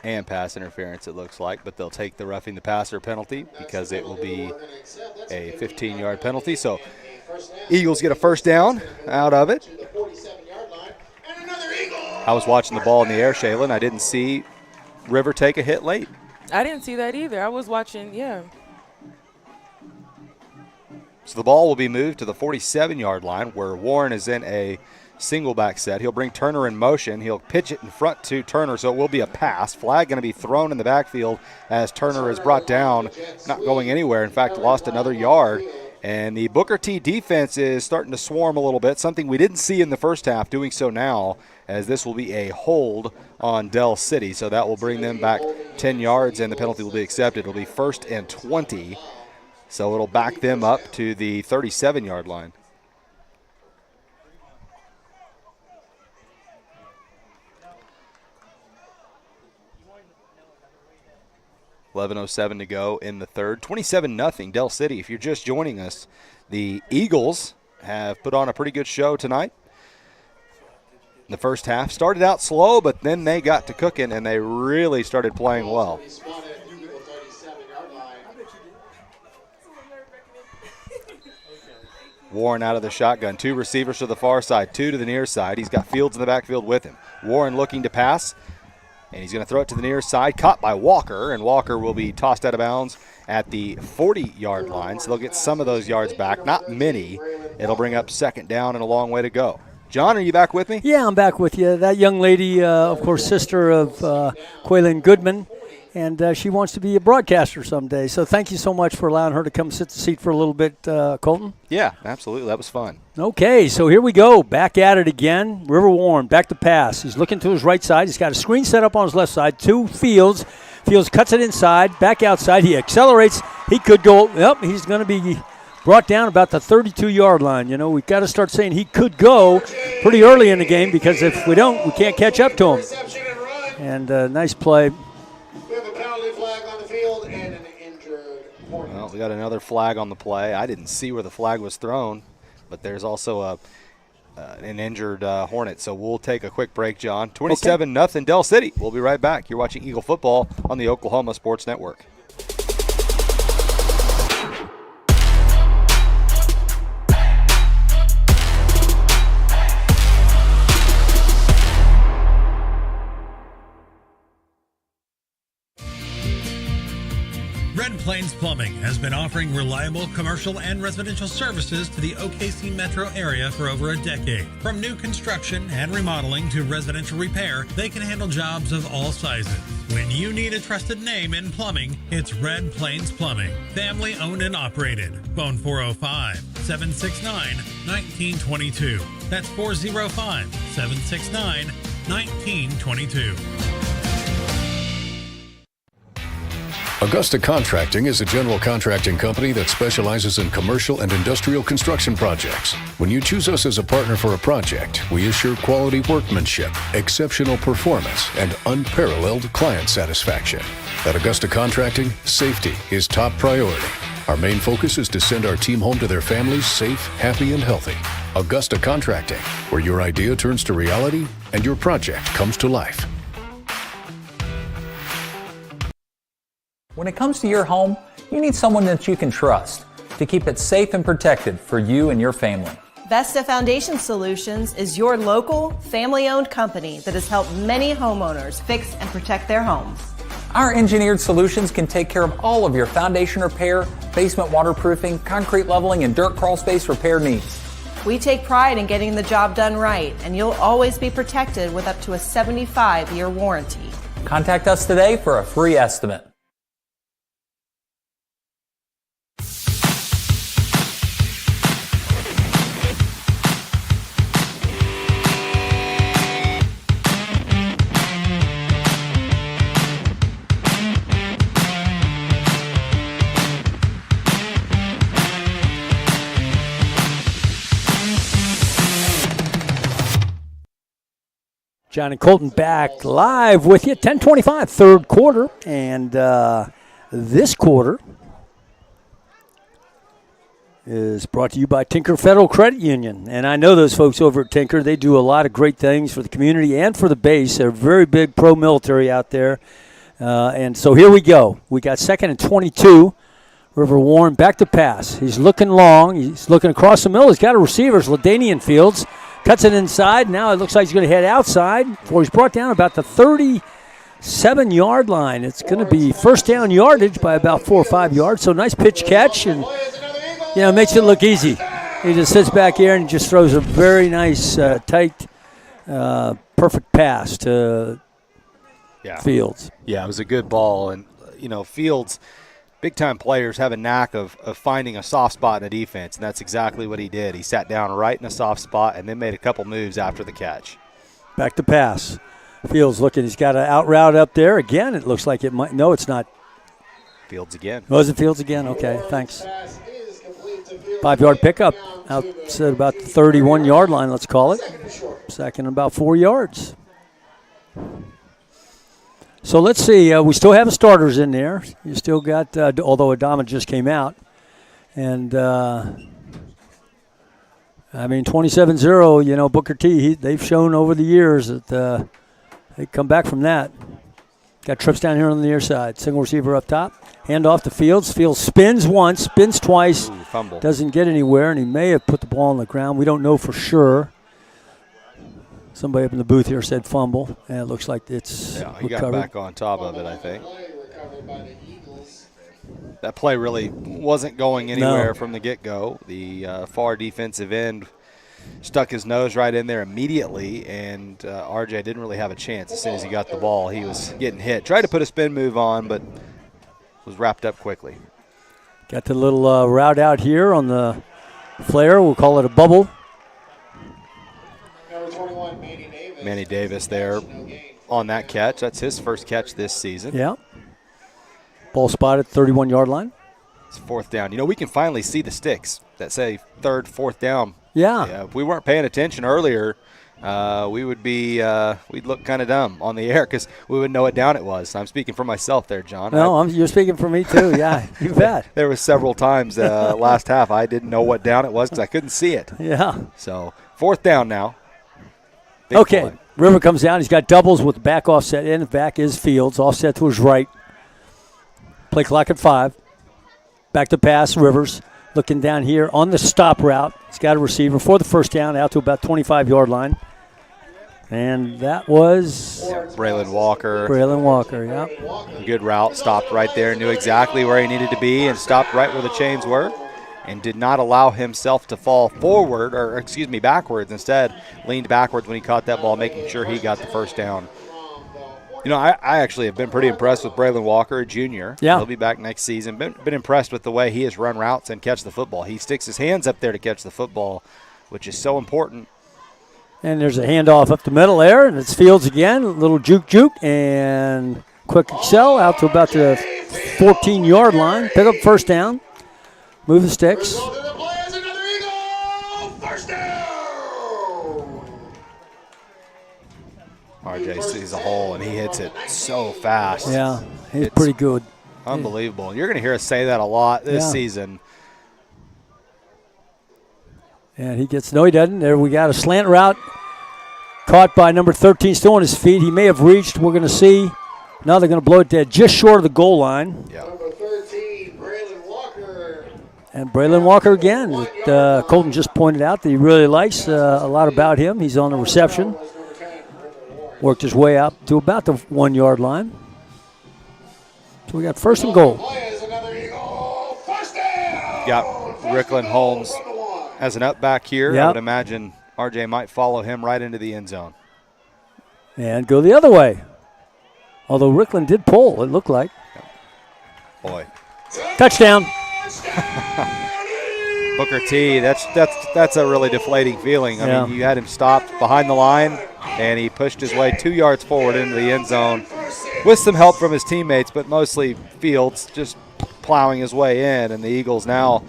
and pass interference, it looks like, but they'll take the roughing the passer penalty because it will be a 15-yard penalty. So Eagles get a first down out of it. I was watching the ball in the air, Shaylin. I didn't see River take a hit late. I didn't see that either. I was watching, yeah. So the ball will be moved to the 47-yard line where Warren is in a single back set. He'll bring Turner in motion. He'll pitch it in front to Turner, so it will be a pass. Flag going to be thrown in the backfield as Turner is brought down, not going anywhere. In fact, lost another yard. And the Booker T defense is starting to swarm a little bit, something we didn't see in the first half, doing so now, as this will be a hold on Dell City. So that will bring them back 10 yards, and the penalty will be accepted. It'll be 1st and 20. So it'll back them up to the 37-yard line. .11:07 to go in the third. 27-0 Dell City. If you're just joining us, the Eagles have put on a pretty good show tonight. In the first half, started out slow, but then they got to cooking, and they really started playing well. Warren out of the shotgun. 2 receivers to the far side, 2 to the near side. He's got Fields in the backfield with him. Warren looking to pass. And he's going to throw it to the near side, caught by Walker, and Walker will be tossed out of bounds at the 40-yard line. So they'll get some of those yards back, not many. It'll bring up 2nd down and a long way to go. John, are you back with me? Yeah, I'm back with you. That young lady, of course, sister of Quaylin Goodman, and she wants to be a broadcaster someday. So thank you so much for allowing her to come sit the seat for a little bit, Colton. Yeah, absolutely. That was fun. Okay, so here we go. Back at it again. River Warren, back to pass. He's looking to his right side. He's got a screen set up on his left side. 2 Fields. Fields cuts it inside, back outside. He accelerates. He could go. Yep, he's going to be brought down about the 32-yard line. You know, we've got to start saying he could go pretty early in the game because if we don't, we can't catch up to him. And nice play. We have a penalty flag on the field and an injured Hornet. Well, we got another flag on the play. I didn't see where the flag was thrown, but there's also an injured Hornet. So we'll take a quick break, John. 27-0 Dell City. We'll be right back. You're watching Eagle Football on the Oklahoma Sports Network. Red Plains Plumbing has been offering reliable commercial and residential services to the OKC metro area for over a decade. From new construction and remodeling to residential repair, they can handle jobs of all sizes. When you need a trusted name in plumbing, it's Red Plains Plumbing. Family owned and operated. Phone 405-769-1922. That's 405-769-1922. Augusta Contracting is a general contracting company that specializes in commercial and industrial construction projects. When you choose us as a partner for a project, we assure quality workmanship, exceptional performance, and unparalleled client satisfaction. At Augusta Contracting, safety is top priority. Our main focus is to send our team home to their families safe, happy, and healthy. Augusta Contracting, where your idea turns to reality and your project comes to life. When it comes to your home, you need someone that you can trust to keep it safe and protected for you and your family. Vesta Foundation Solutions is your local, family-owned company that has helped many homeowners fix and protect their homes. Our engineered solutions can take care of all of your foundation repair, basement waterproofing, concrete leveling, and dirt crawl space repair needs. We take pride in getting the job done right, and you'll always be protected with up to a 75-year warranty. Contact us today for a free estimate. John and Colton back live with you. 10:25, third quarter. And this quarter is brought to you by Tinker Federal Credit Union. And I know those folks over at Tinker. They do a lot of great things for the community and for the base. They're very big pro-military out there. And so here we go. We got 2nd and 22. River Warren back to pass. He's looking long. He's looking across the middle. He's got a receiver. It's LaDainian Fields. Cuts it inside. Now it looks like he's going to head outside before he's brought down about the 37-yard line. It's going to be first down yardage by about 4 or 5 yards. So nice pitch catch, and makes it look easy. He just sits back here and just throws a very nice, tight, perfect pass to Fields. Yeah, it was a good ball. And, Fields, big-time players have a knack of finding a soft spot in a defense, and that's exactly what he did. He sat down right in a soft spot and then made a couple moves after the catch. Back to pass. Fields looking. He's got an out route up there. Again, it looks like it might. No, it's not. Fields again. Was it Fields again? Okay, thanks. 5-yard pickup outside about the 31-yard line, let's call it. Second about 4 yards. So let's see. We still have starters in there. You still got, although Adama just came out. And, 27-0, Booker T, they've shown over the years that they come back from that. Got trips down here on the near side. Single receiver up top. Hand off to Fields. Fields spins once, spins twice. Fumble. Doesn't get anywhere, and he may have put the ball on the ground. We don't know for sure. Somebody up in the booth here said fumble, and it looks like it's he got back on top of it, I think. That play really wasn't going anywhere from the get-go. The far defensive end stuck his nose right in there immediately, and RJ didn't really have a chance as soon as he got the ball. He was getting hit. Tried to put a spin move on, but was wrapped up quickly. Got the little route out here on the flare. We'll call it a bubble. Manny Davis there on that catch. That's his first catch this season. Yeah. Ball spotted 31-yard line. It's fourth down. We can finally see the sticks that say third, fourth down. Yeah. If we weren't paying attention earlier, we would be we'd look kind of dumb on the air because we wouldn't know what down it was. I'm speaking for myself there, John. No, you're speaking for me too. Yeah, you bet. There was several times last half I didn't know what down it was because I couldn't see it. Yeah. So fourth down now. Big okay. Play. River comes down. He's got doubles with the back offset in. The back is Fields. Offset to his right. Play clock at 5. Back to pass. Rivers looking down here on the stop route. He's got a receiver for the first down out to about 25-yard line. And that was Braylon Walker. Braylon Walker, yeah. Good route. Stopped right there. Knew exactly where he needed to be and stopped right where the chains were. And did not allow himself to fall forward, backwards. Instead, leaned backwards when he caught that ball, making sure he got the first down. I actually have been pretty impressed with Braylon Walker, a junior. Yeah. He'll be back next season. Been impressed with the way he has run routes and catch the football. He sticks his hands up there to catch the football, which is so important. And there's a handoff up the middle there, and it's Fields again. A little juke, and quick excel out to about the 14-yard line. Pick up first down. Move the sticks. RJ sees a hole, and he hits it so fast. Yeah, he's pretty good. Unbelievable. You're going to hear us say that a lot this season. And he gets – no, he doesn't. There we got a slant route caught by number 13, still on his feet. He may have reached. We're going to see. Now they're going to blow it dead just short of the goal line. Yeah. And Braylon Walker again. Colton just pointed out that he really likes a lot about him. He's on the reception. Worked his way out to about the 1-yard line. So we got first and goal. Got Rickland Holmes as an up back here. Yep. I would imagine RJ might follow him right into the end zone. And go the other way. Although Rickland did pull, it looked like. Boy. Touchdown. Booker T, that's a really deflating feeling. I mean, you had him stopped behind the line, and he pushed his way 2 yards forward into the end zone with some help from his teammates, but mostly Fields just plowing his way in, and the Eagles now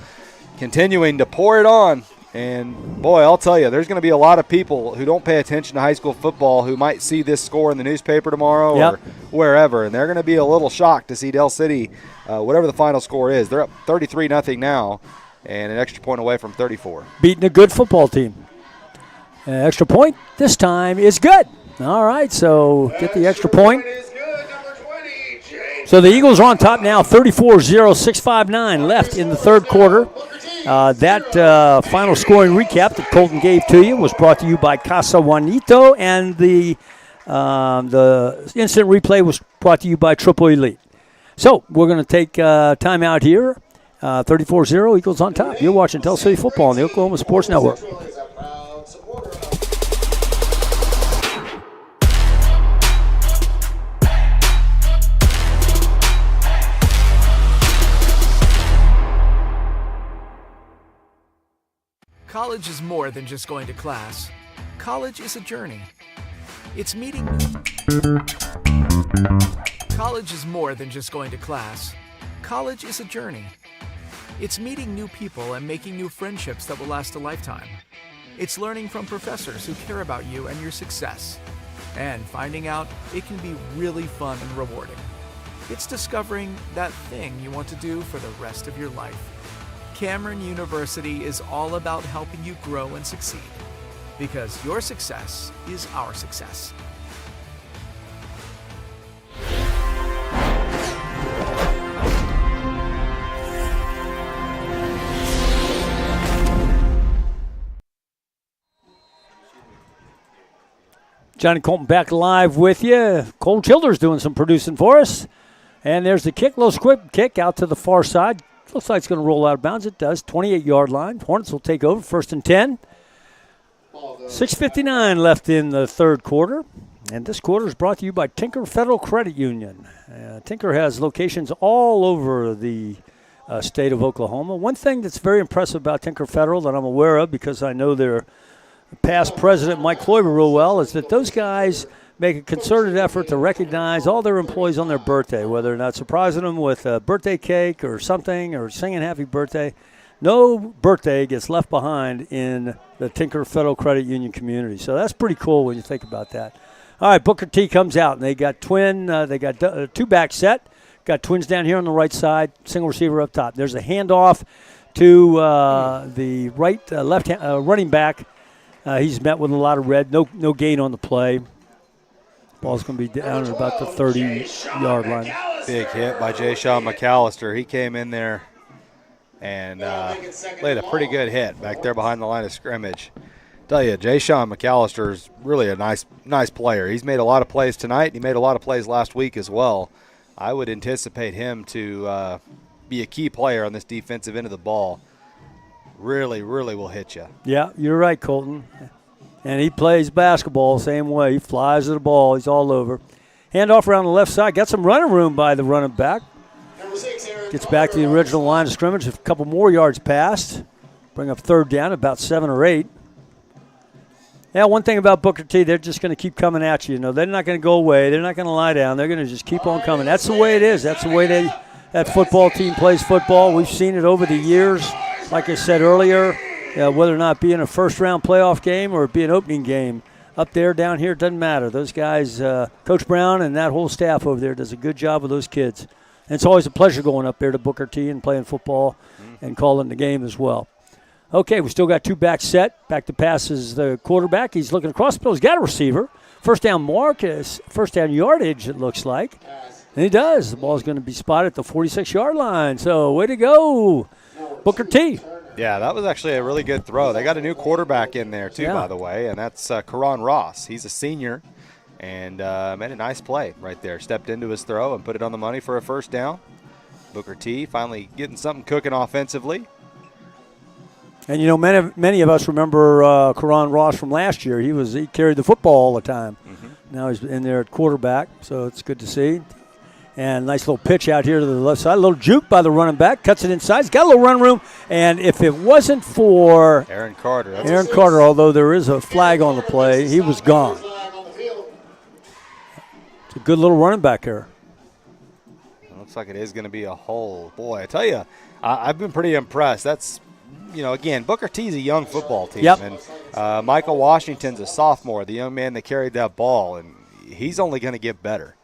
continuing to pour it on. And, boy, I'll tell you, there's going to be a lot of people who don't pay attention to high school football who might see this score in the newspaper tomorrow or wherever, and they're going to be a little shocked to see Del City, whatever the final score is. They're up 33-0 now and an extra point away from 34. Beating a good football team. Extra point this time is good. All right, so get the extra point. So the Eagles are on top now, 34-0, 6:59 left in the third quarter. That final scoring recap that Colton gave to you was brought to you by Casa Juanito, and the instant replay was brought to you by Triple Elite. So we're going to take time out here. 34-0, Eagles on top. You're watching Tell City Football on the Oklahoma Sports Network. College is more than just going to class. College is a journey. It's meeting. College is more than just going to class. College is a journey. It's meeting new people and making new friendships that will last a lifetime. It's learning from professors who care about you and your success. And finding out it can be really fun and rewarding. It's discovering that thing you want to do for the rest of your life. Cameron University is all about helping you grow and succeed. Because your success is our success. Johnny Colton back live with you. Cole Childers doing some producing for us. And there's the kick, little squib kick out to the far side. Looks like it's going to roll out of bounds. It does. 28-yard line. Hornets will take over. 1st and 10. 6:59 left in the third quarter. And this quarter is brought to you by Tinker Federal Credit Union. Tinker has locations all over the state of Oklahoma. One thing that's very impressive about Tinker Federal that I'm aware of, because I know their past president, Mike Kloiber, real well, is that those guys make a concerted effort to recognize all their employees on their birthday, whether or not surprising them with a birthday cake or something or singing happy birthday. No birthday gets left behind in the Tinker Federal Credit Union community. So that's pretty cool when you think about that. All right, Booker T comes out, and they got two-back set. Got twins down here on the right side, single receiver up top. There's a handoff to the left running back. He's met with a lot of red. No gain on the play. Ball's going to be down at about the 30-yard line. Big hit by Jay Shaw McAllister. He came in there and laid a pretty good hit back there behind the line of scrimmage. Tell you, Jay Shaw McAllister is really a nice player. He's made a lot of plays tonight. He made a lot of plays last week as well. I would anticipate him to be a key player on this defensive end of the ball. Really, really will hit you. Yeah, you're right, Colton. And he plays basketball the same way. He flies to the ball. He's all over. Handoff around the left side. Got some running room by the running back. Gets back to the original line of scrimmage. A couple more yards passed. Bring up 3rd down, about 7 or 8. Yeah, one thing about Booker T, they're just going to keep coming at you. You know, they're not going to go away. They're not going to lie down. They're going to just keep on coming. That's the way it is. That's the way that football team plays football. We've seen it over the years. Like I said earlier, whether or not being a first-round playoff game or be an opening game, up there, down here, it doesn't matter. Those guys, Coach Brown and that whole staff over there does a good job with those kids. And it's always a pleasure going up there to Booker T and playing football and calling the game as well. Okay, we still got two back set. Back to pass is the quarterback. He's looking across the field. He's got a receiver. First down Marcus, first down yardage, it looks like. And he does. The ball's going to be spotted at the 46-yard line. So way to go, Booker T. Yeah, that was actually a really good throw. They got a new quarterback in there, too, by the way, and that's Karan Ross. He's a senior and made a nice play right there. Stepped into his throw and put it on the money for a first down. Booker T finally getting something cooking offensively. And, you know, many of us remember Karan Ross from last year. He carried the football all the time. Now he's in there at quarterback, so it's good to see. And nice little pitch out here to the left side. A little juke by the running back. Cuts it inside. He's got a little run room. And if it wasn't for Aaron Carter, although there is a flag on the play, he was gone. It's a good little running back here. Looks like it is going to be a hole. Boy, I tell you, I've been pretty impressed. That's, you know, again, Booker T's a young football team. Yep. And Michael Washington's a sophomore, the young man that carried that ball, and he's only going to get better.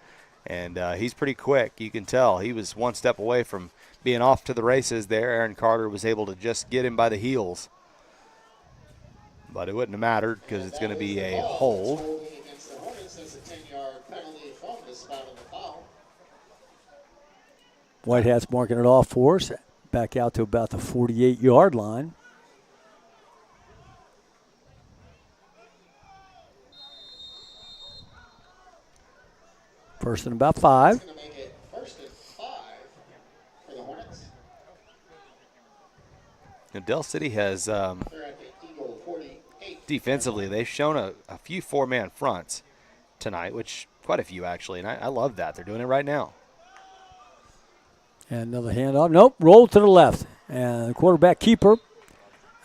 And he's pretty quick. You can tell he was one step away from being off to the races there. Aaron Carter was able to just get him by the heels. But it wouldn't have mattered because it's going to be a hold. White Hats marking it off for us. Back out to about the 48-yard line. First and about 5. It's going to make it first and 5 for the Hornets. Now, Del City has, They're at the Eagle 48. defensively, they've shown a few four-man fronts tonight, which quite a few actually, and I love that. They're doing it right now. And another handoff. Nope, roll to the left. And the quarterback keeper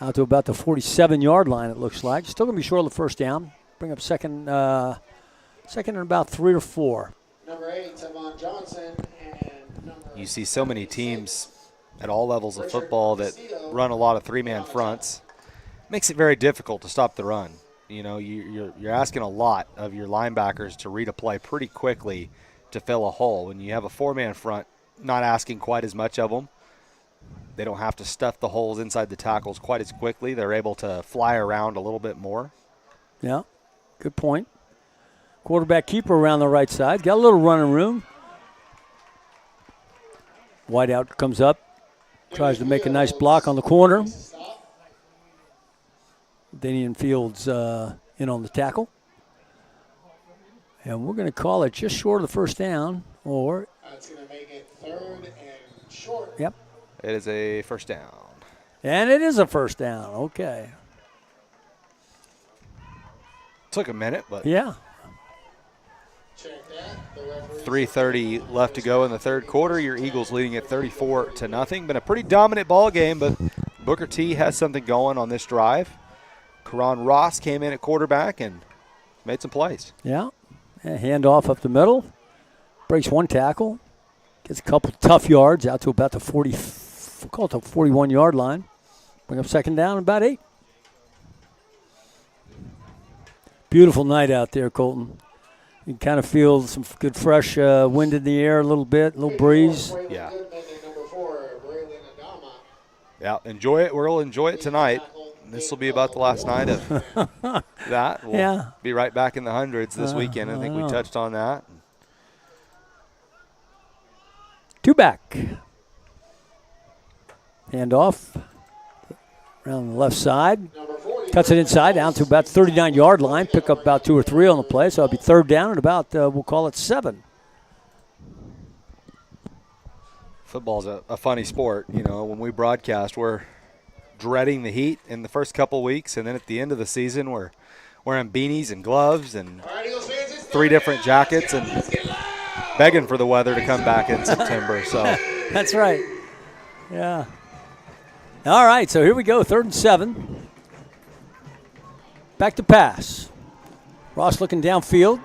out to about the 47-yard line, it looks like. Still going to be short of the first down. Bring up second and about 3 or 4. Number 8, Tavon Johnson, and number You see so many teams at all levels of football that run a lot of three-man fronts. Makes it very difficult to stop the run. You know, you're asking a lot of your linebackers to read a play pretty quickly to fill a hole. When you have a four-man front, not asking quite as much of them. They don't have to stuff the holes inside the tackles quite as quickly. They're able to fly around a little bit more. Yeah, good point. Quarterback keeper around the right side. Got a little running room. Whiteout comes up. Tries to make a nice block on the corner. Danian Fields in on the tackle. And we're going to call it just short of the first down. Or That's going to make it 3rd and short. Yep. It is a first down. And it is a first down. Okay. Took a minute, but yeah. Check that. The referee 3:30 left to go in the third quarter. Your Eagles leading at 34-0. Been a pretty dominant ball game, but Booker T has something going on this drive. Karan Ross came in at quarterback and made some plays. Yeah. And handoff up the middle. Breaks one tackle. Gets a couple tough yards out to about the 41-yard line. Bring up second down and about 8. Beautiful night out there, Colton. You kind of feel some good fresh wind in the air a little bit, a little breeze. Yeah. Yeah, enjoy it. We'll enjoy it tonight. This will be about the last night of that. We'll be right back in the hundreds this weekend. I think we touched on that. 2 back. Handoff around the left side. Cuts it inside down to about 39-yard line. Pick up about 2 or 3 on the play. So it'll be third down and about, we'll call it 7. Football's a funny sport. You know, when we broadcast, we're dreading the heat in the first couple weeks, and then at the end of the season, we're wearing beanies and gloves and 3 different jackets and begging for the weather to come back in September. So that's right. Yeah. All right, so here we go, 3rd and 7. Back to pass. Ross looking downfield,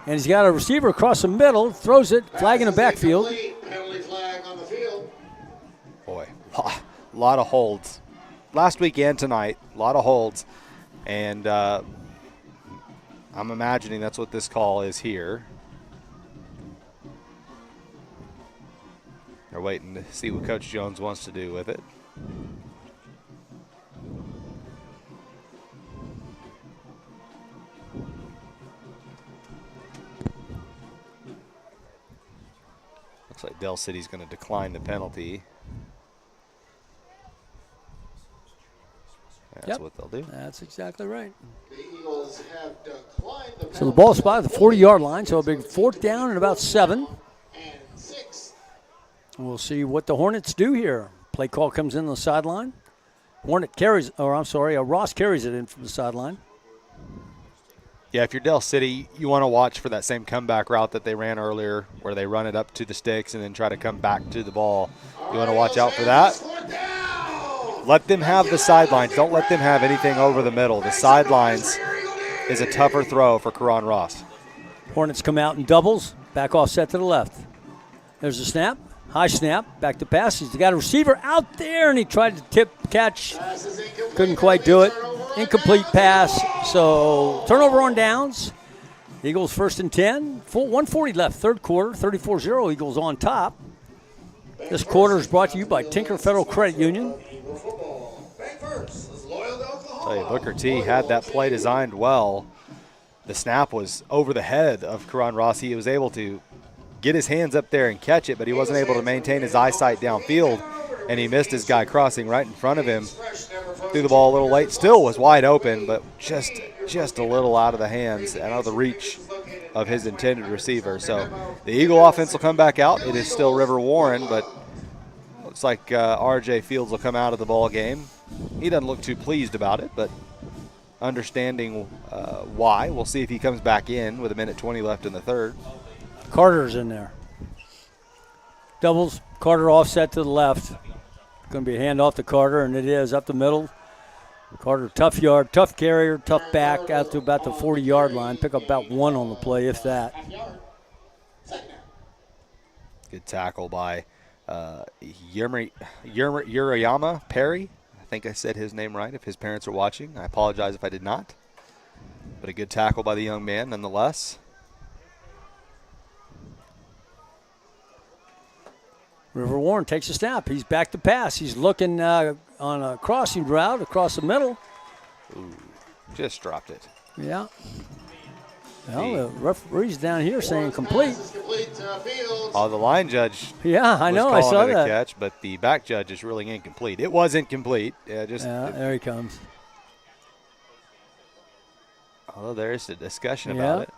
and he's got a receiver across the middle, throws it, flag in the backfield. Penalty flag on the field. Boy, a lot of holds. Last week and tonight, a lot of holds. And I'm imagining that's what this call is here. They're waiting to see what Coach Jones wants to do with it. Looks like Del City's going to decline the penalty. That's what they'll do. That's exactly right. The Eagles have declined the So the ball spot at the 40-yard line, so a big 4th down and about 7. and 6. We'll see what the Hornets do here. Play call comes in on the sideline. Ross carries it in from the sideline. Yeah, if you're Del City, you want to watch for that same comeback route that they ran earlier where they run it up to the sticks and then try to come back to the ball. You want to watch out for that. Let them have the sidelines. Don't let them have anything over the middle. The sidelines is a tougher throw for Karan Ross. Hornets come out in doubles. Back offset to the left. There's a snap. High snap. Back to pass. He's got a receiver out there, and he tried to catch. Couldn't quite do it. Incomplete pass. So turnover on downs. Eagles 1st and 10. 1:40 left. Third quarter. 34-0. Eagles on top. This quarter is brought to you by Tinker Federal Credit Union. Tell you, Booker T had that play designed well. The snap was over the head of Karan Ross. He was able to get his hands up there and catch it, but he wasn't able to maintain his eyesight downfield, and he missed his guy crossing right in front of him. Threw the ball a little late. Still was wide open, but just a little out of the hands and out of the reach of his intended receiver. So the Eagle offense will come back out. It is still River Warren, but looks like R.J. Fields will come out of the ball game. He doesn't look too pleased about it, but understanding why. We'll see if he comes back in with 1:20 left in the third. Carter's in there. Doubles, Carter offset to the left. Going to be a handoff to Carter, and it is up the middle. Carter, tough yard, tough carrier, tough back out to about the 40-yard line. Pick up about 1 on the play, if that. Good tackle by Urayama Perry. I think I said his name right if his parents are watching. I apologize if I did not. But a good tackle by the young man nonetheless. River Warren takes a snap. He's back to pass. He's looking on a crossing route across the middle. Ooh, just dropped it. Yeah. Well, the referee's down here saying complete. Oh, the line judge. Yeah, I know. I saw it that. A catch, but the back judge is ruling incomplete. It was incomplete. Yeah, there he comes. Although there is a discussion about it.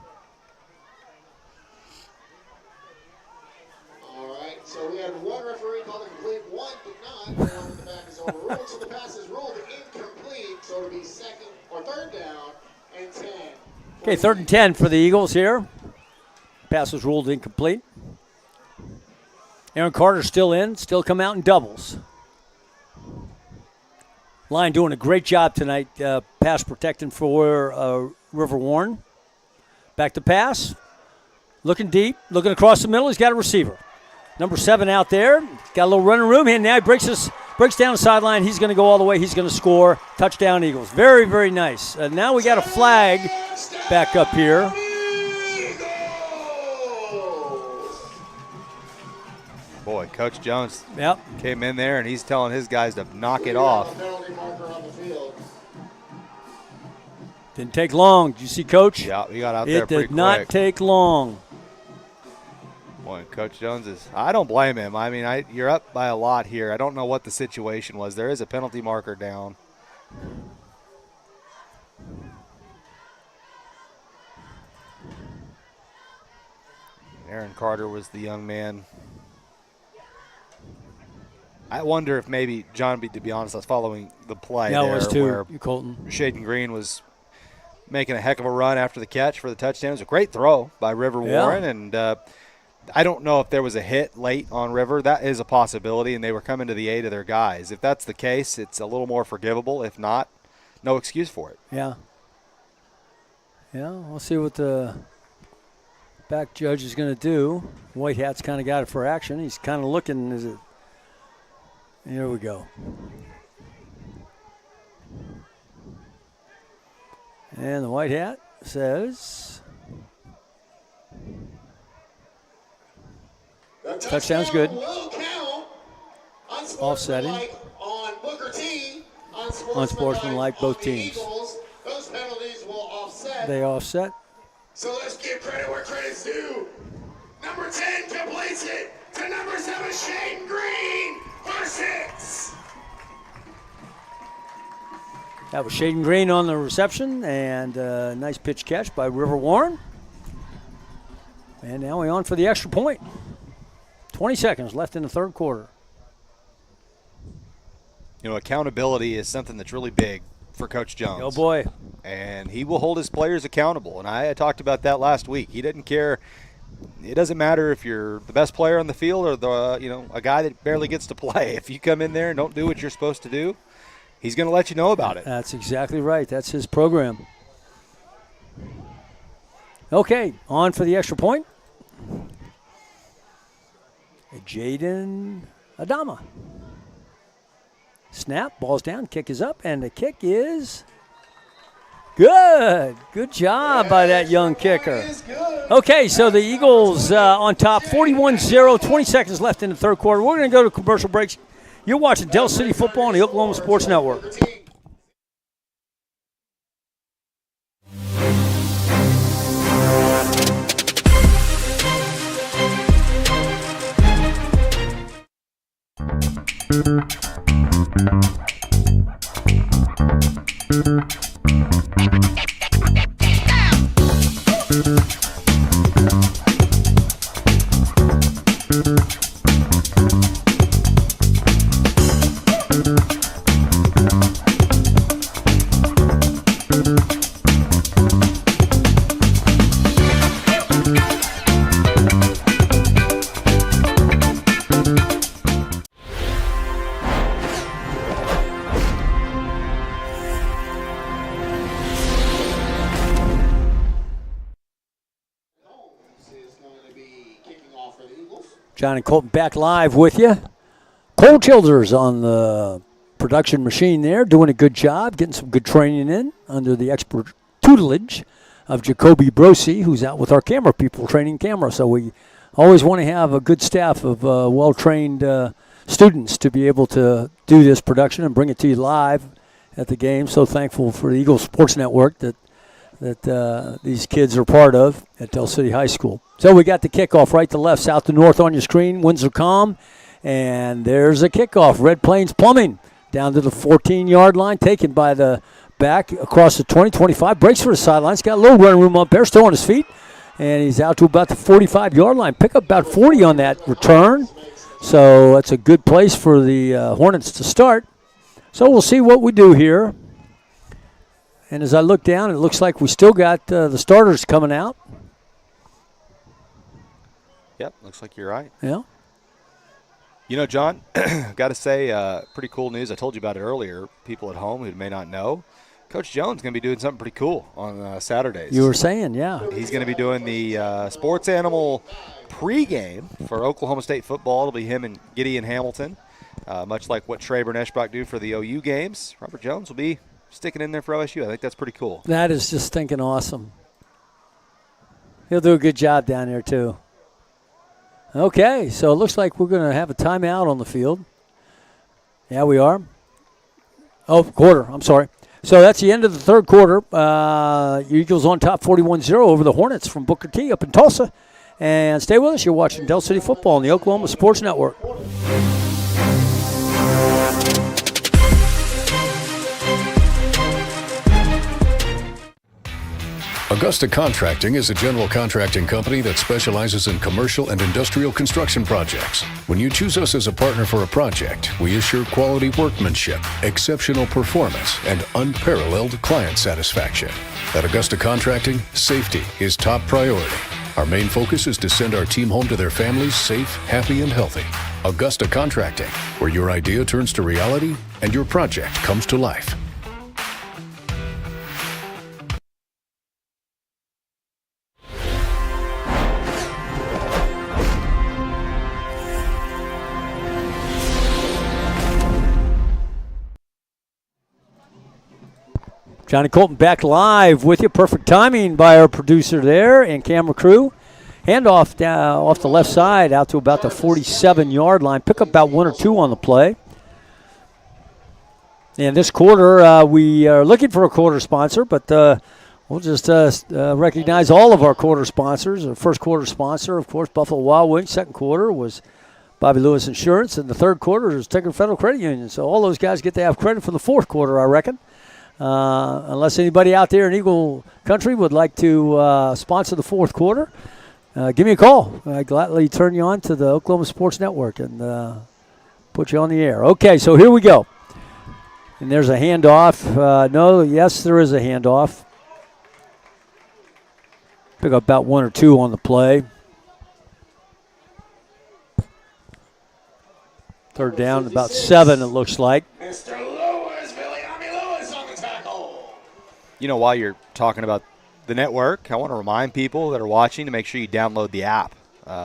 So we had one referee called it complete, one did not. The one in the back is overruled, so the pass is ruled incomplete. So it'll be third down and 10. Okay, 3rd and 10 for the Eagles here. Pass was ruled incomplete. Aaron Carter still in, still come out in doubles. Line doing a great job tonight, pass protecting for River Warren. Back to pass. Looking deep, looking across the middle. He's got a receiver. Number 7 out there. Got a little running room here. Now he breaks down the sideline. He's going to go all the way. He's going to score. Touchdown, Eagles. Very, very nice. Now we got a flag back up here. Boy, Coach Jones came in there, and he's telling his guys to knock it off. Didn't take long. Did you see Coach? Yeah, he got out there pretty quick. It did not take long. Boy, Coach Jones I don't blame him. I mean, you're up by a lot here. I don't know what the situation was. There is a penalty marker down. Aaron Carter was the young man. I wonder if maybe, John, to be honest, I was following the play there. Yeah, it was too, where Colton. Shaden Green was making a heck of a run after the catch for the touchdown. It was a great throw by River Warren, and I don't know if there was a hit late on River. That is a possibility, and they were coming to the aid of their guys. If that's the case, it's a little more forgivable. If not, no excuse for it. Yeah. Yeah, we'll see what the back judge is going to do. White Hat's kind of got it for action. He's kind of looking. Here we go. And the White Hat says touchdown's good. Offsetting. Unsportsmanlike, both teams. Those penalties will offset. They offset. So let's give credit where credit's due. Number 10 completes it to number 7, Shaden Green for 6. That was Shaden Green on the reception, and a nice pitch catch by River Warren. And now we're on for the extra point. 20 seconds left in the third quarter. You know, accountability is something that's really big for Coach Jones. Oh, boy. And he will hold his players accountable. And I talked about that last week. He doesn't care. It doesn't matter if you're the best player on the field or a guy that barely gets to play. If you come in there and don't do what you're supposed to do, he's going to let you know about it. That's exactly right. That's his program. Okay, on for the extra point. Jaden Adama. Snap, ball's down, kick is up, and the kick is good. Good job by that young kicker. Okay, so the Eagles on top, 41-0, 20 seconds left in the third quarter. We're going to go to commercial breaks. You're watching Del City Football on the Oklahoma Sports Network. John and Colton back live with you. Cole Childers on the production machine there, doing a good job, getting some good training in under the expert tutelage of Jacoby Brosi, who's out with our camera people training camera. So we always want to have a good staff of well-trained students to be able to do this production and bring it to you live at the game. So thankful for the Eagles Sports Network that these kids are part of at Del City High School. So we got the kickoff right to left, south to north on your screen. Winds are calm, and there's a kickoff. Red Plains Plumbing down to the 14-yard line, taken by the back across the 20, 25. Breaks for the sidelines. Got a little running room up there, still on his feet. And he's out to about the 45-yard line. Pick up about 40 on that return. So that's a good place for the Hornets to start. So we'll see what we do here. And as I look down, it looks like we still got the starters coming out. Yep, looks like you're right. Yeah. You know, John, got to say, pretty cool news. I told you about it earlier. People at home who may not know, Coach Jones is going to be doing something pretty cool on Saturdays. You were saying, yeah. He's going to be doing the sports animal pregame for Oklahoma State football. It'll be him and Gideon Hamilton, much like what Traber and Eschbach do for the OU games. Robert Jones will be sticking in there for OSU. I think that's pretty cool. That is just stinking awesome. He'll do a good job down there, too. Okay, so it looks like we're going to have a timeout on the field. Yeah, we are. Oh, quarter. I'm sorry. So that's the end of the third quarter. Eagles on top 41-0 over the Hornets from Booker T up in Tulsa. And stay with us. You're watching Del City Football on the Oklahoma Sports Network. Augusta Contracting is a general contracting company that specializes in commercial and industrial construction projects. When you choose us as a partner for a project, we assure quality workmanship, exceptional performance, and unparalleled client satisfaction. At Augusta Contracting, safety is top priority. Our main focus is to send our team home to their families safe, happy, and healthy. Augusta Contracting, where your idea turns to reality and your project comes to life. Johnny Colton back live with you. Perfect timing by our producer there and camera crew. Handoff down off the left side out to about the 47-yard line. Pick up about 1 or 2 on the play. And this quarter, we are looking for a quarter sponsor, but we'll just recognize all of our quarter sponsors. Our first quarter sponsor, of course, Buffalo Wild Wings. Second quarter was Bobby Lewis Insurance. And the third quarter is Tinker Federal Credit Union. So all those guys get to have credit for the fourth quarter, I reckon. Unless anybody out there in Eagle Country would like to sponsor the fourth quarter, give me a call. I'd gladly turn you on to the Oklahoma Sports Network and put you on the air. Okay, so here we go. And there's a handoff. Yes, there is a handoff. Pick up about 1 or 2 on the play. Third down, about 7 it looks like. You know, while you're talking about the network, I want to remind people that are watching to make sure you download the app.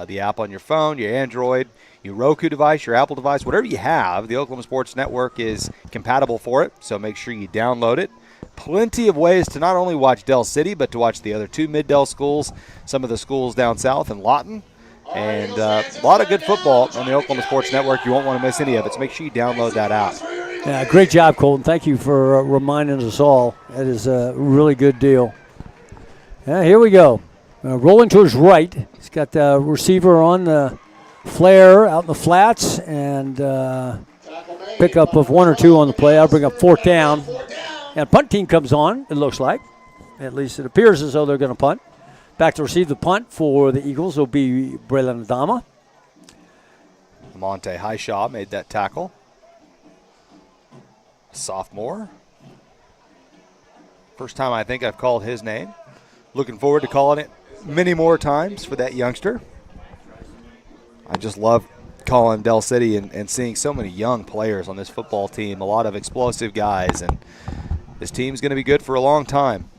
The app on your phone, your Android, your Roku device, your Apple device, whatever you have, the Oklahoma Sports Network is compatible for it, so make sure you download it. Plenty of ways to not only watch Del City, but to watch the other 2 Mid-Del schools, some of the schools down south in Lawton, and a lot of good football on the Oklahoma Sports Network. You won't want to miss any of it, so make sure you download that app. Yeah, great job, Colton. Thank you for reminding us all. That is a really good deal. Yeah, here we go. Rolling to his right. He's got the receiver on the flare out in the flats and pickup of 1 or 2 on the play. I'll bring up 4th down. And punt team comes on, it looks like. At least it appears as though they're going to punt. Back to receive the punt for the Eagles will be Braylon Adama. Monte Highshaw made that tackle. Sophomore. First time I think I've called his name. Looking forward to calling it many more times for that youngster. I just love calling Del City and seeing so many young players on this football team, a lot of explosive guys, and this team's going to be good for a long time.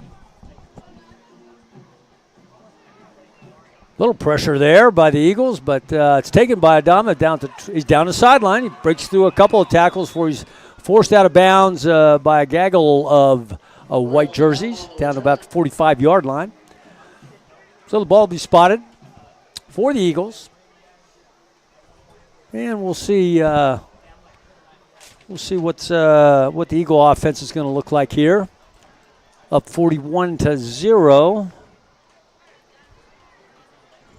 Little pressure there by the Eagles, but it's taken by Adama. He's down the sideline. He breaks through a couple of tackles before he's forced out of bounds by a gaggle of white jerseys down about the 45-yard line. So the ball will be spotted for the Eagles. And we'll see what the Eagle offense is going to look like here. Up 41-0.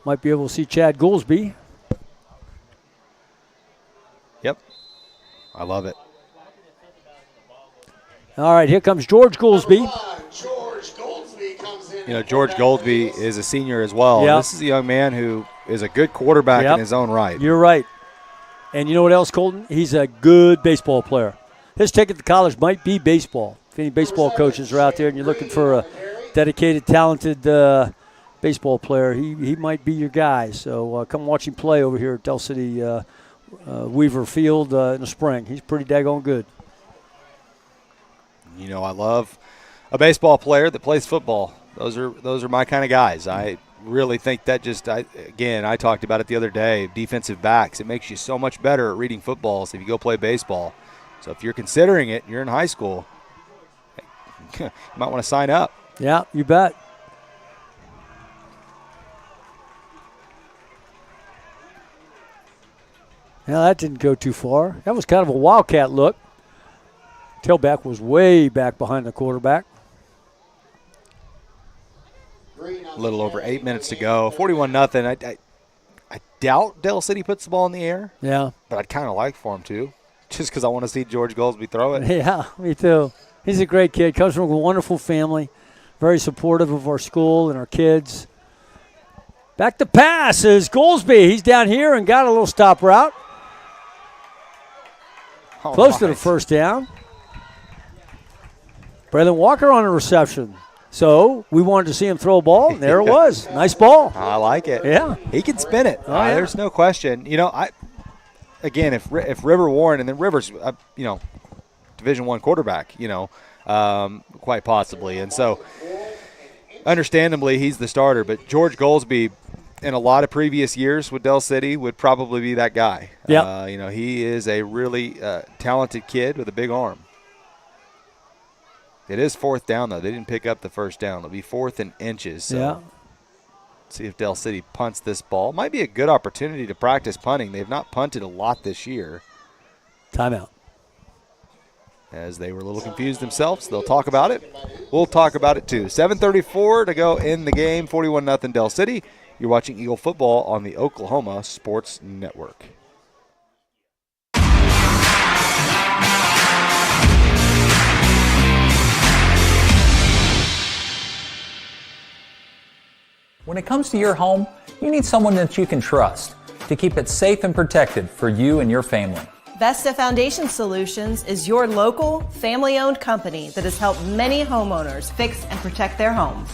Might be able to see Chad Goolsby. Yep. I love it. All right, here comes George Goolsby. You know, George Goolsby is a senior as well. Yep. This is a young man who is a good quarterback in his own right. You're right. And you know what else, Colton? He's a good baseball player. His ticket to college might be baseball. If any baseball coaches are out there and you're looking for a dedicated, talented baseball player, he might be your guy. So come watch him play over here at Del City Weaver Field in the spring. He's pretty daggone good. You know, I love a baseball player that plays football. Those are my kind of guys. I really think that I talked about it the other day, defensive backs. It makes you so much better at reading footballs if you go play baseball. So if you're considering it, you're in high school, you might want to sign up. Yeah, you bet. Now that didn't go too far. That was kind of a wildcat look. Tailback was way back behind the quarterback. A little over 8 minutes to go. 41-0. I doubt Del City puts the ball in the air. Yeah. But I'd kind of like for him to, just because I want to see George Goolsby throw it. Yeah, me too. He's a great kid. Comes from a wonderful family. Very supportive of our school and our kids. Back to pass is Goolsby. He's down here and got a little stop route. Close to the first down. Braylon Walker on a reception. So we wanted to see him throw a ball, and there it was. Nice ball. I like it. Yeah. He can spin it. Oh, yeah. There's no question. You know, if River Warren, and then River's, Division I quarterback, quite possibly. And so, understandably, he's the starter. But George Goolsby, in a lot of previous years with Del City, would probably be that guy. Yeah. He is a really talented kid with a big arm. It is fourth down, though. They didn't pick up the first down. It'll be 4th and inches. So yeah. See if Del City punts this ball. Might be a good opportunity to practice punting. They've not punted a lot this year. Timeout. As they were a little confused themselves. They'll talk about it. We'll talk about it, too. 7:34 to go in the game. 41-0 Del City. You're watching Eagle football on the Oklahoma Sports Network. When it comes to your home, you need someone that you can trust to keep it safe and protected for you and your family. Vesta Foundation Solutions is your local, family-owned company that has helped many homeowners fix and protect their homes.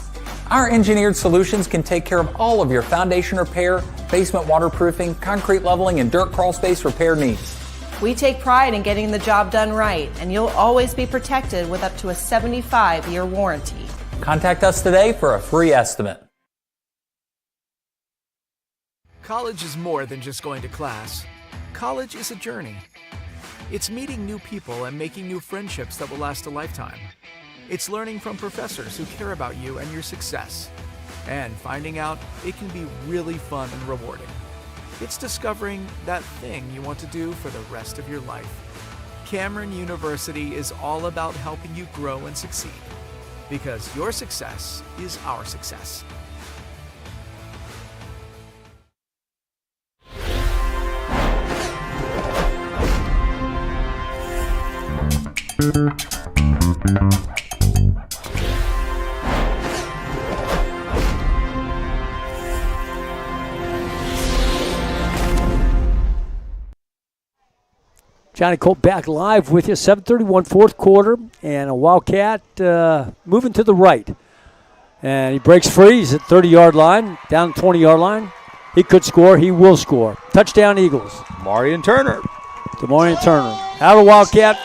Our engineered solutions can take care of all of your foundation repair, basement waterproofing, concrete leveling, and dirt crawl space repair needs. We take pride in getting the job done right, and you'll always be protected with up to a 75-year warranty. Contact us today for a free estimate. College is more than just going to class. College is a journey. It's meeting new people and making new friendships that will last a lifetime. It's learning from professors who care about you and your success. And finding out it can be really fun and rewarding. It's discovering that thing you want to do for the rest of your life. Cameron University is all about helping you grow and succeed. Because your success is our success. Johnny Colt back live with you. 7:31 fourth quarter, and a Wildcat moving to the right. And he breaks free. He's at 30-yard line, down the 20-yard line. He could score. He will score. Touchdown Eagles. Marion Turner. DeMarion Turner. Out of Wildcat.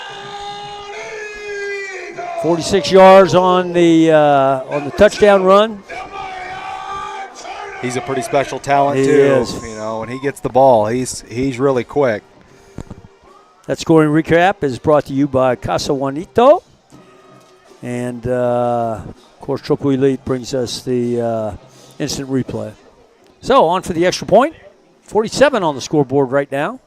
46 yards on the touchdown run. he's a pretty special talent He too. is. You know, when he gets the ball, he's really quick. That scoring recap is brought to you by Casa Juanito. And, of course, Triple Elite brings us the instant replay. So, on for the extra point. 47 on the scoreboard right now.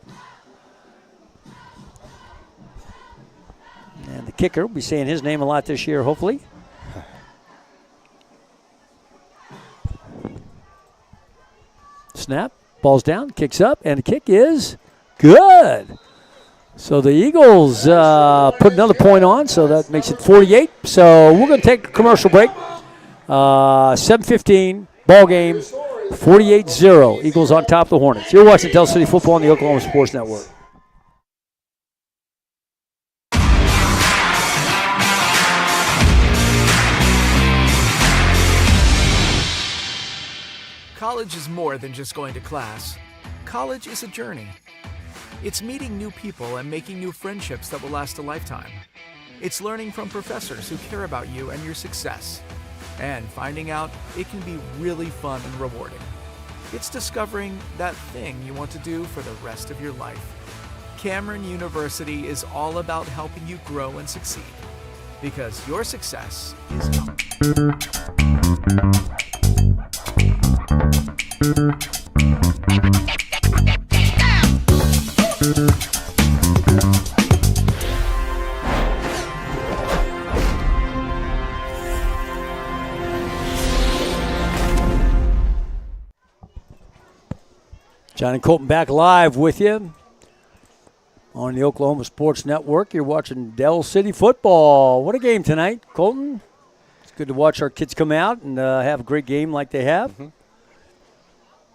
And the kicker will be saying his name a lot this year, hopefully. Snap, ball's down, kicks up, and the kick is good. So the Eagles put another point on, so that makes it 48. So we're going to take a commercial break. 7:15, ball game, 48-0. Eagles on top of the Hornets. You're watching Del City Football on the Oklahoma Sports Network. College is more than just going to class. College is a journey. It's meeting new people and making new friendships that will last a lifetime. It's learning from professors who care about you and your success. And finding out it can be really fun and rewarding. It's discovering that thing you want to do for the rest of your life. Cameron University is all about helping you grow and succeed. Because your success is John and Colton back live with you on the Oklahoma Sports Network. You're watching Del City Football. What a game tonight, Colton. It's good to watch our kids come out and have a great game like they have. Mm-hmm.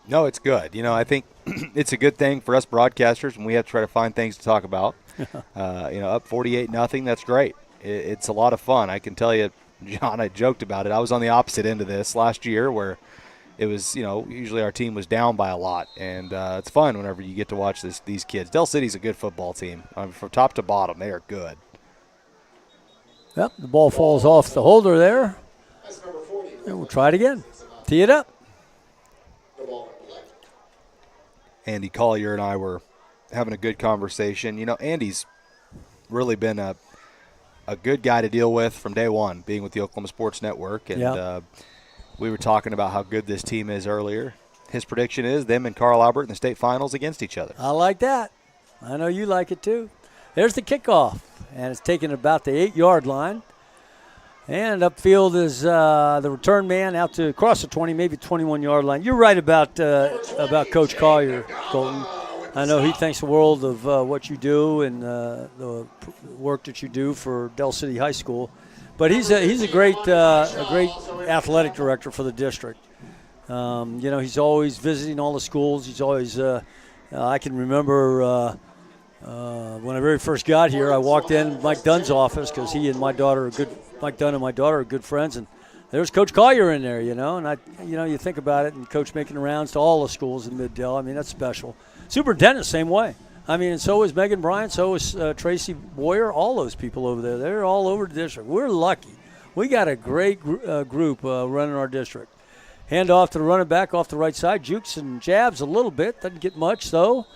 No, it's good. You know, I think it's a good thing for us broadcasters when we have to try to find things to talk about. You know, up 48-0, that's great. It's a lot of fun. I can tell you, John, I joked about it. I was on the opposite end of this last year where it was, you know, usually our team was down by a lot. And it's fun whenever you get to watch these kids. Del City's a good football team. From top to bottom, they are good. Yep, the ball falls off the holder there. And we'll try it again. Tee it up. Andy Collier and I were having a good conversation. You know, Andy's really been a good guy to deal with from day one, being with the Oklahoma Sports Network. And we were talking about how good this team is earlier. His prediction is them and Carl Albert in the state finals against each other. I like that. I know you like it too. There's the kickoff, and it's taken about the 8-yard line. And upfield is the return man out to across the 20, maybe 21-yard line. You're right about Coach Collier, Colton. I know he thinks the world of what you do and the work that you do for Del City High School. But he's a great athletic director for the district. You know, he's always visiting all the schools. He's always I can remember when I very first got here, I walked in Mike Dunn's office because he and my daughter are good. Mike Dunn and my daughter are good friends, and there's Coach Collier in there, you know. And you think about it, and Coach making the rounds to all the schools in Mid-Del. I mean, that's special. Superintendent, same way. I mean, and so is Megan Bryant, so is Tracy Boyer. All those people over there, they're all over the district. We're lucky. We got a great group running our district. Hand off to the running back off the right side, jukes and jabs a little bit. Doesn't get much though.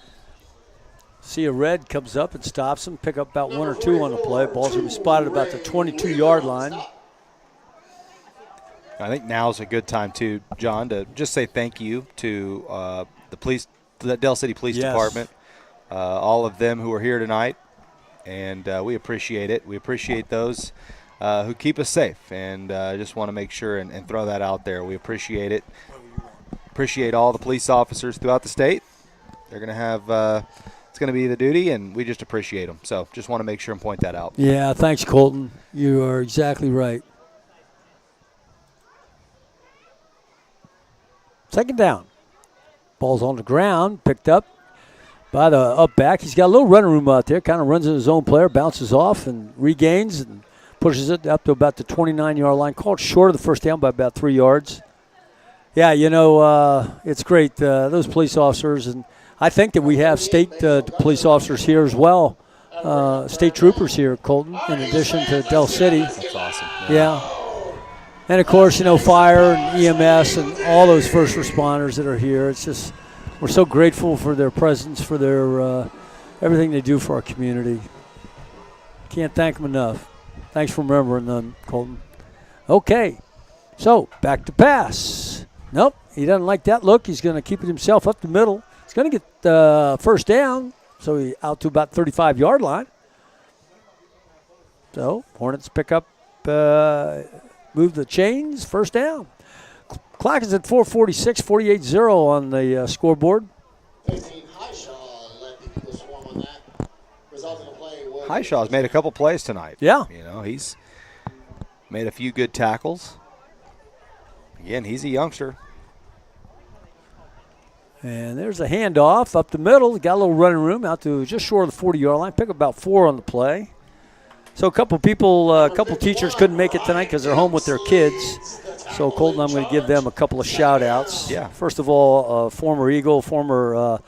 See a red comes up and stops him. Pick up about 1 or 2 on the play. Ball's going to be spotted about the 22-yard line. I think now's a good time, too, John, to just say thank you to the police, the Del City Police Department, all of them who are here tonight, and we appreciate it. We appreciate those who keep us safe, and I just want to make sure and throw that out there. We appreciate it. Appreciate all the police officers throughout the state. They're going to have it's going to be the duty, and we just appreciate them. So just want to make sure and point that out. Yeah, thanks, Colton. You are exactly right. Second down. Ball's on the ground, picked up by the up back. He's got a little running room out there, kind of runs in his own player, bounces off and regains and pushes it up to about the 29-yard line. Called short of the first down by about 3 yards. Yeah, you know, it's great. Those police officers, and I think that we have state police officers here as well, state troopers here, Colton, in addition to Del City. That's awesome. Yeah. And, of course, fire and EMS and all those first responders that are here. It's just we're so grateful for their presence, for their everything they do for our community. Can't thank them enough. Thanks for remembering them, Colton. Okay, so back to pass. Nope, he doesn't like that look. He's going to keep it himself up the middle. He's going to get first down, so he out to about 35-yard line. So Hornets pick up, move the chains, first down. Clock is at 4:46, 48-0 on the scoreboard. Highshaw's made a couple plays tonight. Yeah. He's made a few good tackles. Again, he's a youngster. And there's a handoff up the middle. Got a little running room out to just short of the 40-yard line. Pick up about 4 on the play. So a couple teachers couldn't make it tonight because they're home with their kids. So Colton, I'm going to give them a couple of shout-outs. Yeah. First of all, former Eagle, former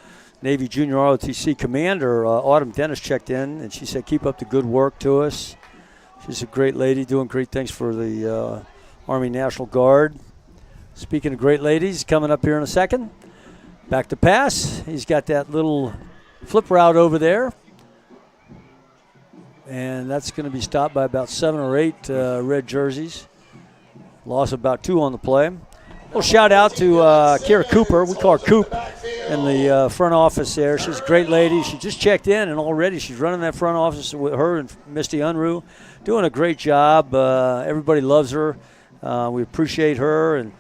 Navy Junior ROTC Commander Autumn Dennis checked in, and she said, keep up the good work to us. She's a great lady doing great things for the Army National Guard. Speaking of great ladies, coming up here in a second. Back to pass. He's got that little flip route over there. And that's going to be stopped by about 7 or 8 red jerseys. Loss of about 2 on the play. Well, shout out to Kira Cooper. We call her Coop in the front office there. She's a great lady. She just checked in, and already she's running that front office with her and Misty Unruh. Doing a great job. Everybody loves her. We appreciate her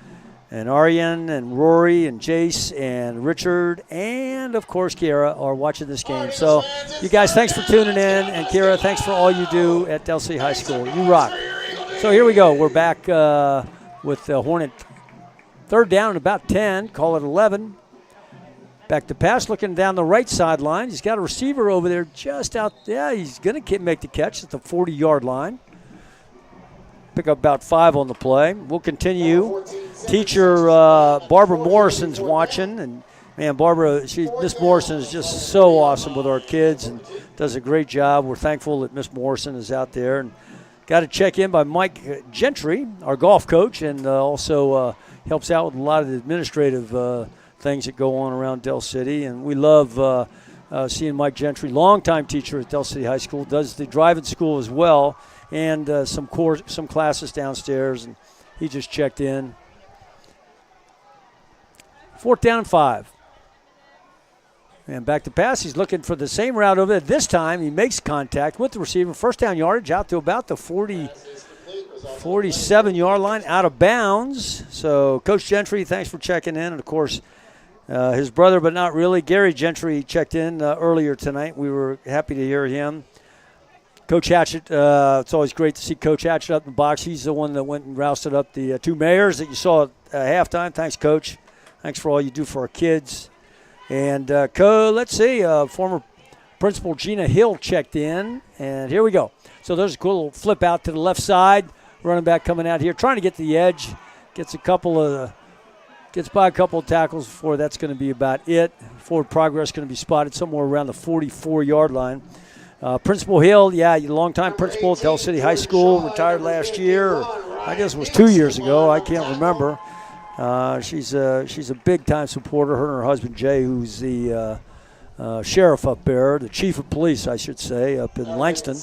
and Aryan and Rory and Jace and Richard and, of course, Kira are watching this game. So, you guys, thanks for tuning in. And, Kira, thanks for all you do at Del City High School. You rock. So, here we go. We're back with Hornet. Third down and about 10. Call it 11. Back to pass, looking down the right sideline. He's got a receiver over there just out. Yeah, he's going to make the catch at the 40-yard line. Pick up about 5 on the play. We'll continue. Teacher Barbara Morrison's watching. And, man, Miss Morrison is just so awesome with our kids and does a great job. We're thankful that Miss Morrison is out there. And got a check in by Mike Gentry, our golf coach, and also helps out with a lot of the administrative things that go on around Del City. And we love seeing Mike Gentry, longtime teacher at Del City High School, does the driving school as well, and some classes downstairs. And he just checked in. 4th down and 5. And back to pass. He's looking for the same route over there. This time he makes contact with the receiver. First down yardage out to about the 47-yard line, out of bounds. So Coach Gentry, thanks for checking in. And, of course, his brother, but not really, Gary Gentry, checked in earlier tonight. We were happy to hear him. Coach Hatchett, it's always great to see Coach Hatchett up in the box. He's the one that went and rousted up the 2 mayors that you saw at halftime. Thanks, Coach. Thanks for all you do for our kids. And let's see, former Principal Gina Hill checked in. And here we go. So there's a cool little flip out to the left side. Running back coming out here, trying to get to the edge. Gets by a couple of tackles before that's going to be about it. Forward progress going to be spotted somewhere around the 44-yard line. Principal Hill, longtime principal at Del City High School, retired last year. I guess it was 2 years ago. I can't remember. She's a big-time supporter. Her and her husband, Jay, who's the sheriff up there, the chief of police, I should say, up in Langston.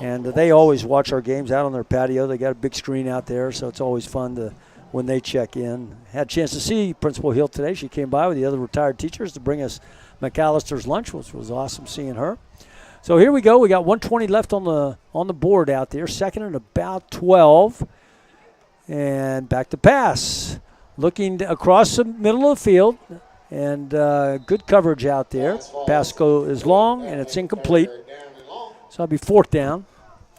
And they always watch our games out on their patio. They got a big screen out there, so it's always fun when they check in. Had a chance to see Principal Hill today. She came by with the other retired teachers to bring us McAllister's lunch, which was awesome seeing her. So here we go. We got 1:20 left on the board out there. 2nd and about 12. And back to pass. Looking across the middle of the field. And good coverage out there. Pass is long, and it's incomplete. So it'll be 4th down.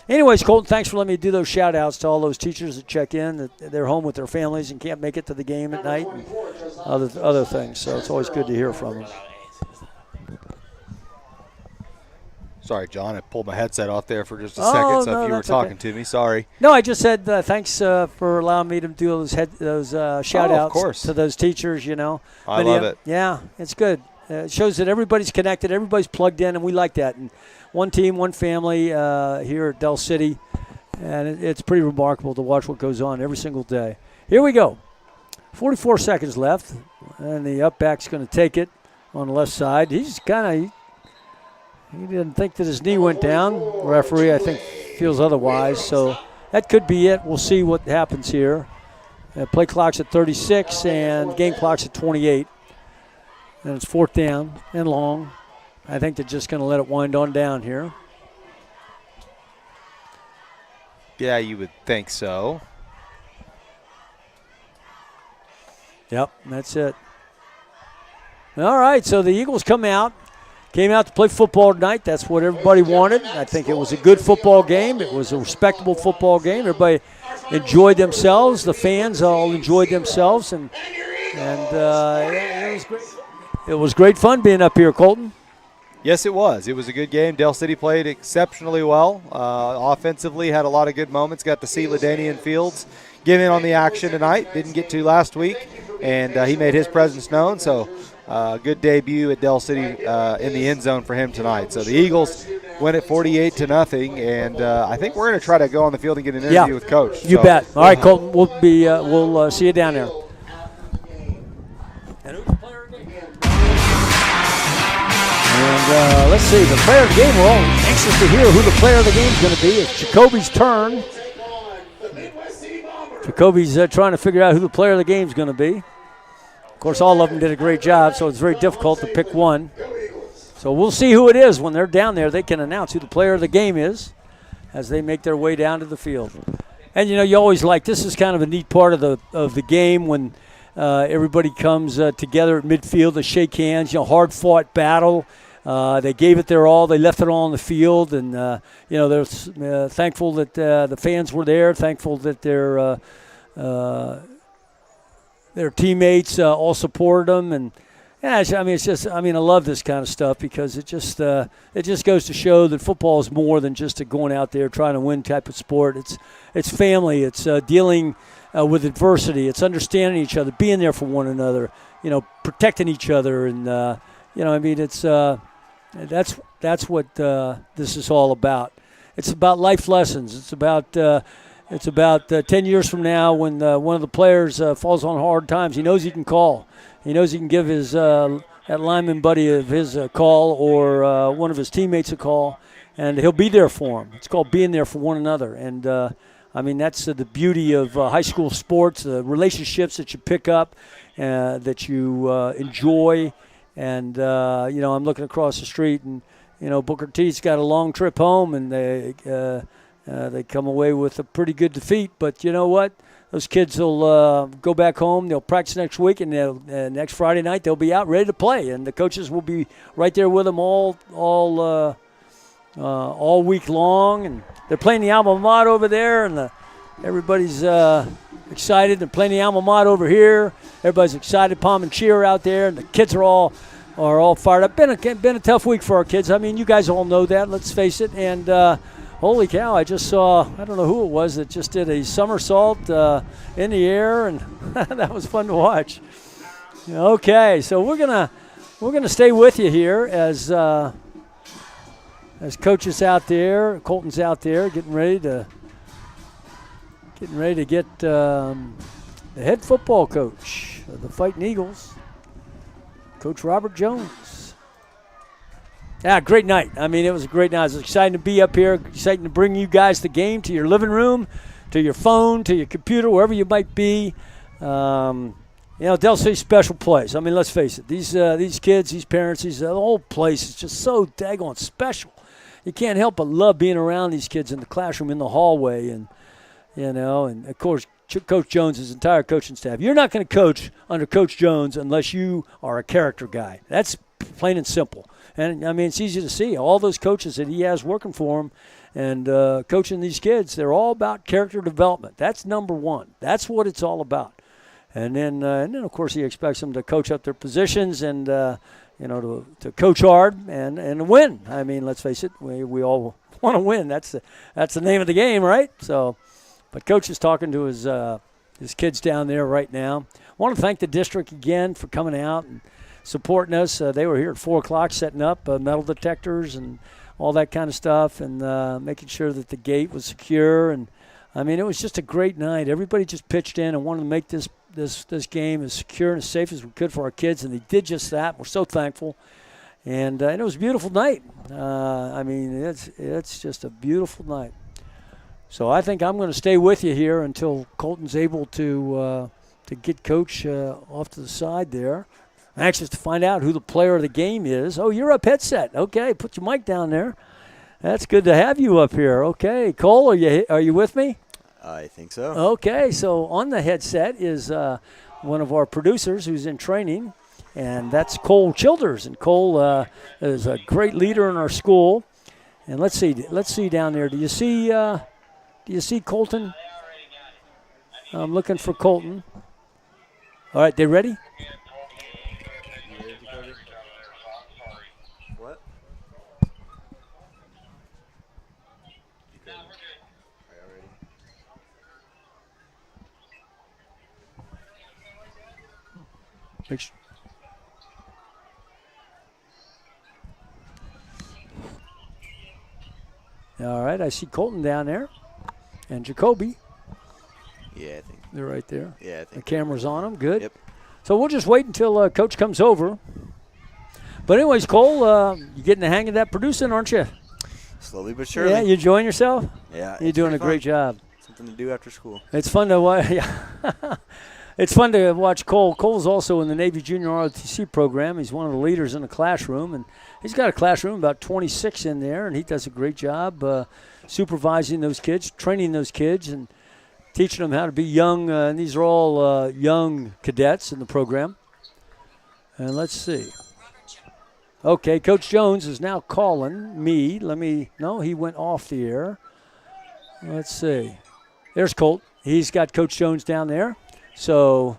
Anyways, Colton, thanks for letting me do those shout-outs to all those teachers that check in, that they're home with their families and can't make it to the game at night and other things. So it's always good to hear from them. Sorry, John, I pulled my headset off there for just a second, so if you were talking to me, sorry. No, I just said thanks for allowing me to do those shout-outs to those teachers, I love it. Yeah, it's good. It shows that everybody's connected, everybody's plugged in, and we like that. And one team, one family here at Del City. And it's pretty remarkable to watch what goes on every single day. Here we go. 44 seconds left, and the up back's going to take it on the left side. He's kind of, he didn't think that his knee went down. The referee, I think, feels otherwise. So that could be it. We'll see what happens here. Play clock's at 36, and game clock's at 28. And it's 4th down and long. I think they're just going to let it wind on down here. Yeah, you would think so. Yep, that's it. All right, so the Eagles came out to play football tonight. That's what everybody wanted. I think it was a good football game. It was a respectable football game. Everybody enjoyed themselves. The fans all enjoyed themselves, and it was great. It was great fun being up here, Colton. Yes, it was. It was a good game. Dell City played exceptionally well. Offensively, had a lot of good moments. Got to see LaDainian Fields get in on the action tonight. Didn't get to last week, and he made his presence known. So good debut at Dell City in the end zone for him tonight. So the Eagles win it 48-0, and I think we're going to try to go on the field and get an interview with Coach. You bet. All right, Colton. We'll see you down there. And let's see, the player of the game, we're all anxious to hear who the player of the game is going to be. It's Jacoby's turn. Jacoby's trying to figure out who the player of the game is going to be. Of course, all of them did a great job, so it's very difficult to pick one. So we'll see who it is. When they're down there, they can announce who the player of the game is as they make their way down to the field. And, you always like, this is kind of a neat part of the game when everybody comes together at midfield to shake hands, hard-fought battle. They gave it their all. They left it all on the field, and they're thankful that the fans were there. Thankful that their teammates all supported them, and I love this kind of stuff because it just goes to show that football is more than just a going out there trying to win type of sport. It's family. It's dealing with adversity. It's understanding each other, being there for one another. Protecting each other, and that's what this is all about. It's about life lessons. It's about 10 years from now when one of the players falls on hard times. He knows he can call. He knows he can give his that lineman buddy of his a call or one of his teammates a call, and he'll be there for him. It's called being there for one another. And that's the beauty of high school sports, the relationships that you pick up, that you enjoy. And, I'm looking across the street, and, Booker T's got a long trip home, and they come away with a pretty good defeat. But you know what? Those kids will go back home. They'll practice next week, and next Friday night they'll be out ready to play. And the coaches will be right there with them all week long. And they're playing the alma mater over there, and everybody's excited. They're playing the alma mater over here. Everybody's excited, palm and cheer out there, and the kids are all fired up. Been a tough week for our kids. You guys all know that. Let's face it. And holy cow! I just saw, I don't know who it was that just did a somersault in the air, and that was fun to watch. Okay, so we're gonna stay with you here as Coach is out there, Colton's out there, getting ready to get the head football coach of the Fighting Eagles, Coach Robert Jones. Yeah, great night. It was a great night. It was exciting to be up here, exciting to bring you guys the game to your living room, to your phone, to your computer, wherever you might be. Dell City's special place. Let's face it. These kids, these parents, the whole place is just so daggone special. You can't help but love being around these kids in the classroom, in the hallway, and of course, Coach Jones' entire coaching staff. You're not going to coach under Coach Jones unless you are a character guy. That's plain and simple. And, it's easy to see. All those coaches that he has working for him and coaching these kids, they're all about character development. That's number one. That's what it's all about. And then of course, he expects them to coach up their positions and, to coach hard and win. Let's face it, we all want to win. That's the name of the game, right? So, but Coach is talking to his kids down there right now. I want to thank the district again for coming out and supporting us. They were here at 4 o'clock setting up metal detectors and all that kind of stuff, and making sure that the gate was secure. And, I mean, it was just a great night. Everybody just pitched in and wanted to make this game as secure and as safe as we could for our kids, and they did just that. We're so thankful. And it was a beautiful night. I mean, it's just a beautiful night. So I think I'm going to stay with you here until Colton's able to get Coach off to the side there. I'm anxious to find out who the player of the game is. Oh, you're up headset. Okay, put your mic down there. That's good to have you up here. Okay, Cole, are you with me? I think so. Okay, so on the headset is one of our producers who's in training, and that's Cole Childers. And Cole is a great leader in our school. And let's see down there. Do you see Colton? I'm looking for Colton. All right, they ready? What? Make sure. All right, I see Colton down there, and Jacoby. Yeah, I think they're right there. Yeah, I think the camera's on them. Good. Yep. So we'll just wait until Coach comes over. But anyways, Cole, you're getting the hang of that producing, aren't you? Slowly but surely. Yeah, you enjoying yourself? Yeah. You're doing a great job. Something to do after school. It's fun to watch. Yeah. It's fun to watch Cole. Cole's also in the Navy Junior ROTC program. He's one of the leaders in the classroom, and he's got a classroom about 26 in there, and he does a great job supervising those kids, training those kids, and teaching them how to be young. And these are all young cadets in the program. And let's see. Okay, Coach Jones is now calling me. No, he went off the air. Let's see. There's Colt. He's got Coach Jones down there. So,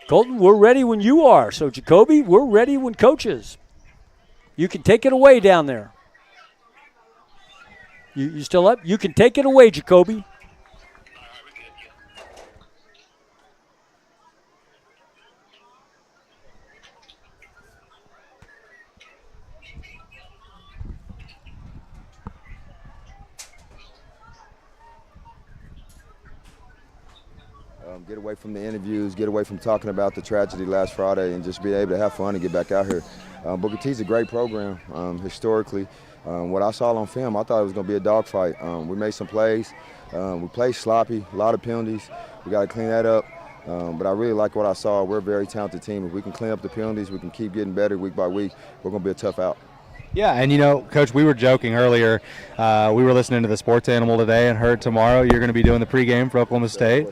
Colton, we're ready when you are. So, Jacoby, we're ready when Coach is. You can take it away down there. You still up? You can take it away, Jacoby. Get away from the interviews, get away from talking about the tragedy last Friday, and just be able to have fun and get back out here. Booker T's a great program historically. What I saw on film, I thought it was going to be a dogfight. We made some plays. We played sloppy, a lot of penalties. We got to clean that up. But I really like what I saw. We're a very talented team. If we can clean up the penalties, we can keep getting better week by week, we're going to be a tough out. Yeah, and Coach, we were joking earlier. We were listening to the Sports Animal today and heard tomorrow you're going to be doing the pregame for Oklahoma State.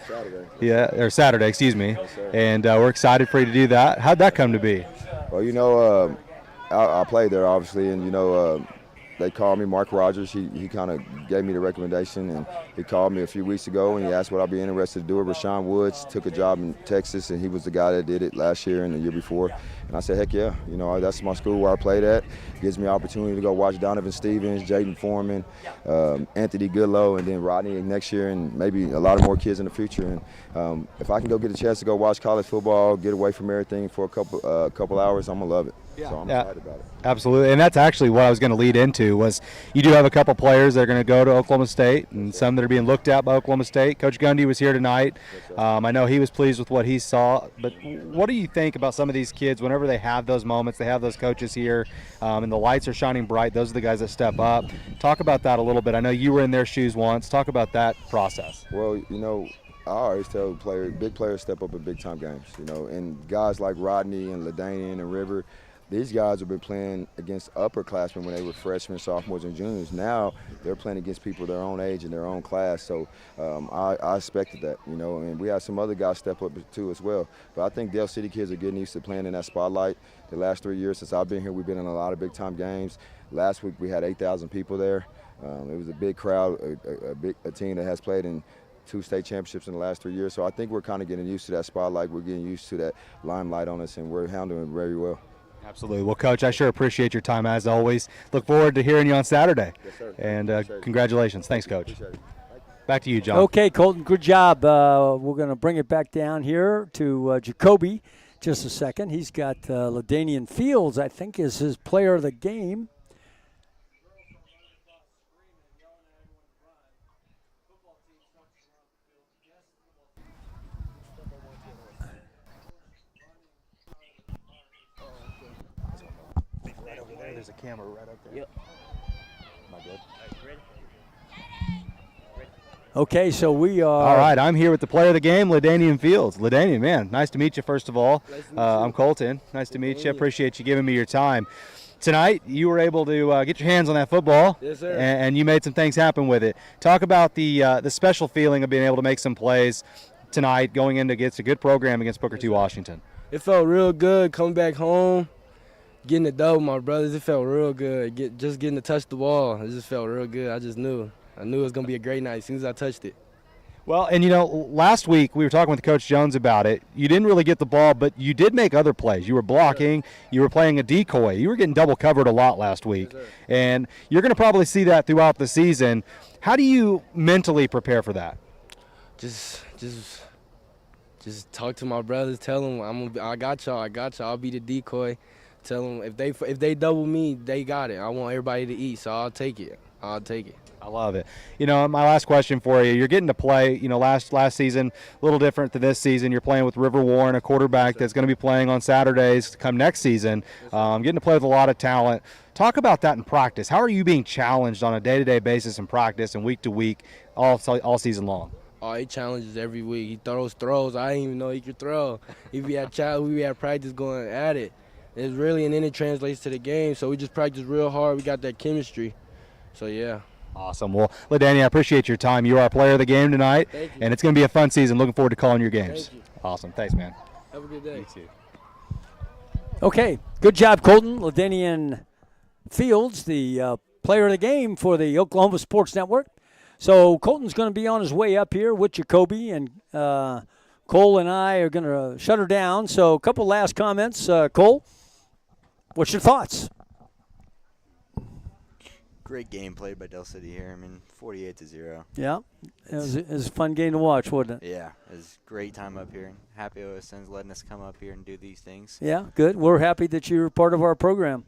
Saturday, excuse me. Yes, and we're excited for you to do that. How'd that come to be? Well, I played there, obviously, and, they called me, Mark Rogers. He kind of gave me the recommendation, and he called me a few weeks ago, and he asked what I'd be interested to do. Rashawn Woods took a job in Texas, and he was the guy that did it last year and the year before. And I said, heck yeah, that's my school where I played at. It gives me an opportunity to go watch Donovan Stevens, Jaden Foreman, Anthony Goodlow, and then Rodney next year, and maybe a lot of more kids in the future. And if I can go get a chance to go watch college football, get away from everything for a couple hours, I'm going to love it. Yeah. So I'm excited about it. Absolutely, and that's actually what I was going to lead into was you do have a couple players that are going to go to Oklahoma State and some that are being looked at by Oklahoma State. Coach Gundy was here tonight. I know he was pleased with what he saw, but what do you think about some of these kids whenever they have those moments, they have those coaches here, and the lights are shining bright, those are the guys that step up. Talk about that a little bit. I know you were in their shoes once. Talk about that process. Well, I always tell big players step up in big-time games, and guys like Rodney and LaDainian and River, these guys have been playing against upperclassmen when they were freshmen, sophomores, and juniors. Now they're playing against people their own age and their own class. So I expected that, and we had some other guys step up too as well. But I think Dale City kids are getting used to playing in that spotlight. The last 3 years since I've been here, we've been in a lot of big-time games. Last week we had 8,000 people there. It was a big crowd, a team that has played in 2 state championships in the last 3 years. So I think we're kind of getting used to that spotlight. We're getting used to that limelight on us, and we're handling it very well. Absolutely. Well, Coach, I sure appreciate your time as always. Look forward to hearing you on Saturday. Yes, sir. And congratulations. Thanks, Coach. Back to you, John. Okay, Colton, good job. We're going to bring it back down here to Jacoby just a second. He's got LaDainian Fields, I think, is his player of the game. There's a camera right up there. Yep. Am I good? Okay, so we are. All right, I'm here with the player of the game, LaDainian Fields. LaDainian, man, nice to meet you, first of all. I'm Colton. Nice to meet you. Appreciate you giving me your time. Tonight, you were able to get your hands on that football, yes, sir. And you made some things happen with it. Talk about the special feeling of being able to make some plays tonight, going in against a good program against Booker T. Washington. It felt real good coming back home, getting the dub with my brothers. It felt real good. Just getting to touch the ball, it just felt real good. I knew it was going to be a great night as soon as I touched it. Well, and last week we were talking with Coach Jones about it. You didn't really get the ball, but you did make other plays. You were blocking. You were playing a decoy. You were getting double covered a lot last week. Yes, and you're going to probably see that throughout the season. How do you mentally prepare for that? Just talk to my brothers. Tell them I got y'all. I'll be the decoy. Tell them if they double me, they got it. I want everybody to eat, so I'll take it. I love it. My last question for you. You're getting to play, last season, a little different than this season. You're playing with River Warren, a quarterback that's going to be playing on Saturdays come next season. Getting to play with a lot of talent. Talk about that in practice. How are you being challenged on a day-to-day basis in practice and week to week all season long? Oh, he challenges every week. He throws. I didn't even know he could throw. We had practice going at it. It's really, and then it translates to the game. So we just practice real hard. We got that chemistry. So, yeah. Awesome. Well, LaDainian, I appreciate your time. You are our player of the game tonight. Thank you. And it's going to be a fun season. Looking forward to calling your games. Thank you. Awesome. Thanks, man. Have a good day. You too. Okay, good job, Colton. LaDainian Fields, the player of the game for the Oklahoma Sports Network. So Colton's going to be on his way up here with Jacoby, and Cole and I are going to shut her down. So a couple last comments. Cole, what's your thoughts? Great game played by Del City here. 48-0. Yeah, it was a fun game to watch, wasn't it? Yeah, it was a great time up here. Happy OSN's letting us come up here and do these things. Yeah, good. We're happy that you're part of our program.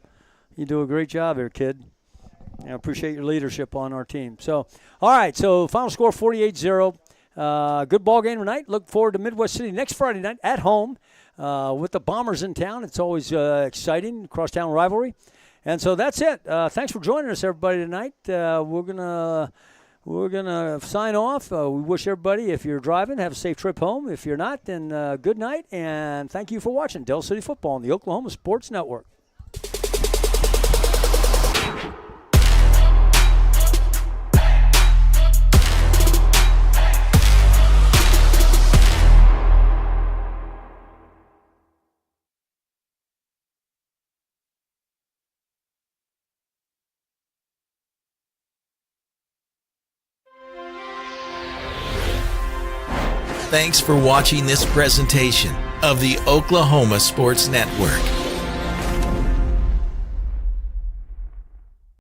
You do a great job here, kid. I appreciate your leadership on our team. So, all right, so final score 48-0. Good ball game tonight. Look forward to Midwest City next Friday night at home with the Bombers in town. It's always exciting, crosstown rivalry. And so that's it. Thanks for joining us, everybody, tonight. We're gonna sign off. We wish everybody, if you're driving, have a safe trip home. If you're not, then good night, and thank you for watching Del City Football on the Oklahoma Sports Network. Thanks for watching this presentation of the Oklahoma Sports Network.